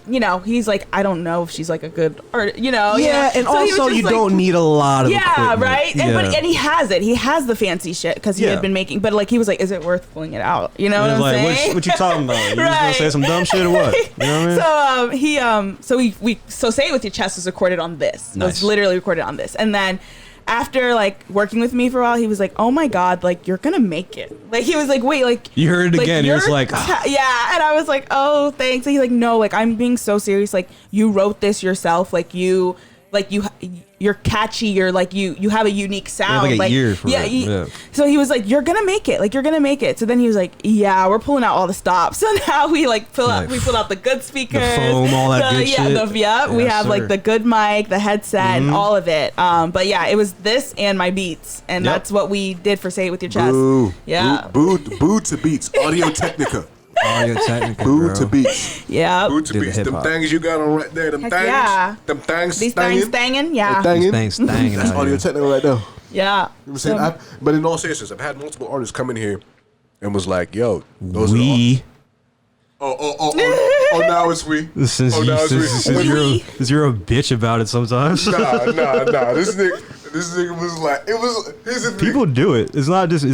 you know, he's like, I don't know if she's like a good art, you know. Yeah, and So he was also just, you like, don't need a lot of yeah, equipment. right. And, Yeah. and he has it. He has the fancy shit because he Yeah. had been making. But like he was like, is it worth pulling it out? You know And what it's I'm like, saying? what you talking about? You just gonna Right. say some dumb shit or what? You know what I mean? So Say It With Your Chest was recorded on this. It Nice. was literally recorded on this. And then after like working with me for a while, he was like, oh my God, like you're gonna make it. Like he was like, wait, like You heard it like, again. You're just like, yeah. And I was like, oh, thanks. And he's like, no, like I'm being so serious. Like you wrote this yourself. You're catchy. You're like you have a unique sound. like a ear for it. Yeah. So he was like, you're gonna make it. Like you're gonna make it. So then he was like, yeah, we're pulling out all the stops. So now we like pulled out the good speakers, foam, all that good shit. we Yes, have like sir. the good mic, the headset, and all of it. But yeah, it was this and my beats, and Yep. that's what we did for Say It With Your Chest. Boo. Yeah. Boo to beats. Audio Technica. Audio Technica, Boo bro. to beats. Yeah. Boo to Do the beats. Them hip-hop. things you got on right there. Them Heck things. yeah. Them things. These things stangin'. banging. Yeah. Thangin'. Thanks, thanks. That's Audio Technica right there. Yeah. I'm saying, but in all seriousness, I've had multiple artists come in here and was like, "Yo, those are all." We. Oh, now it's we. Since Oh, now it's we. you're a bitch about it sometimes. Nah. This nigga was like, here's the thing. People do it. It's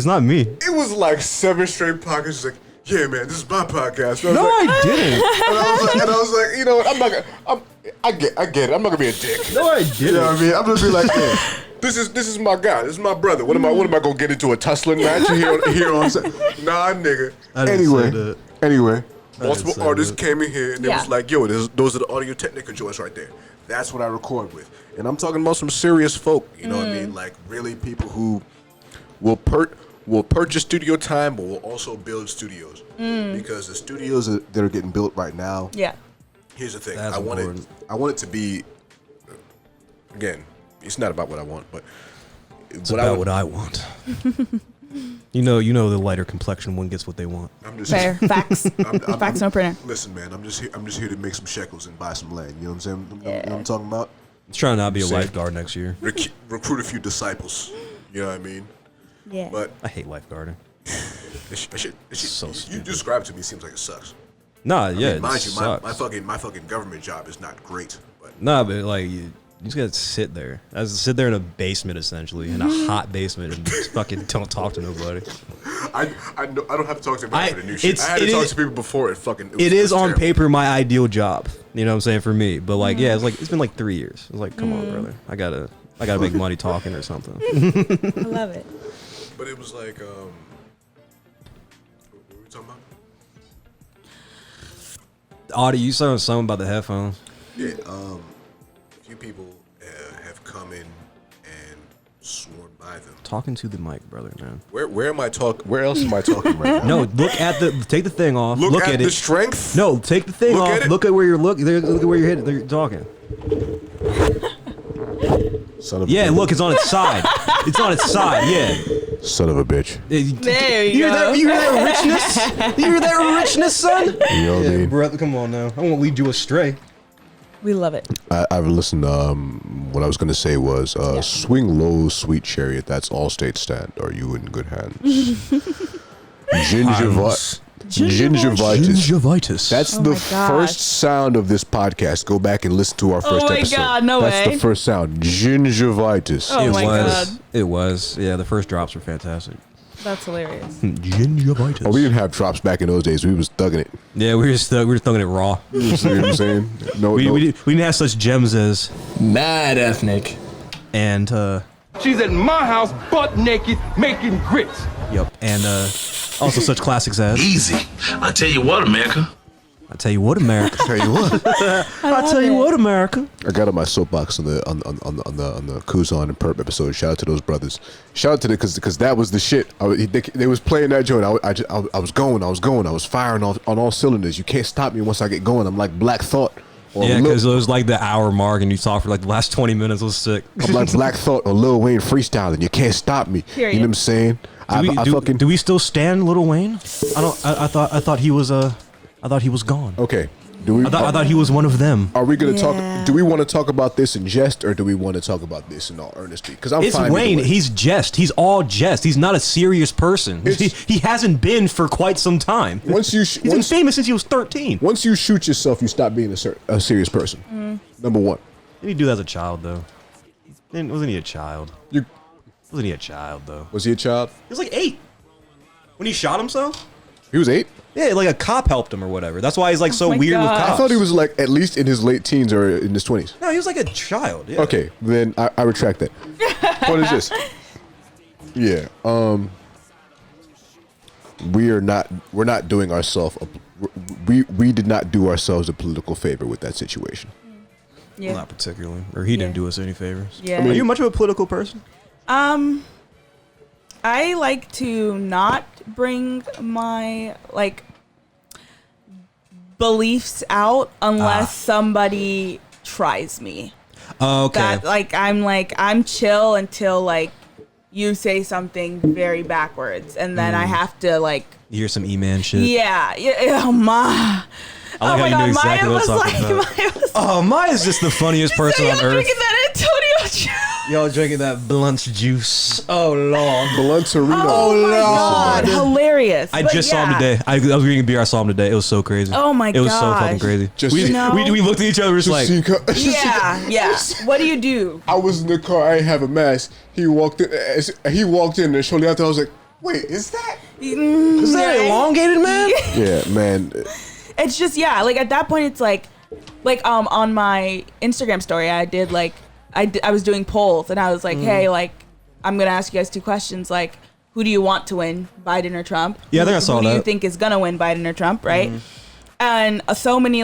not me. It was like 7 straight podcasts. He's like, yeah, man, this is my podcast. No, I didn't. And I was like, you know what? I'm not gonna. I get it. I'm not gonna be a dick. No, I You didn't. know what I mean? I'm gonna be like, yeah, this is my guy. This is my brother. What am I gonna get into a tussling match here on? Nah, nigga. I didn't say that. Anyway, Multiple say artists that. came in here and they Yeah. was like, yo, those are the Audio Technica joints right there. That's what I record with. And I'm talking about some serious folk, you know what I mean? Like really people who will purchase studio time but will also build studios. Because the studios that are getting built right now, Yeah. here's the thing. That's I want important. it to be, again, it's not about what I want, but It's about what I want. You You know the lighter complexion one gets what they want. I'm just Fair. Facts. I'm- Facts, no printer. Listen, man, I'm just here to make some shekels and buy some land. You know what I'm saying? You know what I'm talking about? It's trying to not be a Same. lifeguard next year. Recruit a few disciples. You know what I mean? Yeah. But I hate lifeguarding. that shit, So you stupid. describe it to me seems like it sucks. Nah, yeah, it Mind you, sucks. my fucking government job is not great, but Nah, but like you just gotta sit there. I just sit there in a basement essentially, in a hot basement, and just fucking don't talk to nobody. I don't have to talk to anybody for the new shit. it's- I had to it talk is- to people before it fucking. It is was on terrible. paper my ideal job. You know what I'm saying, for me. But like, yeah, it's been like 3 years. It's like, come on, brother. I gotta make money talking or something. I love it. But it was like, what were we talking about? Audie, you said something about the headphones. Yeah, a few people have come in and sworn by them. Talking to the mic, brother, man. Where am I talking? Where else am I talking right now? No, take the thing off. Look at the it. strength. No, take the thing Look off. at it. Look at where you're look at where you're hitting. You're talking. Son of a Yeah, bitch. look, it's on its side. It's on its side. Yeah. Son of a bitch. There you hear go. that? You hear that richness? You hear that richness, son? You know what I Yeah, mean? brother, come on now. I won't lead you astray. We love it. I've listened. What I was going to say was, swing low, sweet chariot. That's all state stand. Are you in good hands? Gingivitis. Gingivitis. That's Oh the my gosh. first sound of this podcast. Go back and listen to our first my episode. God, no That's way. the first sound. Gingivitis. Oh it my was. God. It was. Yeah, the first drops were fantastic. That's hilarious. Gingivitis. Oh, we didn't have drops back in those days. We was thugging it. Yeah, we were thugging it raw. You see what I'm saying? No, We, no. we didn't have such gems as Mad ethnic. and She's at my house, butt naked, making grits. yep, and also such classics as Easy. I tell you what, America. I tell you what, America. tell you what. I tell you what, America. I got on my soapbox on the Kuzon and Perp episode. Shout out to those brothers. Shout out to them because that was the shit. They was playing that joint. I was going. I was firing on all cylinders. You can't stop me once I get going. I'm like Black Thought. Or Yeah, Lil- because it was like the hour mark, and you talked for like the last 20 minutes. It was sick. I'm like Black Thought or Lil Wayne freestyling. You can't stop me. Period. You know what I'm saying? Do we still stand Lil Wayne? I thought he was gone. Okay. Do we? I thought he was one of them. Are we gonna Yeah. talk? Do we want to talk about this in jest, or do we want to talk about this in all earnesty? Because I'm It's fine. either Wayne. way. He's jest. He's all jest. He's not a serious person. He hasn't been for quite some time. Once you He's been famous since he was 13. once you shoot yourself, you stop being a serious person. Number one. Did he do that as a child though? Wasn't he a child? You Wasn't he a child though? was he a child? He was like 8 when he shot himself. He was 8. Yeah, like a cop helped him or whatever. That's why he's like so my weird with God. cops. I thought he was like at least in his late teens or in his 20s. No, he was like a child. Yeah. Okay, then I retract that. What is this? Yeah. We're not doing ourselves. We did not do ourselves a political favor with that situation. Yeah. Not particularly, or he didn't Yeah. do us any favors. Yeah. Are you much of a political person? I like to not bring my beliefs out unless somebody tries me. Oh, okay. That I'm chill until you say something very backwards, and then I have to You hear some E-Man shit. yeah. Oh my. I like oh my how you God, knew exactly Maya what was I'm talking about. Maya was Oh, Maya's just the funniest person y'all on earth. drinking that Antonio juice. Y'all drinking that blunt juice. Oh, Lord. Bluntarino. Oh, my God, hilarious! I But just saw him yeah. today. I was reading beer. I saw him today. It was so crazy. Oh my It was so fucking gosh. crazy. Just- we, You know- we looked at each other just like, Yeah, yeah. What do you do? I was in the car. I didn't have a mask. He walked in. And shortly after, I was like, "Wait, is that?" is that elongated, man? Yeah, man. It's just at that point it's on my Instagram story I did I was doing polls and I was like, hey, I'm gonna ask you guys 2 questions, who do you want to win, Biden or Trump? Yeah, I think I saw Who do you that. think is gonna win, Biden or Trump, right? And so many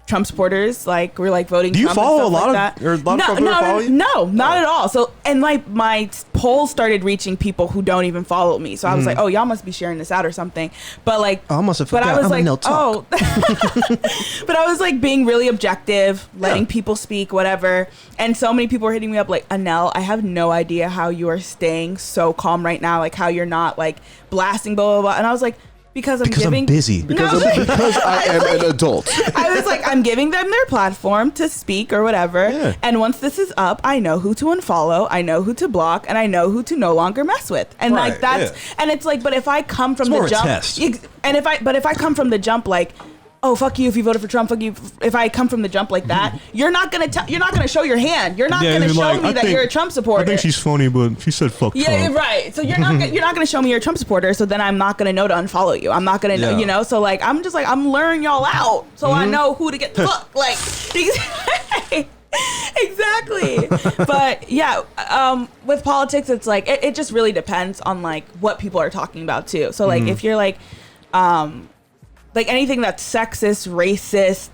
Trump supporters, like we're like voting. Do you Trump and follow stuff a lot like of that. or a lot of Trump people follow you? No, not at all. So and like my polls started reaching people who don't even follow me. So I was like, oh, y'all must be sharing this out or something. But like, I must have but I forgot. was I'm like, Anelle Tarke. but I was like being really objective, letting people speak, whatever. And so many people were hitting me up like, Anelle, I have no idea how you are staying so calm right now, like how you're not like blasting blah blah blah. And I was like, because I'm busy. Because I am an adult. I was like, I'm giving them their platform to speak or whatever. Yeah. And once this is up, I know who to unfollow, I know who to block, and I know who to no longer mess with. And Right, like that's and it's like, but if I come from more the a jump, test. and if I come from the jump like, oh fuck you if you voted for Trump, fuck you if I come from the jump like that, you're not gonna show your hand. You're not gonna show me that you're a Trump supporter. funny, but she said fuck Yeah, right. So you're not gonna show me you're a Trump supporter. So then I'm not gonna know to unfollow you. I'm not gonna know, Yeah. you know. So like I'm just like I'm luring y'all out, so I know who to get the fuck. Like exactly. But yeah, with politics, it's like it just really depends on like what people are talking about too. So like if you're like anything that's sexist, racist,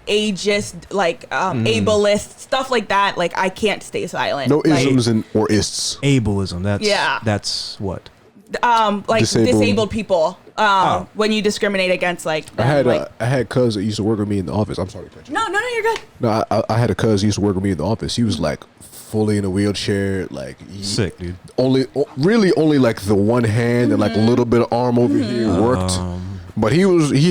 ageist, like ableist, stuff like that, like I can't stay silent. No like, isms or ists. Ableism. Yeah. That's what. like Disabled. disabled people. When you discriminate against like I had like, I had cuz that used to work with me in the office. I'm sorry to cut you. no, you're good. No, I had a cuz used to work with me in the office. He was like fully in a wheelchair, like Sick, dude. Really only like the one hand and like a little bit of arm over here worked. But he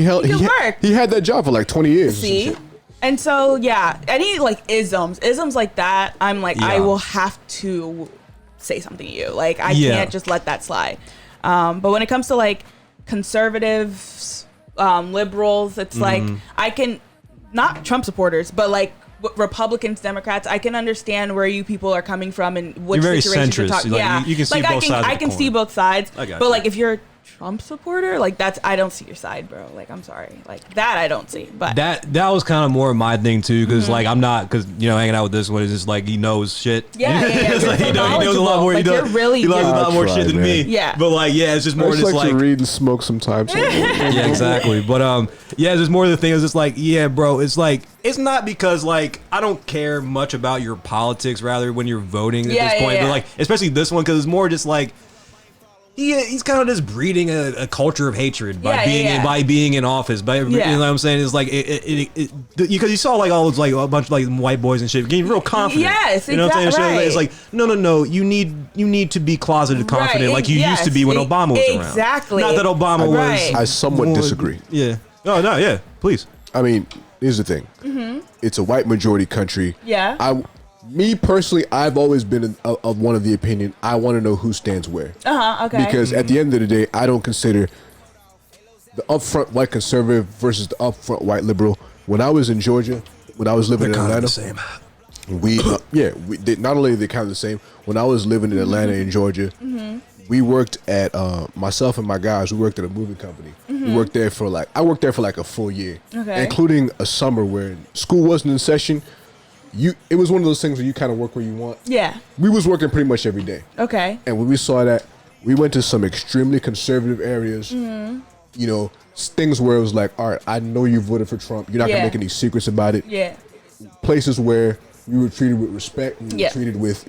had that job for like 20 years. or some See? shit. And so yeah, any like isms like that, I'm like I Yeah. will have to say something to you. Like I Yeah. can't just let that slide. But when it comes to like conservatives, liberals, it's like I can not Trump supporters, but like Republicans, Democrats, I can understand where you people are coming from and which You're very situations you're centrist. talking. Like, Yeah, you can see like both sides of I the can coin. see both sides. I got but you. like if you're a Trump supporter, like I don't see your side, bro. Like I'm sorry, like that I don't see. But That was kind of more my thing too, because like I'm not, because hanging out with this one is just like he knows shit. Yeah. It's You're like, so he knows a lot more. knowledgeable. Like, He knows a lot more I'll shit try, than me. man. Yeah. But like, yeah, it's just I more just just like like. to read and smoke sometimes. Yeah, exactly. But yeah, there's more of the thing. It's just like, yeah, bro. It's like it's not because like I don't care much about your politics. Rather, when you're voting at this point, but like especially this one, because it's more just like. He's kind of just breeding a culture of hatred by being in office. You know what I'm saying? It's like because you saw like all those like a bunch of like white boys and shit getting real confident. Yes, you know what I'm saying? right. It's like no. You need to be closeted confident Right, like you used to be when Obama was around. Exactly. Not that Obama was. Right. I somewhat more- disagree. Yeah. No. Yeah. Please. I mean, here's the thing. It's a white majority country. Yeah. Me personally, I've always been of one of the opinion, I want to know who stands where. Okay. Because at the end of the day, I don't consider the upfront white conservative versus the upfront white liberal. When I was in Georgia, when I was living in Atlanta, same. we not only are they kind of the same. When I was living in Atlanta and Georgia, we worked at myself and my guys. We worked at a moving company. We worked there for like I worked there for like a full year, including a summer where school wasn't in session. It was one of those things where you kind of work where you want. Yeah. We was working pretty much every day. Okay. And when we saw that, we went to some extremely conservative areas. You know, things where it was like, all right, I know you voted for Trump. You're not gonna make any secrets about it. Yeah. Places where we were treated with respect. We were treated with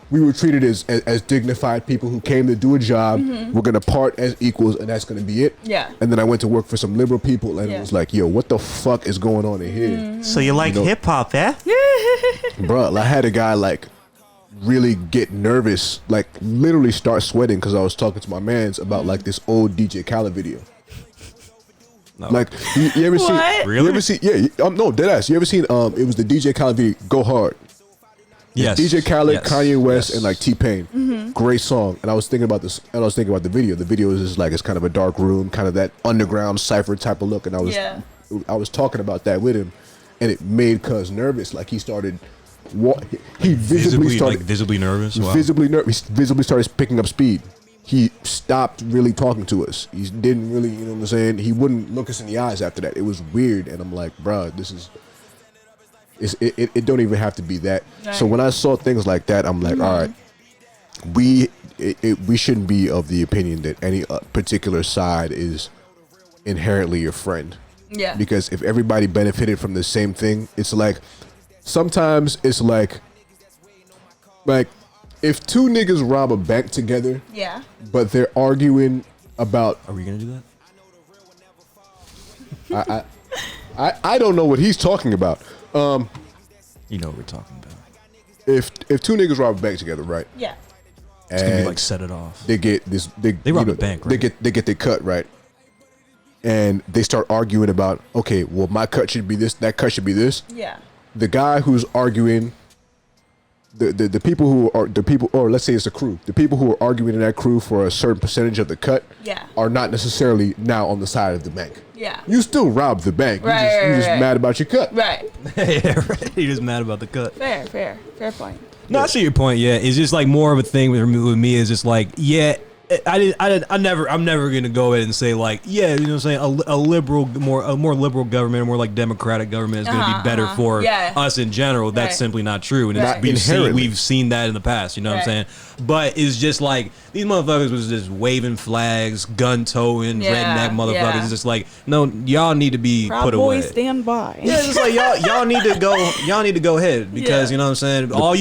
we were treated as dignified people who came to do a job. We're gonna part as equals, and that's gonna be it. Yeah. And then I went to work for some liberal people, and it was like, yo, what the fuck is going on in here? So you like hip hop, eh? Bruh, I had a guy like really get nervous, like literally start sweating because I was talking to my mans about like this old DJ Khaled video. No. Like you ever seen? What? Really? You ever seen? Yeah, no, deadass. You ever seen? It was the DJ Khaled video, "Go Hard." Yes. DJ Khaled, Yes. Kanye West, Yes. and like T-Pain. Great song. And I was thinking about this. And I was thinking about the video. The video is just like it's kind of a dark room, kind of that underground cipher type of look. And I was talking about that with him, and it made Cuz nervous. Like he started. He visibly started visibly nervous. Wow. visibly nervous. Visibly started picking up speed. He stopped really talking to us. He didn't really, you know what I'm saying? He wouldn't look us in the eyes after that. It was weird, and I'm like, bruh, this is. It don't even have to be that. Right. So when I saw things like that, I'm like, all right, we shouldn't be of the opinion that any particular side is inherently your friend. Yeah. Because if everybody benefited from the same thing, it's like sometimes it's like if two niggas rob a bank together, Yeah. but they're arguing about. Are we gonna do that? I don't know what he's talking about. You know what we're talking about. If two niggas rob a bank together, right? Yeah. It's gonna be And like set it off. they get this. They rob a bank, right? They get their cut, right? And they start arguing about, okay, well, my cut should be this, that cut should be this. Yeah. The guy who's arguing, the people who are the people, or let's say it's a crew, the people who are arguing in that crew for a certain percentage of the cut, Yeah. are not necessarily now on the side of the bank. Yeah. You still robbed the bank. Right, You're just right. mad about your cut. Right. Yeah, right. You're just mad about the cut. Fair point. No, I see your point. Yeah, it's just like more of a thing with me. Is just like, yeah, I'm never gonna go ahead and say like, yeah, you know what I'm saying, a more liberal government, a more like democratic government is gonna be better for us in general. That's Right. simply not true, and Right. we've seen that in the past. You know what I'm saying? But it's just like these motherfuckers was just waving flags, gun towing, redneck motherfuckers. Yeah. It's just like, no, y'all need to be Proud put away. Boys stand by. Yeah, it's just like y'all need to go ahead because you know what I'm saying. All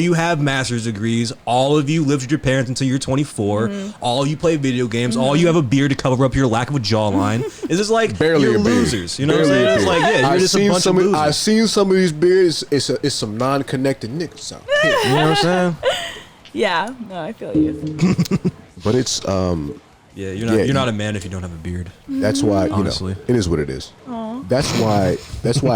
you have master's degrees. All of you lived with your parents until you're 24. All of you play video games. All you have a beard to cover up your lack of a jawline. It's just like Barely you're a beard. losers. You know Barely what I'm a saying? It's beard. like you're just a bunch of losers. I've seen some of these beards. It's some non-connected niggas out here. You know what I'm saying? Yeah. No, I feel you. But it's Yeah, you're not a man if you don't have a beard. that's why Honestly. it is what it is. That's why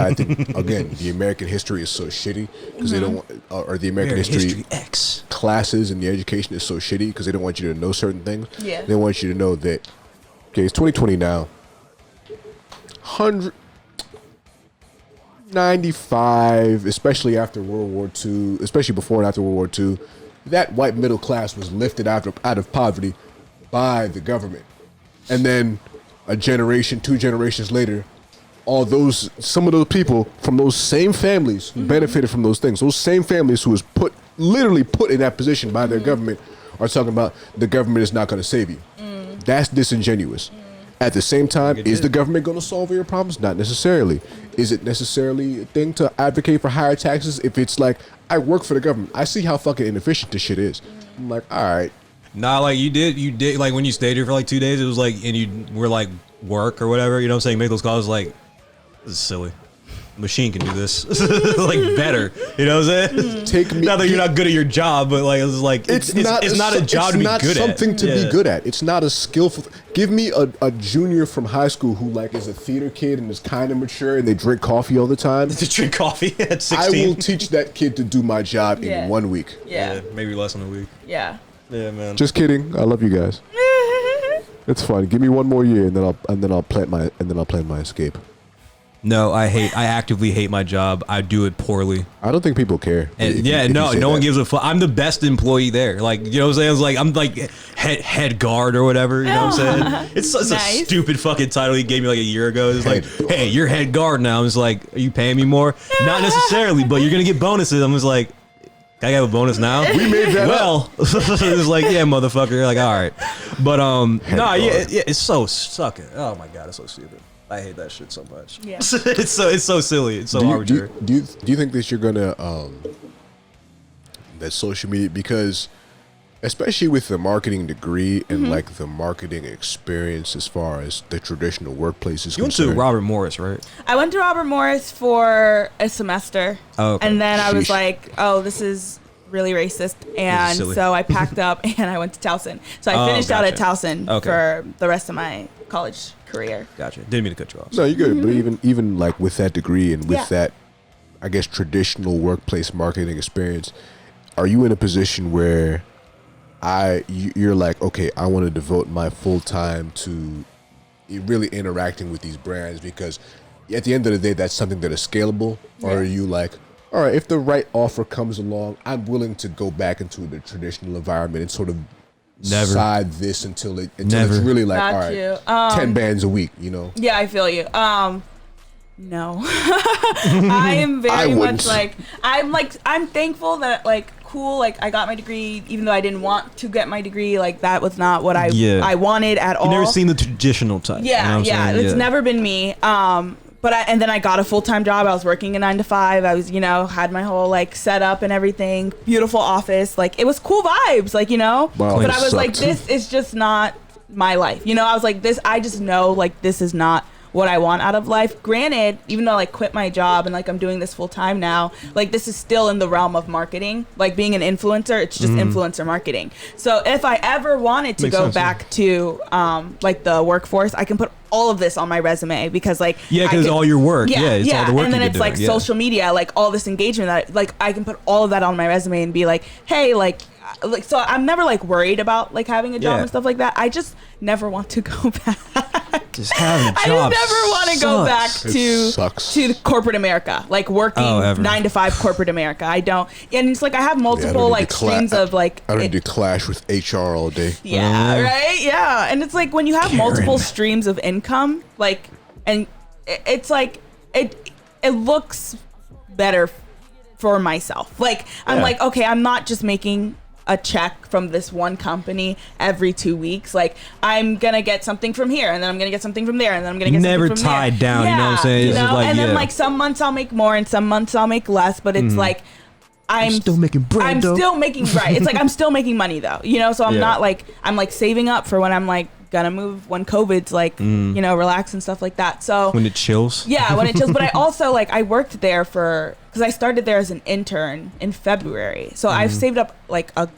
I think again the American history is so shitty because they don't want, or the American history X. classes and the education is so shitty because they don't want you to know certain things. Yeah. They want you to know that okay, it's 2020 now. 195, especially after World War II, especially before and after World War II, that white middle class was lifted out of poverty by the government. And then a generation, 2 generations later, some of those people from those same families who benefited from those things, those same families who was literally put in that position by their government are talking about the government is not going to save you. That's disingenuous. At the same time, is the government going to solve your problems? Not necessarily. Is it necessarily a thing to advocate for higher taxes? If it's like, I work for the government, I see how fucking inefficient this shit is. I'm like, all right. Nah, like you did like when you stayed here for like 2 days, it was like, and you were like work or whatever, you know what I'm saying, make those calls like, this is silly. Machine can do this like better, you know what I'm saying? Take me. Not that you're not good at your job, but like it's not a job to be good at. It's not something to be good at. It's not a skillful. Give me a junior from high school who like is a theater kid and is kind of mature and they drink coffee all the time. To drink coffee at 16. I will teach that kid to do my job in 1 week. Yeah. Maybe less than a week. Yeah. Yeah, man. Just kidding. I love you guys. It's fine. Give me 1 more year and then I'll plan my escape. No, I actively hate my job. I do it poorly. I don't think people care. And no one gives a fuck. I'm the best employee there. Like, you know what I'm saying? It's like I'm like head guard or whatever. You know what I'm saying? It's Nice. a stupid fucking title he gave me like a year ago. It's like, hey, you're head guard now. It's like, are you paying me more? Not necessarily, but you're gonna get bonuses. I'm just like, can I have a bonus now? We made that up. It's like, yeah, motherfucker. Like, all right, but it's so suck it. Oh my god, it's so stupid. I hate that shit so much. Yeah. it's so silly. It's so arbitrary. Do you think that you're gonna that social media, because especially with the marketing degree and like the marketing experience as far as the traditional workplace is You went to concerned. Robert Morris, right? I went to Robert Morris for a semester. Oh, okay. And then I was Sheesh. like, oh, this is really racist. And silly. so I packed up and I went to Towson. So I finished out at gotcha. Towson Okay. for the rest of my college career. Gotcha. Didn't mean to cut you off. No, you're good. But even like with that degree and with Yeah. that, I guess traditional workplace marketing experience, are you in a position where you're like, okay, I want to devote my full time to really interacting with these brands, because at the end of the day, that's something that is scalable? Or are you like, all right, if the right offer comes along, I'm willing to go back into the traditional environment and sort of Never. side this until it's Never. really like, Got all right, you. 10 bands a week, you know? Yeah, I feel you. No. I am very much wouldn't. I'm thankful that cool, I got my degree even though I didn't want to get my degree, that was not what I wanted at all. You never seen the traditional type. Yeah, you know what I'm saying? it's never been me. But and then I got a full-time job. I was working a 9 to 5. I was, had my whole setup and everything. Beautiful office. It was cool vibes, Wow, but I was sucked. this is just not my life. I was this, I just know this is not what I want out of life. Granted, even though I quit my job and I'm doing this full time now, this is still in the realm of marketing. Being an influencer, it's just influencer marketing. So if I ever wanted to Makes go sense, back to the workforce, I can put all of this on my resume because because all your work, it's all the work and then you it's could do, social media, all this engagement that I can put all of that on my resume and be hey, so I'm never worried about having a job Yeah. and stuff like that. I just never want to go back. Just having a I job just never want to go back It sucks. to corporate America, working ever. 9 to 5 corporate America. I don't, and it's I have multiple streams of I don't need to clash with HR all day. yeah, right, yeah, and it's when you have multiple streams of income, and it's it looks better for myself. I'm okay, I'm not just making a check from this one company every 2 weeks. I'm gonna get something from here, and then I'm gonna get something from there, and then I'm gonna get Never something from there. tied down, you know what I'm saying? You It's know? just And then some months I'll make more, and some months I'll make less. But it's I'm still making bread, I'm though. still making right. It's I'm still making money though. So I'm Yeah. not I'm saving up for when I'm gonna move when COVID's relax and stuff like that. So when it chills. yeah, when it chills. But I also I worked there because I started there as an intern in February. So I've saved up a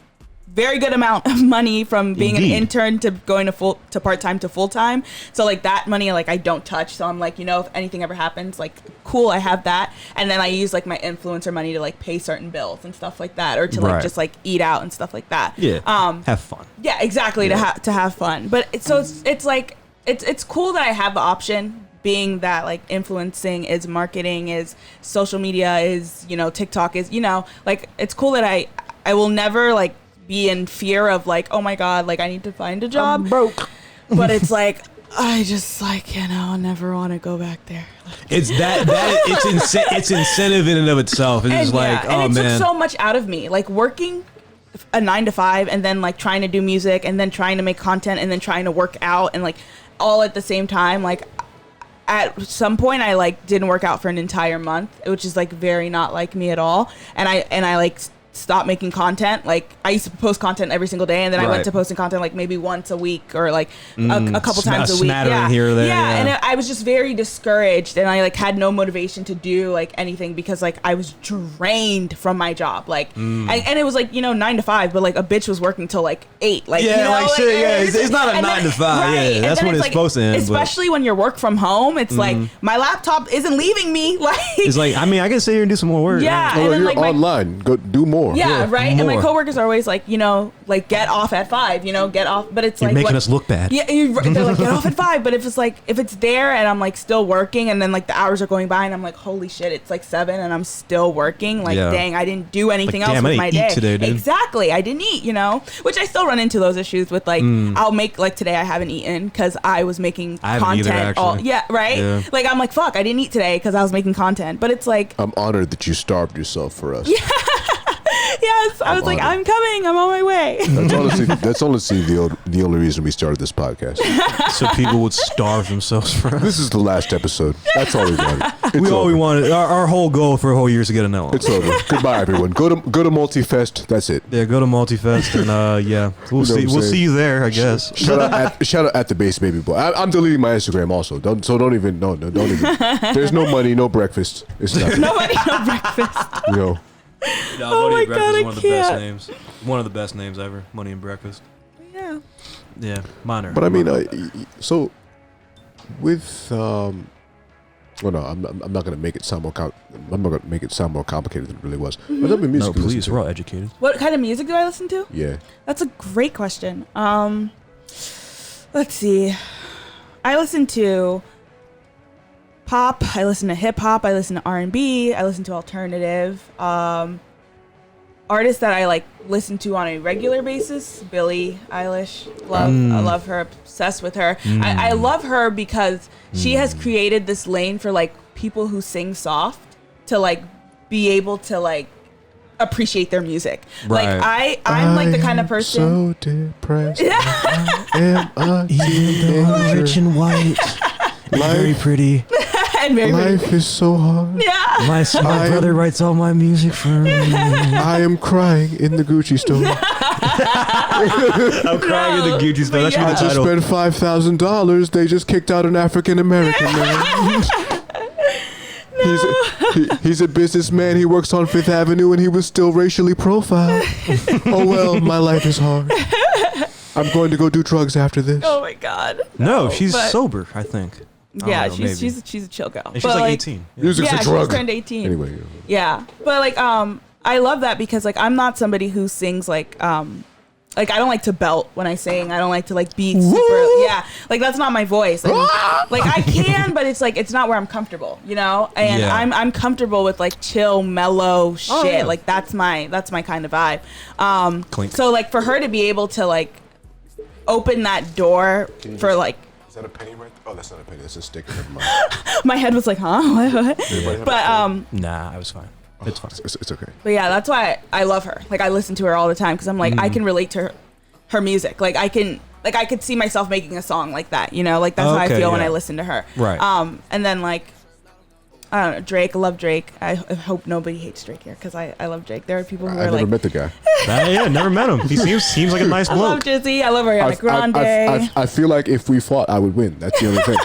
very good amount of money from being Indeed. an intern to going to part-time to full-time. So that money I don't touch. So I'm if anything ever happens, cool, I have that. And then I use my influencer money to pay certain bills and stuff like that, or to Right. just eat out and stuff like that. Yeah. Have fun. Yeah, exactly. To have fun. But it's cool that I have the option, being that influencing is marketing, is social media, is TikTok, is it's cool that I will never be in fear of oh my god, I need to find a job. I'm broke. But it's I just never want to go back there. It's it's incentive in and of itself. It's just and it man. took so much out of me, working a 9 to 5 and then trying to do music and then trying to make content and then trying to work out and all at the same time. At some point I didn't work out for an entire month, which is very not like me at all. And I stopped making content. I used to post content every single day, and then I Right. went to posting content maybe once a week or a couple times a week. smattering here or there, yeah. And I was just very discouraged, and I had no motivation to do anything because I was drained from my job. And it was 9 to 5, but a bitch was working till 8. Shit, yeah, it's not a and 9 to 5. right. Yeah, And that's then when it's supposed to end. But Especially when you're work from home, it's my laptop isn't leaving me. it's I can sit here and do some more work. Yeah. Oh, And then, you're my- online. Go do more. Yeah, right. And my more. coworkers are always get off at 5. Get off. But it's You're making us look bad. Yeah, they're get off at 5. But if it's if it's there and I'm still working, and then the hours are going by, and I'm holy shit, it's 7 and I'm still working. Yeah. Dang, I didn't do anything else damn, I with didn't my eat day. today, dude. Exactly, I didn't eat. Which I still run into those issues with. I'll make today I haven't eaten because I was making I haven't either, content. actually. Yeah, right. Yeah. I'm fuck, I didn't eat today because I was making content. But it's I'm honored that you starved yourself for us. yes, I was honored. I'm coming. I'm on my way. That's honestly the only reason we started this podcast. So people would starve themselves for us. This is the last episode. That's all we wanted. It's All over. we wanted. Our whole goal for a whole year is to get Anelle on. It's over. Goodbye, everyone. Go to Multifest. That's it. Yeah, go to Multifest and yeah, we'll You know see. what I'm We'll saying? see you there, I guess. Shout out at the base baby boy. I'm deleting my Instagram also. Don't even. There's no money, no breakfast. It's nothing. Nobody no breakfast. You know. Oh my God, I one of the best can't. names. One of the best names ever. Money and Breakfast. Yeah. Yeah, minor. But I mean, so with well, no, I'm not gonna make it sound more I'm not gonna make it sound more complicated than it really was. What type of music no, do you listen please, to? we're all educated. What kind of music do I listen to? Yeah. That's a great question. Let's see. I listen to pop. I listen to hip hop. I listen to R&B. I listen to alternative. Artists that I listen to on a regular basis. Billie Eilish. I love her. Obsessed with her. I love her because she has created this lane for people who sing soft to like be able to like appreciate their music. Right. Like I'm like the kind of person. So depressed. I am a I'm rich and white, and very pretty. And very Life is so hard. yeah. My brother writes all my music for me. I am crying in the Gucci store. I'm crying in the Gucci store. That should be I the just title. spent $5,000. They just kicked out an African American man. He's a businessman. He works on Fifth Avenue, and he was still racially profiled. Oh well, my life is hard. I'm going to go do drugs after this. Oh my god. No, she's but- sober, I think. I Yeah, don't know, maybe. she's a chill girl. And she's But, like 18. Yeah. Music's Yeah, a she drug. just turned 18. Anyway, Yeah, but like I love that because like I'm not somebody who sings like I don't like to belt when I sing. I don't like to like be super yeah. Like that's not my voice. Like I can, but it's like it's not where I'm comfortable, you know? And Yeah. I'm comfortable with like chill, mellow shit. yeah. Like that's my kind of vibe. Clink. So like for her to be able to like open that door for like is that a penny right there? Oh, that's not a penny. That's a sticker. Never mind. my head was like, huh? What? But Nah, I was fine. It's fine. It's okay. But yeah, that's why I love her. Like I listen to her all the time because I'm like I can relate to her music. Like I could see myself making a song like that. You know, like that's how I Okay, feel when yeah. I listen to her. Right. And then like I don't know, Drake. I love Drake. I hope nobody hates Drake here because I love Drake. There are people who I are never like, met the guy. Yeah, never met him. He seems like a nice I love bloke. Jizzy. I love Ariana Grande. I feel like if we fought, I would win. That's the only thing.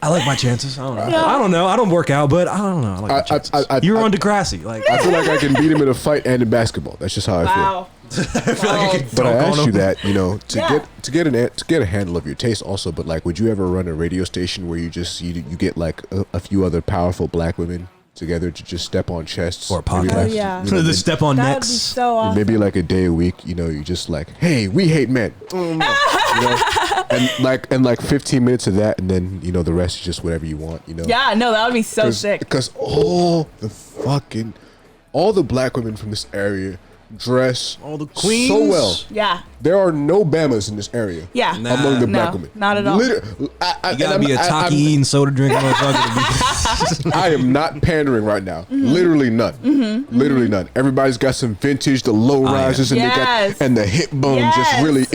I like my chances. I don't know. I don't know. I don't work out, but I don't know. I like my chances. You were on Degrassi. Like I feel like I can beat him in a fight and in basketball. That's just how I feel. Wow. I feel like I could But I dunk on asked you him. that, you know, Yeah. to get a handle of your taste also. But like, would you ever run a radio station where you just you get like a few other powerful black women together to just step on chests Or a maybe podcast. like, Oh, yeah. you know, The step on That would be necks. so awesome. maybe like a day a week, you know, you just like, hey, we hate men. You know? and like 15 minutes of that, and then you know the rest is just whatever you want, you know. Yeah, no, that would be so sick. Because all the black women from this area dress All the queens. so well. Yeah. There are no Bamas in this area. Yeah. Nah. Among the No, black women. not at all. You gotta be a Taki eating, soda drinking motherfucker. I am not pandering right now. Mm-hmm. Literally none. Literally none. Everybody's got some vintage, the low yeah. rises, and Yes. they got and the hip bone just Yes. really.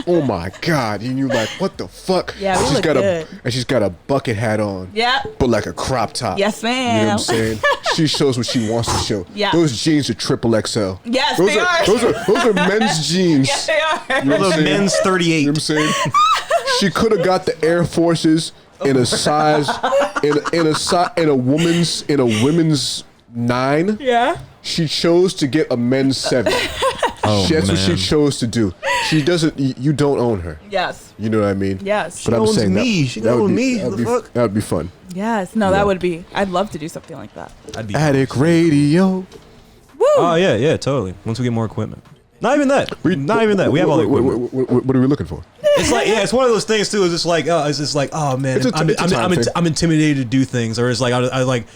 Oh my god! And you're like, what the fuck? Yeah, we she's look got good. she's got a bucket hat on. Yep. But like a crop top. Yes, You know what ma'am. I'm saying? She shows what she wants to show. Yeah. Those jeans are triple XL. Yes, those they are. Those are men's jeans. Yes, they are. You know what I'm The saying? men's You know 38. what I'm saying? She could have got the Air Forces in a size in a women's 9. Yeah. She chose to get a men's 7. That's what she man. chose to do. She doesn't. You don't own her. Yes. You know what I mean? Yes. But I'm owns saying me. that, She that would own be, me. That would The be, fuck? that would be fun. Yes. No, Yeah. that would be. I'd love to do something like that. I'd be. Attic radio. Woo. Oh yeah, totally. Once we get more equipment. Not even that. Not even that. We have all the equipment. What are we looking for? It's like it's one of those things too. It's just like oh man, It's a time thing. I'm intimidated to do things, or it's like I like.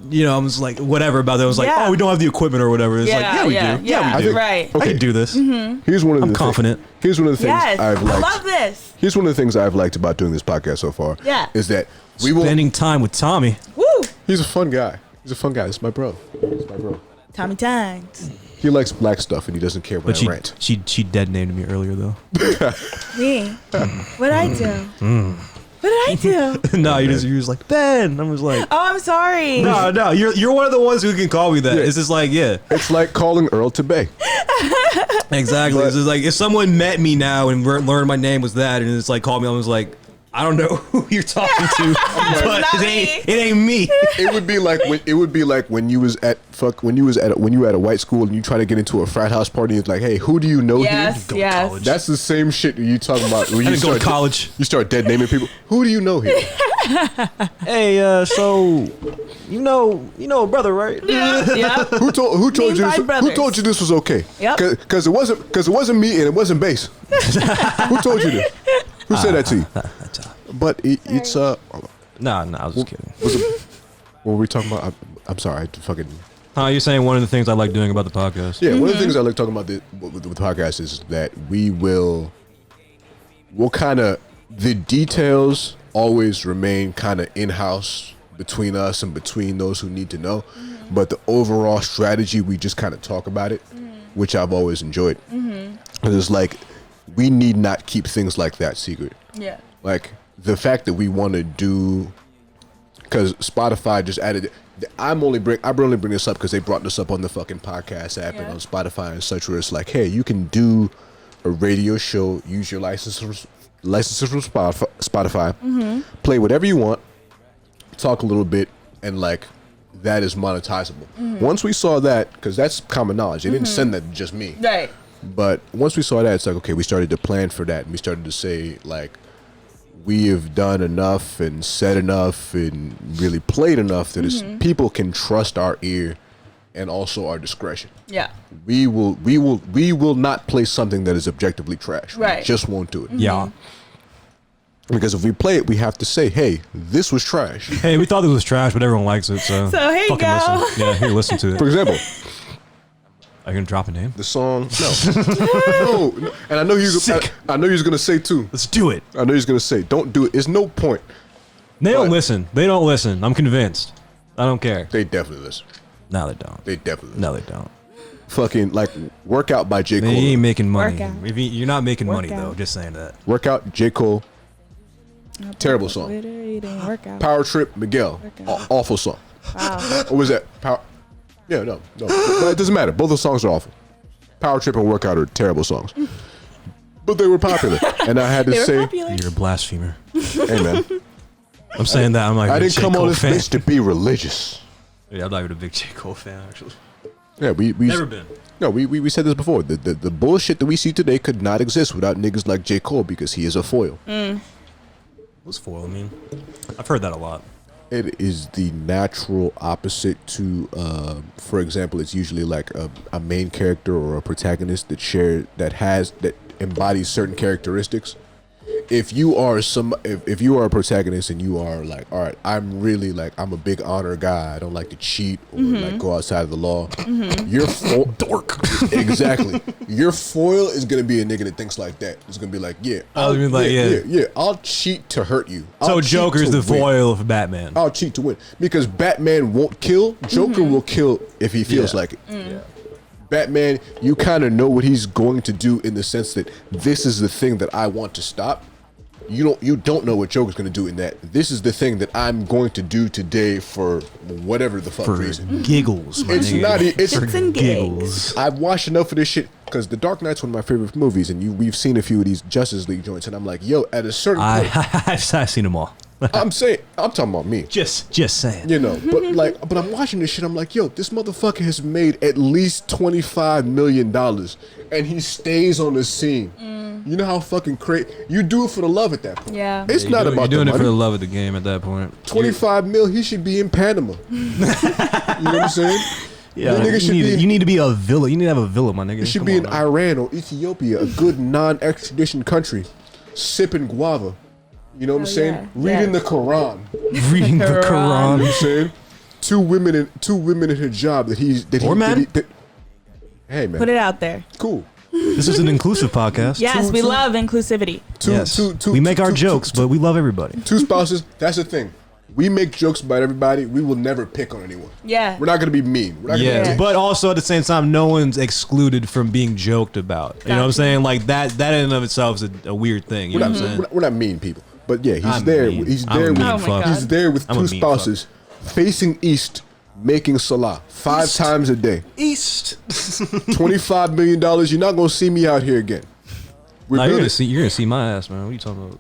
You know, I'm just like whatever about that. I was like, Yeah. oh, we don't have the equipment or whatever. It's like, yeah, we do. Yeah, we do. I think- Right. I can do this. Here's one of the I'm confident. Here's one of the things Yes. I've I liked. love this. Here's one of the things I've liked about doing this podcast so far. Yeah. Is that we will. Spending time with Tommy. Woo. He's a fun guy. He's a fun guy. It's my bro. It's my bro. Tommy Times. He likes black stuff and he doesn't care when But I rant. she dead named me earlier though. Me. What'd I do? What did I do? No, you was like Ben. I was like, Oh, I'm sorry. no, you're one of the ones who can call me that. Yeah. It's just like, yeah, It's like calling Earl to Bay. exactly. It's just like if someone met me now and learned my name was that, and it's like called me, I was like, I don't know who you're talking to, but not it ain't me. It would be like when you were at a white school and you try to get into a frat house party. It's like, hey, who do you know Yes, here? yes. college. That's the same shit you talking about. When I you didn't go to start college. You start dead naming people. Who do you know here? Hey, so you know, brother, right? Yep. Who told Me you and this? five Who brothers. told you this was okay? Yep. Because it wasn't me and it wasn't bass. Who told you this? Who said that to you? But it's No, I was just kidding. what were we talking about? I'm sorry. I fucking. You're saying one of the things I like doing about the podcast. Yeah, one of the things I like talking about with the podcast is that we'll kind of, the details always remain kind of in-house, between us and between those who need to know. But the overall strategy, we just kind of talk about it, which I've always enjoyed. It's like, we need not keep things like that secret. Yeah. Like, the fact that we want to do, because Spotify just added, I only bring this up because they brought this up on the fucking podcast app and on Spotify and such, where it's like, hey, you can do a radio show, use your licenses from Spotify, play whatever you want, talk a little bit, and like, that is monetizable. Once we saw that, because that's common knowledge, they didn't send that to just me. Right. But once we saw that, it's like, okay, we started to plan for that, and we started to say, like, we have done enough and said enough and really played enough that people can trust our ear and also our discretion. Yeah. We will not play something that is objectively trash. Right. We just won't do it. Yeah. Because if we play it, we have to say, hey, this was trash. Hey, we thought this was trash, but everyone likes it, so So, here you fucking go. listen. Yeah, here, listen to it. For example, Are you gonna drop a name? the song, no. And I know you was gonna say too. Let's do it. I know you was gonna say, don't do it. There's no point. They don't But- listen. They don't listen. I'm convinced. I don't care. They definitely listen. No, they don't. They definitely listen. No, they don't. Fucking like Workout by J. Cole. They ain't making money. Workout. If you're not making money Workout. though. Just saying that. Workout, J. Cole. Terrible song. Workout. Power Trip, Miguel. Awful song. Wow. What was that? Power. Yeah, no. But it doesn't matter. Both the songs are awful. Power Trip and Workout are terrible songs. But they were popular. And I had to They were say, popular. You're a blasphemer. hey man, I'm saying that. I'm like. I a didn't J. come Cole on this fan. bitch to be religious. Yeah, I'm not even a big J. Cole fan actually. Yeah, we Never been. No, we said this before. The bullshit that we see today could not exist without niggas like J. Cole, because he is a foil. What's foil mean? I've heard that a lot. It is the natural opposite to, for example, it's usually like a main character or a protagonist that embodies certain characteristics. If you are if you are a protagonist and you are like, all right, I'm a big honor guy. I don't like to cheat or like go outside of the law. Your dork, exactly. Your foil is gonna be a nigga that thinks like that. It's gonna be like, yeah, I'll cheat to hurt you. So I'll cheat Joker's to the win. foil of Batman. I'll cheat to win, because Batman won't kill. Joker will kill if he feels like it. Yeah. Batman, you kind of know what he's going to do, in the sense that this is the thing that I want to stop. You don't know what Joker's going to do in that. This is the thing that I'm going to do today for whatever the fuck For reason. giggles. my It's nigga. not. It's For and giggles. I've watched enough of this shit, because The Dark Knight's one of my favorite movies, and we've seen a few of these Justice League joints, and I'm like, yo, at a certain point, I've seen them all. I'm talking about me. Just saying. You know, but I'm watching this shit. I'm like, yo, this motherfucker has made at least $25 million, and he stays on the scene. You know how fucking crazy. You do it for the love at that point. Yeah. It's not about you're doing the it for money. the love of the game at that point. 25 mil. He should be in Panama. You know what I'm saying? Yeah, That nigga should be. you need to be a villa. You need to have a villa, my nigga. He should Come be on in now. Iran or Ethiopia, a good non-extradition country, sipping guava. You know what I'm saying? yeah. Reading Yeah. the Quran. reading the You know what I'm Quran. saying? Two women in hijab Or man. Hey man, Put it out there. cool. This is an inclusive podcast. Yes, we two- love inclusivity. Yes. We make our jokes, but we love everybody. Two spouses. That's the thing. We make jokes about everybody. We will never pick on anyone. Yeah. We're not gonna be mean. We're not gonna Yeah, be but also at the same time, no one's excluded from being joked about. You know what I'm Gotcha. saying? Like that in and of itself is a weird thing. You know what I'm saying? we're not mean people. But yeah, he's I'm there. mean. He's I'm a there. mean With, Oh my fuck. God. He's there with I'm a two mean spouses, facing east, making salah 5 times a day. East. $25 million. You're not gonna see me out here again. We're Nah, you're building- gonna see my ass, man. What are you talking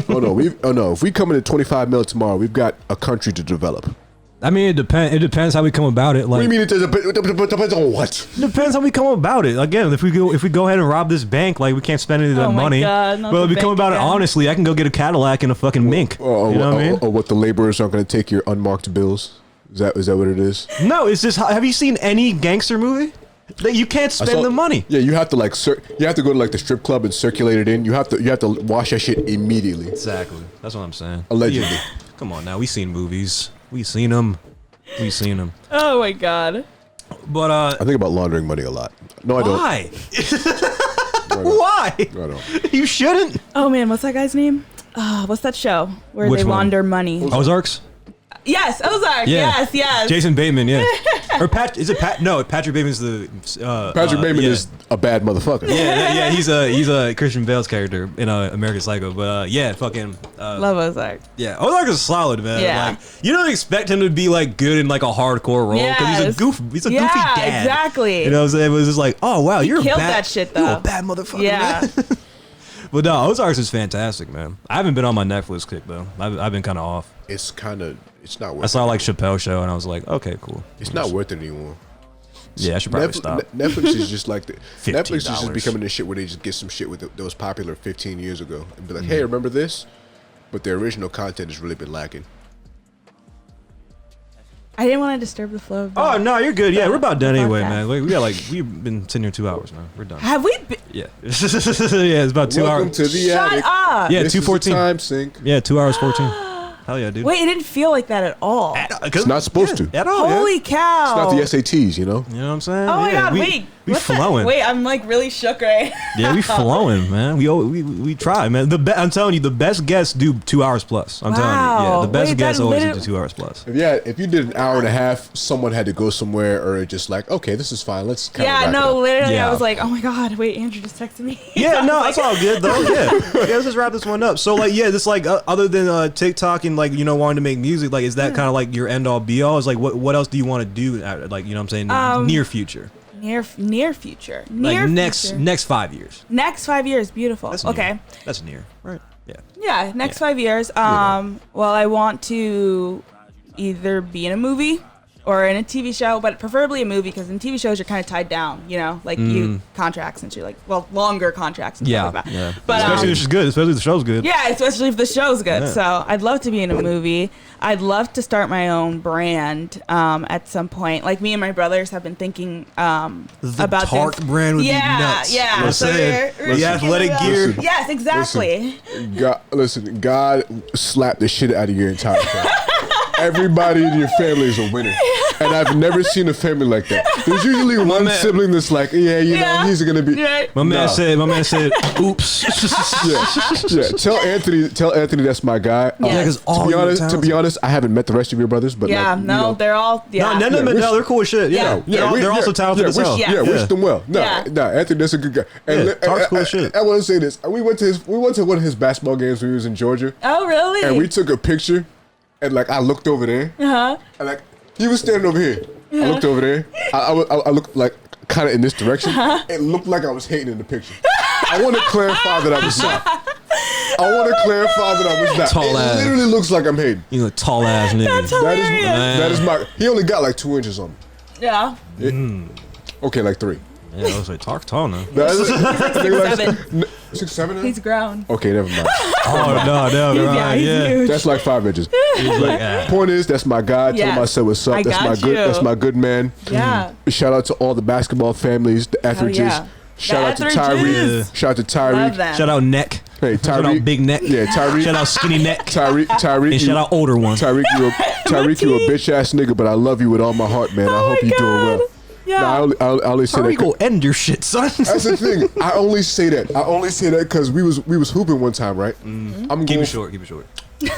about? Oh no! If we come in at 25 mil tomorrow, we've got a country to develop. I mean, it depends how we come about it. What do Like, you mean it depends on what? it depends how we come about it. Again, if we go ahead and rob this bank, like we can't spend any of that Oh my money. God, not but if the we come bank about it again. honestly, I can go get a Cadillac and a fucking mink. You know what I mean? Or what the laborers aren't going to take your unmarked bills? Is that what it is? No, it's just. Have you seen any gangster movie? That you can't I spend saw- the money. Yeah, you have to you have to go to like the strip club and circulate it in. You have to wash that shit immediately. Exactly. That's what I'm saying. Allegedly. Yeah. Come on now. We seen movies. We seen them. Oh my God. But I think about laundering money a lot. No, I don't. why? No, I don't. Why? No, I don't. You shouldn't. Oh man, what's that guy's name? What's that show where Which they one? launder money? Ozarks. Yes, Ozark. Yeah. Yes. Jason Bateman, yeah. Or is it Pat? No, Patrick Bateman's the. Patrick Bateman yeah. is a bad motherfucker. Yeah, he's a Christian Bale's character in American Psycho, but yeah, fucking Love Ozark. yeah, Ozark is solid, man. Yeah. Like you don't expect him to be like good in like a hardcore role because he's a goofy Yeah, dad. exactly. You know what I'm saying? It was just like, oh wow, you're killed a bad, that shit, you're a though. bad motherfucker. Yeah. Man. But no, Ozarks is fantastic, man. I haven't been on my Netflix kick though. I've been kind of off. It's not worth I saw it. like Chappelle show and I was like, okay, cool. It's not worth it anymore. Yeah, I should probably stop. Netflix is just like Netflix is just $15. becoming the shit where they just get some shit that was popular 15 years ago and be like, hey, remember this? But their original content has really been lacking. I didn't want to disturb the flow. Of the, Oh no, you're good. Yeah, we're about done anyway, podcast. man. We got like we've been sitting here 2 hours, man. We're done. Have we been? Yeah, yeah, it's about 2 Welcome hours. to the Shut attic. up. Yeah, This is the 2:14. time sink. Yeah, 2 hours 14. Hell yeah, dude. Wait, it didn't feel like that at all. It's not supposed to. At all. Holy yeah. cow. It's not the SATs, you know? You know what I'm saying? Oh my Yeah, god, we, wait. We What the- flowing. Wait, I'm like really shook right Yeah, we flowing, man. We try, man. I'm telling you, the best guests do 2 hours plus. I'm telling you. Yeah, Wow. the best Wait, guests that always literally- do 2 hours plus. If you did an hour and a half, someone had to go somewhere or it just like, okay, this is fine. Let's kind of Yeah, wrap it no, up. literally, Yeah. I was like, oh my god, wait, Andrew just texted me. Yeah, I no, was that's all good though. Yeah, let's just wrap this one up. So like, yeah, this like other than TikTok and like wanting to make music, like is that kind of like your end all be all? Is like what else do you want to do? Like you know what I'm saying, near future, near future, like near next future. next 5 years. Next 5 years, beautiful. That's Okay. near. That's near, right? Yeah. Yeah, next 5 years. Well, I want to either be in a movie or in a TV show, but preferably a movie because in TV shows you're kind of tied down, you know, like you contracts and shit, like longer contracts. And stuff like that. Yeah. But Especially if it's good. Especially if the show's good. yeah, especially if the show's good. Yeah. So I'd love to be in a movie. I'd love to start my own brand at some point. Like me and my brothers have been thinking The about Tarke this. brand would be nuts. Yeah, Let's say we're the athletic gear. Listen. Yes, exactly. God slapped the shit out of your entire family. Everybody in your family is a winner. And I've never seen a family like that. There's usually one man- sibling that's like, yeah, you know, he's gonna be. Right. My man No. said, oops. Yeah. Tell Anthony that's my guy. Yeah. 'cause all your To be honest, I haven't met the rest of your brothers, but Yeah, like, no, you know, they're all No, wish- they're cool as shit. Yeah, Yeah. they're also talented as hell. Yeah. wish them well. No, Yeah. Anthony, that's a good guy. And Yeah, Tark's cool as shit. I want to say this. We went to one of his basketball games when he was in Georgia, Oh, really? and we took a picture, and like I looked over there, and like he was standing over here. I looked over there. I looked like kind of in this direction. It looked like I was hating in the picture. I want to clarify that I was not. Tall It ass. literally looks like I'm hating. You a tall ass nigga. That's hilarious. That is my. He only got like 2 inches on me. Yeah. Okay, like 3. Yeah, I was like, Tark tall now. That is, like 6'7". 6'7" now? He's grown. Okay, never mind. Oh no, He's huge. That's like 5 inches. yeah. Point is, that's my guy. Tell him I Yes. said what's up. I That's got my good. you. That's my good man. Yeah. Shout out to all the basketball families, the Etheridges. yeah. Shout out to Etheridges. Tyreek. Shout out to Love Tyreek. them. Shout out neck. Hey, Shout out Tyreek. big neck. Yeah, Tyreek. Shout out skinny neck. Tyreek. And shout out older one. Tyreek, you a bitch ass nigga, but I love you with all my heart, man. I Oh hope my you're doing God. well. Yeah. Now, I only say How that. you gonna end your shit, son? That's the thing. I only say that because we was hooping one time, right? I'm Keep going it short. Keep it short.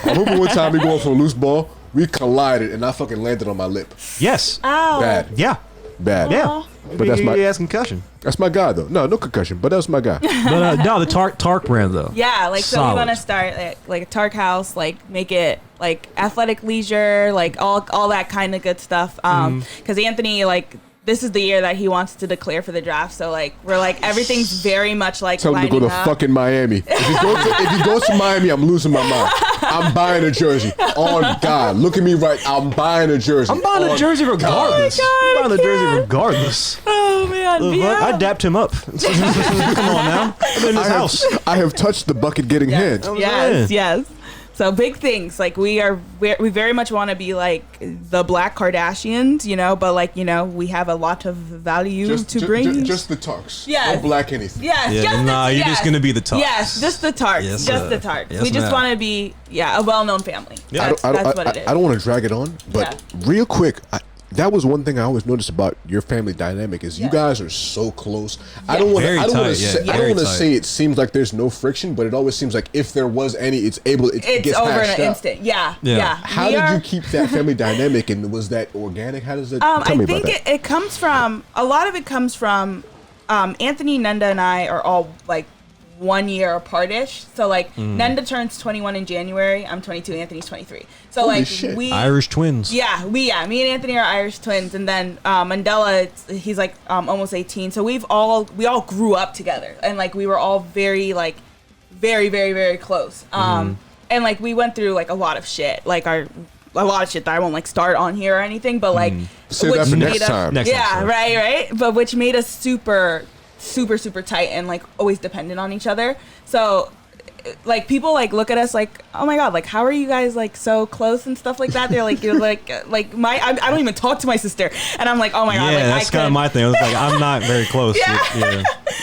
I'm hooping one time. We going for a loose ball. We collided, and I fucking landed on my lip. Yes. Ow. Bad, Yeah. bad. Yeah. But that's my- He has concussion. That's my guy, though. No concussion, but that's my guy. But no, the Tark brand though. Yeah, like so we Solid. want to start like a Tark house, like make it like athletic leisure, like all that kind of good stuff. Because Anthony, like this is the year that he wants to declare for the draft, so like we're like everything's very much like Tell him to go to lining up. fucking Miami. If he goes to Miami, I'm losing my mind. I'm buying a jersey. On God, look at me right. I'm buying a jersey. I'm buying a On jersey regardless. God, I'm buying a jersey I can't. regardless. Oh man, The fuck? I dapped him up. Come on now. I'm in his house. I have touched the bucket getting hand. Yes, yes. So big things, like we very much want to be like the Black Kardashians, you know, but like, you know, we have a lot of value to bring. Just the Tarks. Yes. No black anything. Yes, Yeah, just nah, the, you're yes. just gonna be the Tarks. Yes, just the Tarks. Yes, just sir. the Tarks. Yes, we just ma'am. want to be, a well-known family. Yeah. That's what it is. I don't want to drag it on, but Yeah. real quick, that was one thing I always noticed about your family dynamic is you guys are so close. I don't want to say it seems like there's no friction, but it always seems like if there was any, it's gets over in an out. instant. Yeah. How did you keep that family dynamic, and was that organic? How does it? Tell me about that. I think it comes from a lot of it comes from Anthony, Nenda, and I are all like 1 year apart-ish. So like Nenda turns 21 in January. I'm 22. Anthony's 23. So Holy like shit. we Irish twins. me and Anthony are Irish twins, and then Mandela, he's like almost 18. So we all grew up together, and like we were all very very, very close. And like we went through like a lot of shit, like a lot of shit that I won't like start on here or anything, but like Save that for next time. Right. But which made us super tight and like always dependent on each other. So like people like look at us like, oh my god, like how are you guys like so close and stuff like that? They're like, you're like I don't even talk to my sister, and I'm like, oh my god, Yeah, like that's kind of my thing. I was like, I'm not very close.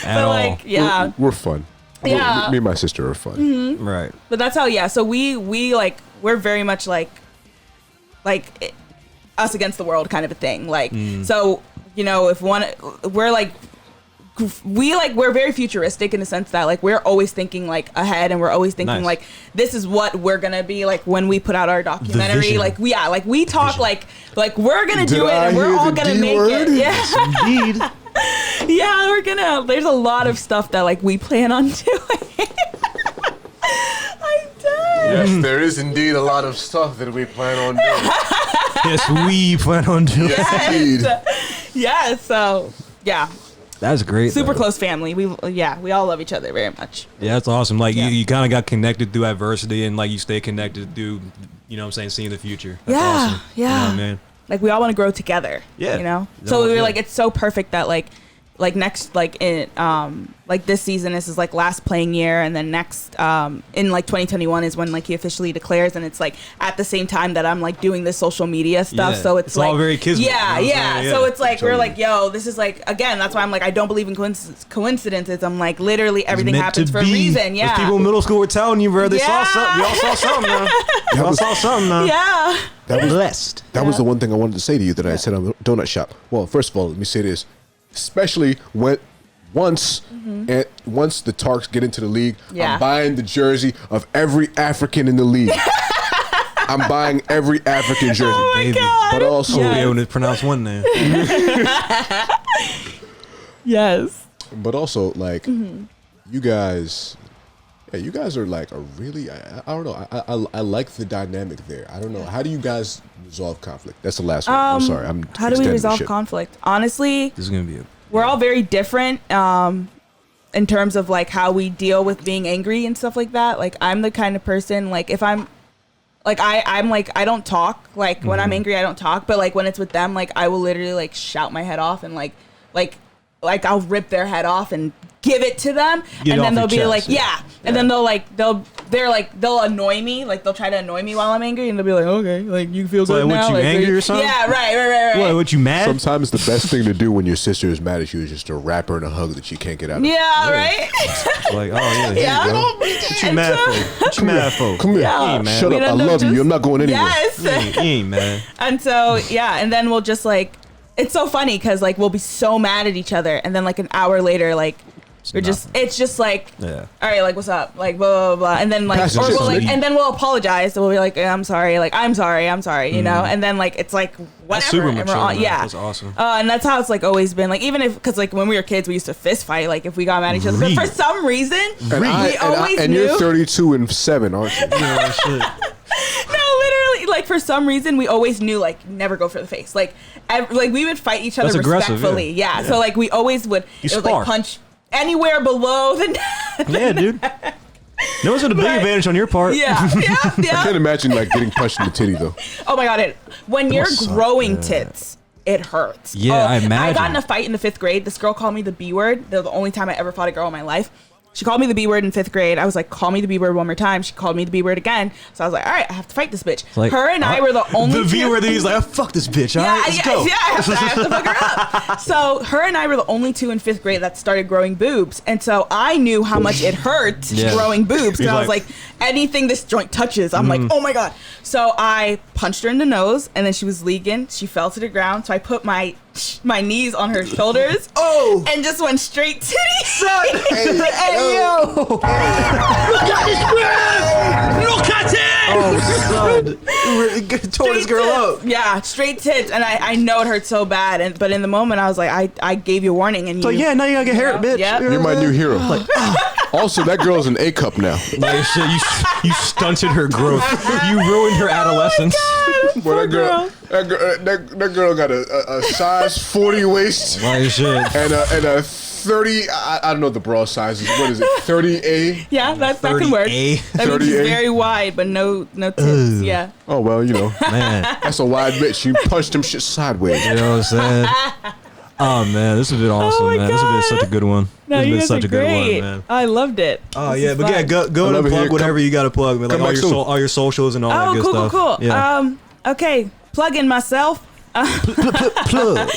At all. Like We're fun. Yeah. Me and my sister are fun. Right. But that's how so we like we're very much like us against the world kind of a thing. Like so, you know, if we're very futuristic in the sense that like we're always thinking like ahead, and we're always thinking like this is what we're gonna be like when we put out our documentary. Like we talk like we're gonna do it, and we're all gonna make it. Yeah, Indeed. yeah, we're gonna. There's a lot of stuff that like we plan on doing. I'm done. Yes, there is indeed a lot of stuff that we plan on doing. Yes, we plan on doing. Yes, indeed. Yeah. So yeah. That's great. Super though. close family. We all love each other very much. Yeah, that's awesome. Like you kind of got connected through adversity, and like you stay connected through, you know what I'm saying, seeing the future. That's awesome. Yeah. You know what I mean? Like we all want to grow together. Yeah. You know? Yeah, So we were yeah. like, it's so perfect that like next, like in, like this season, this is like last playing year. And then next, in like 2021 is when like he officially declares. And it's like at the same time that I'm like doing this social media stuff. Yeah. So it's like, all very kismet. yeah, You know what I'm yeah. saying? Yeah. So it's like, we're like, yo, this is like, again, that's why I'm like, I don't believe in coincidences. I'm like, literally everything Meant happens to for a be. reason. Those Yeah. people in middle school were telling you, bro. They saw Yeah. something. Y'all saw something, man. Y'all saw something, man. Yeah. That was Blessed. That was the one thing I wanted to say to you that I said on the donut shop. Well, first of all, let me say this. Especially once the Tarks get into the league, Yeah. I'm buying the jersey of every African in the league. I'm buying every African jersey. Oh my Baby. God. But also, Be able to pronounce one name. Yes. but also, like, you guys, you guys are like a really, I don't know, I like the dynamic there. I don't know. How do you guys resolve conflict? That's the last one. I'm sorry. How do we extending the resolve shit. conflict? Honestly, This is gonna be we're all very different in terms of like how we deal with being angry and stuff like that. Like I'm the kind of person like if I'm like I'm like I don't talk like when I'm angry I don't talk, but like when it's with them like I will literally like shout my head off and like I'll rip their head off and give it to them, Get and off then they'll your be chest, like and then they'll annoy me, like they'll try to annoy me while I'm angry, and they'll be like, okay, like you feel good what, now, you like, angry or something? Yeah, right. What you mad? Sometimes the best thing to do when your sister is mad at you is just to wrap her in a hug that she can't get out of. Yeah, right. Like, oh yeah, Yeah. here you go. What you mad for? What you mad for? Come here. Yeah. You ain't mad. Shut We up. I end up love you. just- I'm not going anywhere. Yes. You ain't mad. And so, yeah, and then we'll just like, it's so funny because like we'll be so mad at each other, and then like an hour later, like it's just like, Yeah. all right, like what's up, like blah blah blah, and then like, Pass the or shit we'll to like, me. and then we'll apologize, so we'll be like, I'm sorry, you know, and then like it's like whatever, That's super and mature, we're all, man. yeah, That's awesome. and that's how it's like always been, like even if because like when we were kids, we used to fist fight, like if we got mad at each other, but for Real. some reason, we always and knew. you're 32 and 7, aren't you? Yeah, shit. No, literally, like for some reason, we always knew like never go for the face. Like we would fight each other That's aggressive, respectfully. Yeah. So like we always would. You It would spar. like punch anywhere below the neck. Yeah, dude. That was a big But- advantage on your part. Yeah. I can't Yeah. imagine like getting punched in the titty though. Oh my god! When you're suck, growing tits, it hurts. Yeah, I I got imagine. in a fight in the 5th grade. This girl called me the B word. They're the only time I ever fought a girl in my life. She called me the B word in 5th grade. I was like, call me the B word one more time. She called me the B word again. So I was like, all right, I have to fight this bitch. Like, her and I were the only the V two. word that he's like, oh, fuck this bitch. All right, let's go. Yeah, I have to fuck her up. So her and I were the only two in 5th grade that started growing boobs. And so I knew how much it hurt growing boobs. Because I was like, anything this joint touches, I'm like, oh my God. So I punched her in the nose, and then she was leaking. She fell to the ground. So I put my knees on her shoulders. And just went straight to the Hey, yo. Look at this grab! Look at it! Oh, son. Tore this girl up. Yeah, straight tits. And I know it hurt so bad. But in the moment, I was like, I gave you a warning. And So you, yeah, now you gotta get hurt, bitch. Yep. You're my new hero. Also, that girl's an A cup now. Like shit, you stunted her growth. You ruined her adolescence. Boy, that girl got a size 40 waist Like shit. and a 30. I don't know the bra sizes. What is it? 30A. Yeah, that can work. 30A. That means 30A. she's very wide, but no tits. Yeah. Oh well, you know Man, that's a wide bitch. You punched them shit sideways. you know what I'm saying? Oh man, this has been awesome, my man. This has been God. such a good one. No, This has you been guys such are a good great. one, man. I loved it. Oh This yeah, is but yeah, fun. go I and love it plug here. whatever you gotta plug, man. Like come back soon. all your socials and all that Oh, good cool, stuff. cool. Yeah. Okay, plug in myself. Plug.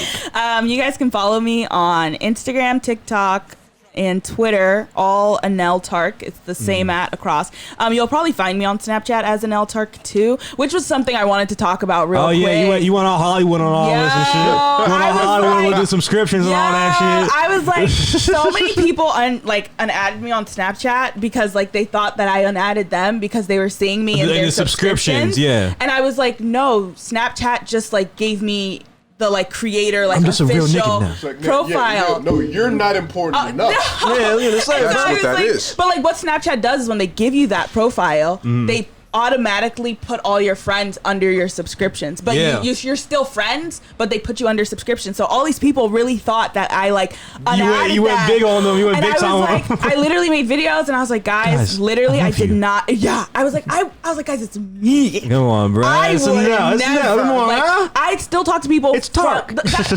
You guys can follow me on Instagram, TikTok, and Twitter, all Anelle Tarke. It's the same at across. You'll probably find me on Snapchat as Anelle Tarke too, which was something I wanted to talk about real quick. You went all Hollywood on all this and shit. You went I all was Hollywood with like- the subscriptions and all that shit. I was like, so many people unadded me on Snapchat because like they thought that I unadded them because they were seeing me in And their the subscriptions, yeah. And I was like, no, Snapchat just like gave me the like creator like I'm just a real official nigga now. It's like, profile. no, you're not important enough. Yeah, look at this. That's So I what was that like- is. But like what Snapchat does is when they give you that profile, Mm-hmm. they automatically put all your friends under your subscriptions. But Yeah. you're still friends, but they put you under subscription. So all these people really thought that I like unadded you went that. big on them. You went And big I was time on like, them. I literally made videos and I was like, guys, literally I I love did you. not. Yeah, I was like, guys, it's me. Come on, bro. I It's would enough. It's enough. never. Come on, like, huh? I still talk to people. It's Tark.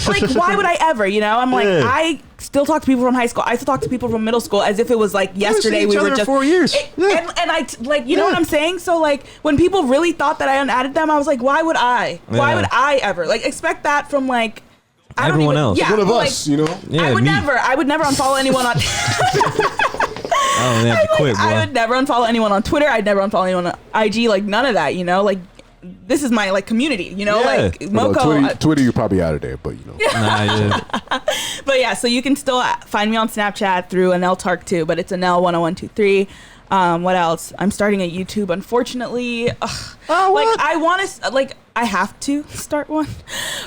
Like, why would I ever? You know, I'm like, Yeah. I still talk to people from high school. I still talk to people from middle school as if it was like yesterday. seen each We other were in just 4 years. Yeah. And I like, you know Yeah. what I'm saying? So like, when people really thought that I unadded them, I was like, why would I? Why Yeah. would I ever? Like, expect that from like. I don't Everyone even, else. Yeah, One of like, us, you know. Yeah, I would me. never unfollow anyone on. Oh, man, have to quit, I boy. would never unfollow anyone on Twitter. I'd never unfollow anyone on IG. Like none of that. You know, like this is my like community. You know, Yeah. like Well, Moco. Twitter, you're probably out of there, but you know. Nah, yeah. But yeah, so you can still find me on Snapchat through Anelle Tarke too, but it's Anelle 10123. What else? I'm starting a YouTube, unfortunately. Ugh. Like I want to, like I have to start one.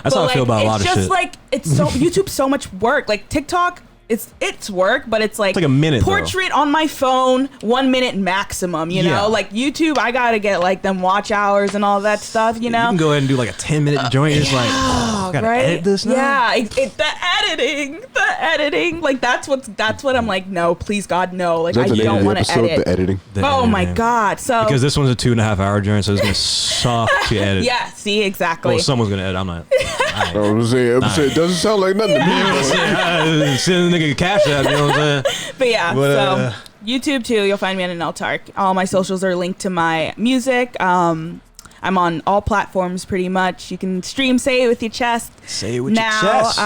That's how I feel about a lot of It's shit. just like it's so YouTube's so much work. Like TikTok. It's work, but it's like a minute, though. portrait on my phone, 1 minute maximum. You Yeah. know, like YouTube, I gotta get like them watch hours and all that stuff. You know, You can go ahead and do like a 10-minute joint. You're just like, oh, I gotta right? edit this now. Yeah, the editing. Like that's what I'm like. No, please God, no. Like I That's the name don't of the want to episode, edit. the editing. The Oh my editing. God. So Because this one's a 2.5-hour joint, so it's gonna suck to edit. yeah, see exactly. Well, someone's gonna edit. I'm not. I was saying, it doesn't sound like nothing to me. Send the nigga cash app. You know what I'm saying? But yeah, But, so YouTube too. You'll find me on Anelle Tarke. All my socials are linked to my music. I'm on all platforms pretty much. You can stream "Say It With Your Chest." Say it with now, your chest.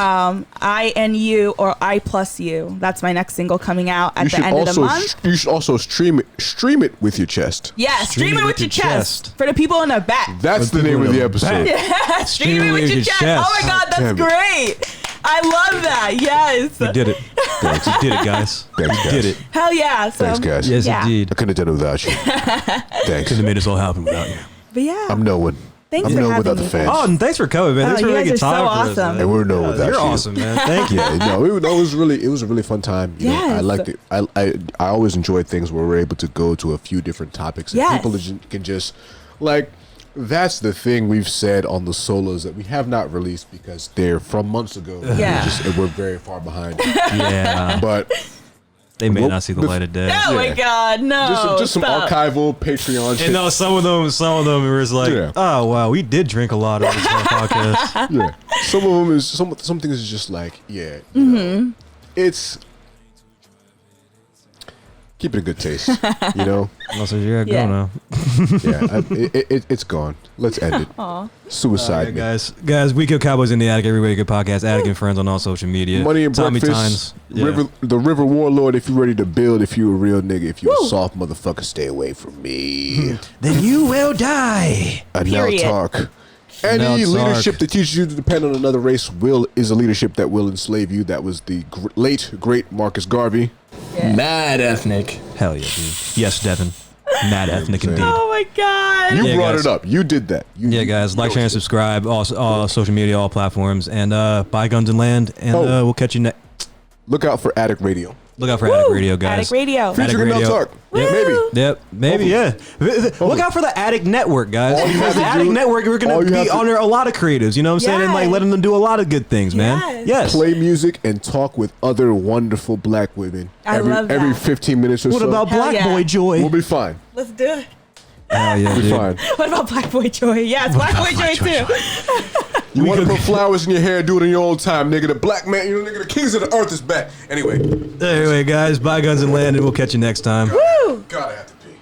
INU or I+U. That's my next single coming out at the end of the month. You should also stream it with your chest. Yeah, stream it with your chest. For the people in the back. That's the people name of in the the episode. back. Stream it with your chest. Oh my God, that's Damn it. great. I love that. Yes. You did it. Thanks. You did it, guys. Thanks, You guys. did it. Hell yeah. So, Thanks, guys. Yes, Yeah. indeed. I couldn't have done it without you. Thanks. Couldn't have made this all happen without you. But yeah. I'm no one. Thanks I'm for no one having without the me. fans. Oh, and thanks for coming, man. Thanks Oh, for you making guys are time so for us, awesome. man. And we're no without You're you. awesome, man. Thank you. Yeah, no, it was a really fun time. You know, I Yes. liked it. I always enjoy things where we're able to go to a few different topics and Yes. people can just like. That's the thing we've said on the solos that we have not released because they're from months ago. Yeah. We're very far behind. Yeah. But They may Well, not see the light of day. Oh my Yeah. God, no. just some stop. archival Patreon shit. And no, some of them were just like, Yeah. oh wow, we did drink a lot of this podcast. Yeah. Some of them is some things is just like, yeah. Mm-hmm. You know, it's Keep it in good taste. You know. Also, yeah, go Yeah. now. It's gone. Let's end it. Suicide. Alright, guys, we kill Cowboys in the Attic every week. Good podcast. Attic and friends on all social media. Money and Tommy breakfast. Tynes. Yeah. The River Warlord. If you're ready to build, if you a real nigga, if you a soft motherfucker, stay away from me. Then you will die. Anelle Period. Tarke. Any Anelle Tarke. leadership that teaches you to depend on another race is a leadership that will enslave you. That was the late great Marcus Garvey. Mad ethnic. Hell yeah, dude. Yes, Devin. Mad ethnic saying? indeed. Oh my god. You Yeah, brought guys. it up. You did that. Yeah, guys, like, share, and subscribe. All social media, all platforms, and buy guns and land. And we'll catch you next. Look out for Attic Radio. Look out for Attic Radio, guys. Attic Radio. Attic Featuring Anelle Radio. Tarke. Maybe. Yep, maybe, yeah. Look out for the Attic Network, guys. All you Because have the to Attic do- Network, we're all going you to have be to- under a lot of creatives, you know what I'm saying? And like Yes. letting them do a lot of good things, man. Yes. Yes. Play music and talk with other wonderful black women. I love that. Every 15 minutes or What so. about Hell Black yeah. Boy Joy? We'll be fine. Let's do it. Hell yeah, We'll be dude. fine. What about Black Boy Joy? Yes, Black Boy Joy too. You want to put flowers in your hair, do it in your own time, nigga. The black man, you know, nigga, the kings of the earth is back. Anyway. Anyway, guys, buy guns and land, and we'll catch you next time. Woo! God, I have to